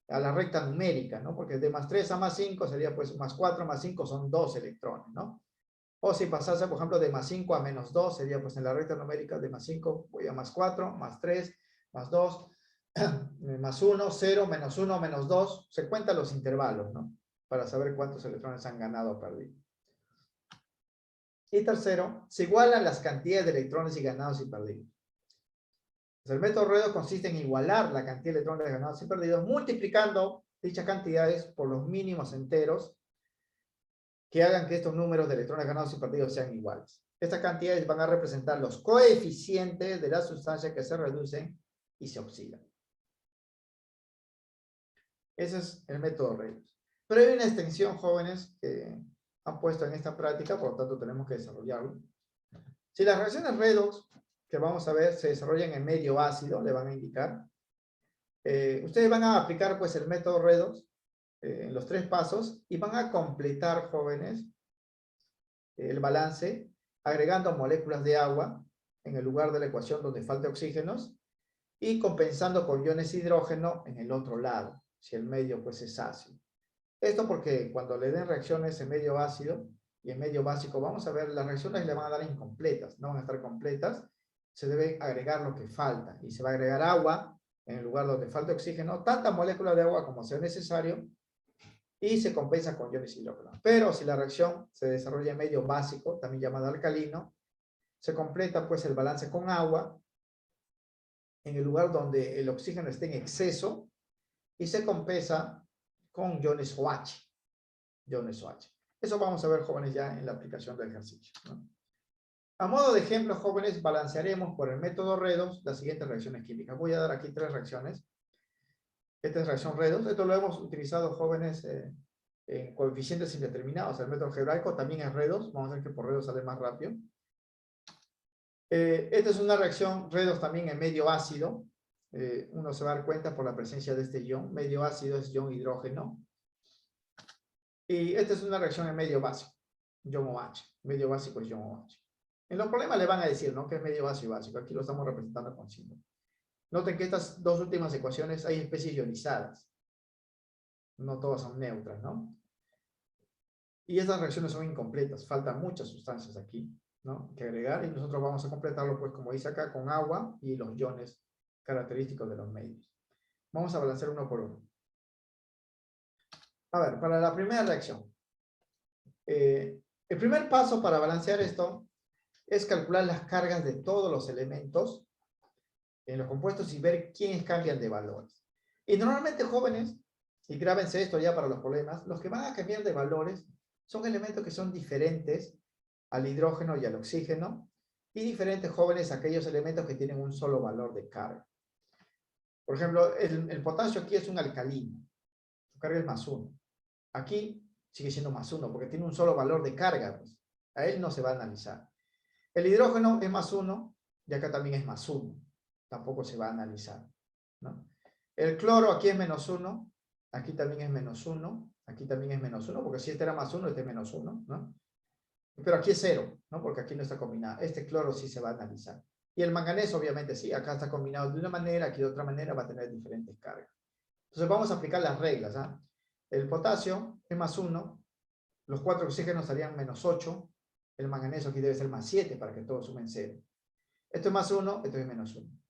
a la recta numérica, ¿no? Porque de +3 a +5 sería, pues, +4 más 5 son 2 electrones, ¿no? O si pasase, por ejemplo, de +5 a -2, sería, pues, en la recta numérica de +5 voy a +4, +3, +2, +1, 0, -1, -2. Se cuentan los intervalos, ¿no? Para saber cuántos electrones han ganado o perdido. Y tercero, se igualan las cantidades de electrones y ganados y perdidos. Pues el método redox consiste en igualar la cantidad de electrones ganados y perdidos, multiplicando dichas cantidades por los mínimos enteros que hagan que estos números de electrones ganados y perdidos sean iguales. Estas cantidades van a representar los coeficientes de las sustancias que se reducen y se oxidan. Ese es el método redox. Pero hay una extensión, jóvenes, que han puesto en esta práctica, por lo tanto tenemos que desarrollarlo. Si las reacciones redox, que vamos a ver, se desarrollan en medio ácido, le van a indicar. Ustedes van a aplicar pues el método redox en los 3 pasos y van a completar, jóvenes, el balance agregando moléculas de agua en el lugar de la ecuación donde falta oxígenos y compensando con iones de hidrógeno en el otro lado, si el medio pues es ácido. Esto porque cuando le den reacciones en medio ácido y en medio básico, vamos a ver, las reacciones le van a dar incompletas, no van a estar completas, se debe agregar lo que falta y se va a agregar agua en el lugar donde falta oxígeno, tanta molécula de agua como sea necesario, y se compensa con iones de hidrógeno. Pero si la reacción se desarrolla en medio básico, también llamado alcalino, se completa pues el balance con agua en el lugar donde el oxígeno esté en exceso y se compensa con iones OH. Iones OH. Eso vamos a ver, jóvenes, ya en la aplicación del ejercicio, ¿no? A modo de ejemplo, jóvenes, balancearemos por el método redox las siguientes reacciones químicas. Voy a dar aquí 3 reacciones. Esta es reacción redox. Esto lo hemos utilizado, jóvenes, en coeficientes indeterminados. El método algebraico también es redox. Vamos a ver que por redox sale más rápido. Esta es una reacción redox también en medio ácido. Uno se va a dar cuenta por la presencia de este ion. Medio ácido es ion hidrógeno. Y esta es una reacción en medio básico. Ion OH. Medio básico es ion OH. En los problemas le van a decir, ¿no?, que es medio básico y básico. Aquí lo estamos representando con símbolo. Noten que estas 2 últimas ecuaciones hay especies ionizadas. No todas son neutras, ¿no? Y estas reacciones son incompletas. Faltan muchas sustancias aquí, ¿no?, que agregar. Y nosotros vamos a completarlo, pues, como dice acá, con agua y los iones característicos de los medios. Vamos a balancear uno por uno. A ver, para la primera reacción. El primer paso para balancear esto es calcular las cargas de todos los elementos en los compuestos y ver quiénes cambian de valores. Y normalmente, jóvenes, y grábense esto ya para los problemas, los que van a cambiar de valores son elementos que son diferentes al hidrógeno y al oxígeno, y diferentes, jóvenes, a aquellos elementos que tienen un solo valor de carga. Por ejemplo, el potasio aquí es un alcalino, su carga es +1. Aquí sigue siendo +1 porque tiene un solo valor de carga, pues. A él no se va a analizar. El hidrógeno es +1 y acá también es +1. Tampoco se va a analizar, ¿no? El cloro aquí es -1, aquí también es -1, aquí también es -1, porque si este era +1, este es -1, ¿no? Pero aquí es 0, ¿no? Porque aquí no está combinado. Este cloro sí se va a analizar. Y el manganeso, obviamente, sí. Acá está combinado de una manera, aquí de otra manera, va a tener diferentes cargas. Entonces vamos a aplicar las reglas, ¿ah? El potasio es +1, los 4 oxígenos serían -8, el manganeso aquí debe ser +7 para que todos sumen 0. Esto es +1, esto es -1.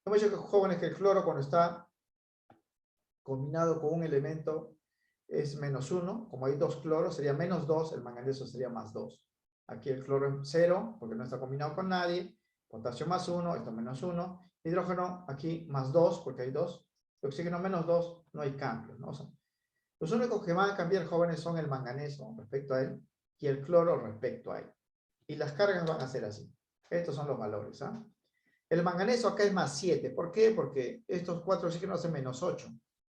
Hemos dicho, jóvenes, que el cloro, cuando está combinado con un elemento, es -1. Como hay 2 cloros, sería -2, el manganeso sería +2. Aquí el cloro es 0, porque no está combinado con nadie. Potasio +1, esto -1. Hidrógeno aquí +2, porque hay 2. Oxígeno -2, no hay cambios, ¿no? O sea, los únicos que van a cambiar, jóvenes, son el manganeso respecto a él y el cloro respecto a él. Y las cargas van a ser así. Estos son los valores, ¿ah? El manganeso acá es +7. ¿Por qué? Porque estos 4 oxígenos hacen -8.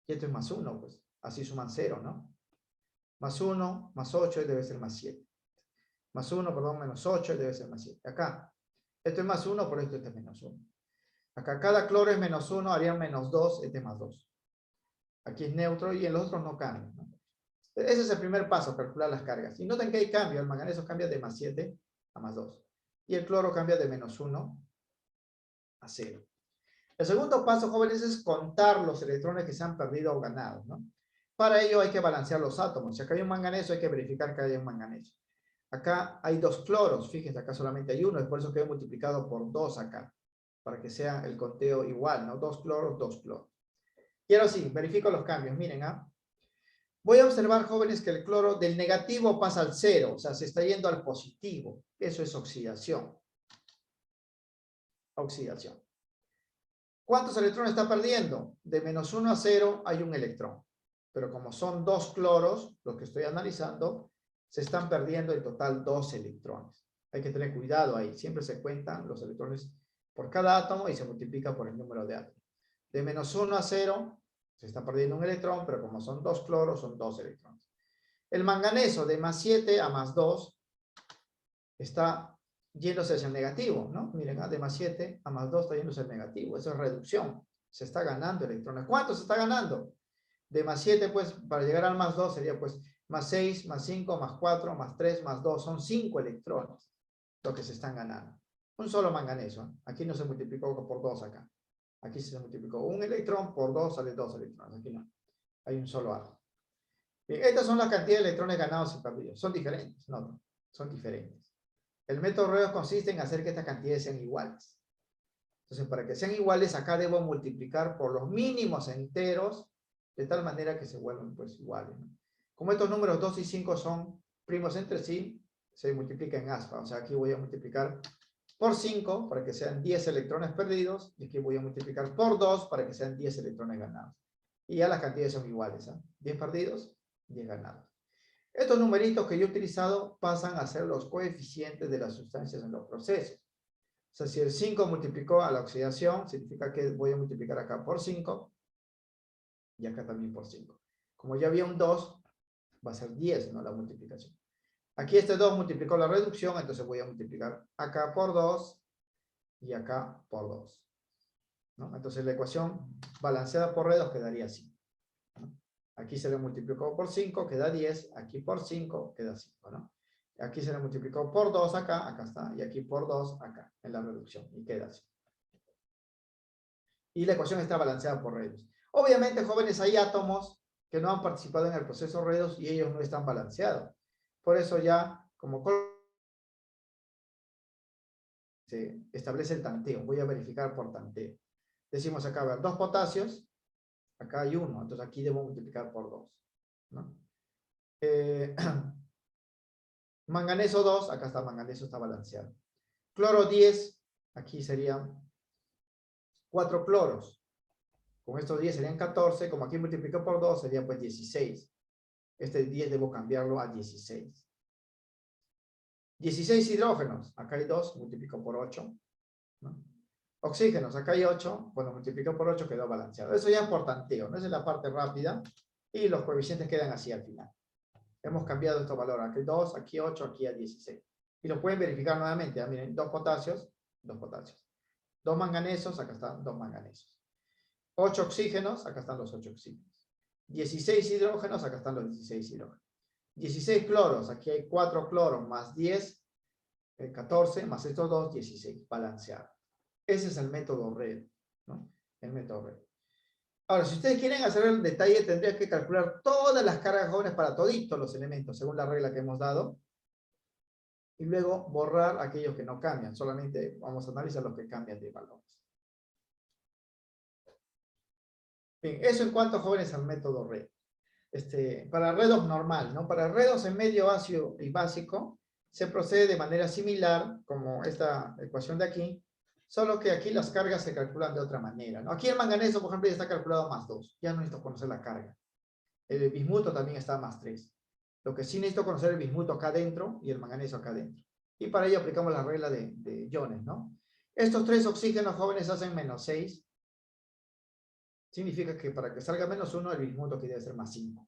Y esto es +1, pues. Así suman 0, ¿no? +1, +8, debe ser +7. +1, perdón, -8, debe ser +7. Acá, esto es +1, por esto este es -1. Acá cada cloro es -1, harían -2, este es +2. Aquí es neutro y en los otros no cambian, ¿no? Ese es el primer paso, calcular las cargas. Y noten que hay cambio. El manganeso cambia de +7 a +2. Y el cloro cambia de -1 a 0. El segundo paso, jóvenes, es contar los electrones que se han perdido o ganado, ¿no? Para ello hay que balancear los átomos. Si acá hay un manganeso, hay que verificar que haya un manganeso. Acá hay 2 cloros. Fíjense, acá solamente hay uno. Es por eso que he multiplicado por 2 acá. Para que sea el conteo igual, ¿no? 2 cloros, 2 cloros. Y ahora sí, verifico los cambios. Miren, ¿ah? Voy a observar, jóvenes, que el cloro del negativo pasa al 0. O sea, se está yendo al positivo. Eso es oxidación. Oxidación. ¿Cuántos electrones está perdiendo? De -1 a 0 hay un electrón. Pero como son 2 cloros, los que estoy analizando, se están perdiendo en total 2 electrones. Hay que tener cuidado ahí. Siempre se cuentan los electrones por cada átomo y se multiplica por el número de átomos. De -1 a 0 Se está perdiendo un electrón, pero como son 2 cloros, son 2 electrones. El manganeso de más 7 a más 2 está yéndose hacia el negativo, ¿no? Miren, de más 7 a más 2 está yéndose al negativo. Eso es reducción. Se está ganando electrones. ¿Cuánto se está ganando? De más 7, pues, para llegar al más 2 sería, pues, más 6, más 5, más 4, más 3, más 2. Son 5 electrones lo que se están ganando. Un solo manganeso. Aquí no se multiplicó por 2 acá. Aquí se multiplicó un electrón por 2, sale 2 electrones. Aquí no. Hay un solo átomo. Bien, estas son las cantidades de electrones ganados y perdidos. Son diferentes, ¿no? Son diferentes. El método Redox consiste en hacer que estas cantidades sean iguales. Entonces, para que sean iguales, acá debo multiplicar por los mínimos enteros, de tal manera que se vuelvan, pues, iguales, ¿no? Como estos números 2 y 5 son primos entre sí, se multiplica en aspa. O sea, aquí voy a multiplicar por 5 para que sean 10 electrones perdidos, y aquí voy a multiplicar por 2 para que sean 10 electrones ganados. Y ya las cantidades son iguales, ¿eh? 10 perdidos, 10 ganados. Estos numeritos que yo he utilizado pasan a ser los coeficientes de las sustancias en los procesos. O sea, si el 5 multiplicó a la oxidación, significa que voy a multiplicar acá por 5 y acá también por 5. Como ya había un 2, va a ser 10, ¿no? La multiplicación. Aquí este 2 multiplicó la reducción, entonces voy a multiplicar acá por 2 y acá por 2, ¿no? Entonces la ecuación balanceada por Redox quedaría así, ¿no? Aquí se le multiplicó por 5, queda 10, aquí por 5, queda 5, ¿no? Aquí se le multiplicó por 2 acá está, y aquí por 2 acá, en la reducción, y queda así. Y la ecuación está balanceada por Redox. Obviamente, jóvenes, hay átomos que no han participado en el proceso Redox y ellos no están balanceados. Por eso ya, como se establece el tanteo, voy a verificar por tanteo. Decimos acá, a ver, 2 potasios, acá hay 1, entonces aquí debo multiplicar por 2, ¿no? Manganeso 2, acá está manganeso, está balanceado. Cloro 10, aquí serían 4 cloros. Con estos 10 serían 14, como aquí multiplico por 2, sería pues 16. Este 10 debo cambiarlo a 16. 16 hidrógenos, acá hay 2, multiplico por 8, ¿no? Oxígenos, acá hay 8, cuando multiplico por 8 quedó balanceado. Eso ya es por tanteo, ¿no? Esa es la parte rápida, y los coeficientes quedan así al final. Hemos cambiado estos valores, aquí 2, aquí 8, aquí a 16. Y lo pueden verificar nuevamente, miren, 2 potasios, 2 potasios. 2 manganesos, acá están 2 manganesos. 8 oxígenos, acá están los 8 oxígenos. 16 hidrógenos, acá están los 16 hidrógenos. 16 cloros, aquí hay 4 cloros, más 10, 14, más estos 2, 16, balanceado. Ese es el método Redox, ¿no? El método Redox. Ahora, si ustedes quieren hacer el detalle, tendrían que calcular todas las cargas jóvenes para toditos los elementos, según la regla que hemos dado, y luego borrar aquellos que no cambian. Solamente vamos a analizar los que cambian de valores. Bien, eso en cuanto, jóvenes, al método Redox. Para Redox normal, ¿no? Para Redox en medio ácido y básico, se procede de manera similar, como esta ecuación de aquí, solo que aquí las cargas se calculan de otra manera, ¿no? Aquí el manganeso, por ejemplo, ya está calculado más 2. Ya no necesito conocer la carga. El bismuto también está más 3. Lo que sí necesito conocer el bismuto acá adentro y el manganeso acá adentro. Y para ello aplicamos la regla de iones, ¿no? Estos 3 oxígenos, jóvenes, hacen menos 6. Significa que para que salga menos 1, el bismuto aquí debe ser más 5.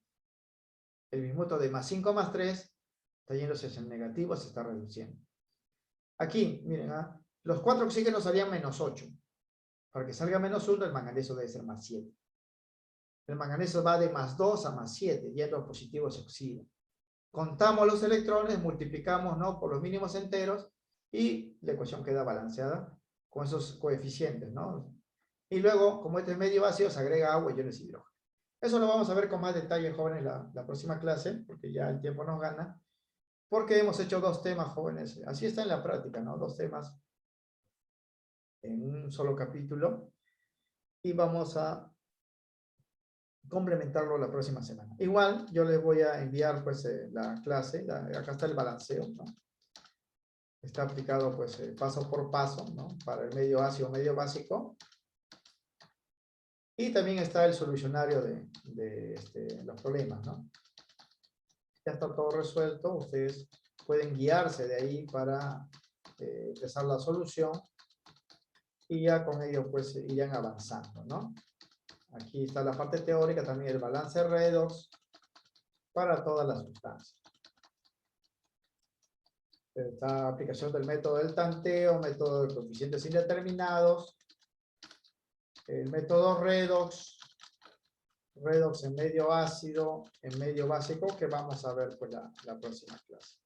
El bismuto de más 5 más 3 está yéndose hacia el negativo, se está reduciendo. Aquí, miren, los 4 oxígenos harían menos 8. Para que salga menos 1, el manganeso debe ser más 7. El manganeso va de más 2 a más 7, y en los positivos se oxida. Contamos los electrones, multiplicamos, ¿no?, por los mínimos enteros, y la ecuación queda balanceada con esos coeficientes, ¿no? Y luego, como este es medio vacío, se agrega agua y iones hidrógeno. Eso lo vamos a ver con más detalle, jóvenes, la próxima clase, porque ya el tiempo nos gana, porque hemos hecho 2 temas, jóvenes. Así está en la práctica, ¿no? 2 temas en un solo capítulo, y vamos a complementarlo la próxima semana. Igual, yo les voy a enviar, pues, la clase, acá está el balanceo, ¿no? Está aplicado, pues, paso por paso, ¿no?, para el medio ácido, medio básico. Y también está el solucionario de los problemas, ¿no? Ya está todo resuelto. Ustedes pueden guiarse de ahí para empezar la solución, y ya con ello, pues, irán avanzando, ¿no? Aquí está la parte teórica, también el balance redox para todas las sustancias. Esta aplicación del método del tanteo, método de coeficientes indeterminados, el método redox, redox en medio ácido, en medio básico, que vamos a ver pues la próxima clase.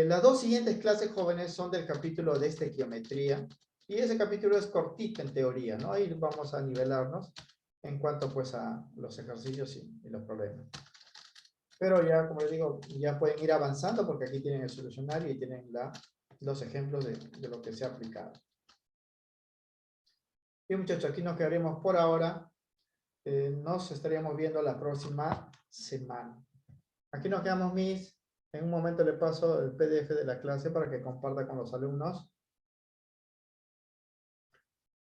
Las dos siguientes clases, jóvenes, son del capítulo de estequiometría, y ese capítulo es cortito en teoría, ¿no? Ahí vamos a nivelarnos en cuanto pues a los ejercicios y los problemas. Pero ya, como les digo, ya pueden ir avanzando porque aquí tienen el solucionario y tienen los ejemplos de lo que se ha aplicado. Bien, muchachos, aquí nos quedaremos por ahora. Nos estaríamos viendo la próxima semana. Aquí nos quedamos, Miss. En un momento le paso el PDF de la clase para que comparta con los alumnos.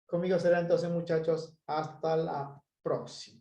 Conmigo será entonces, muchachos, hasta la próxima.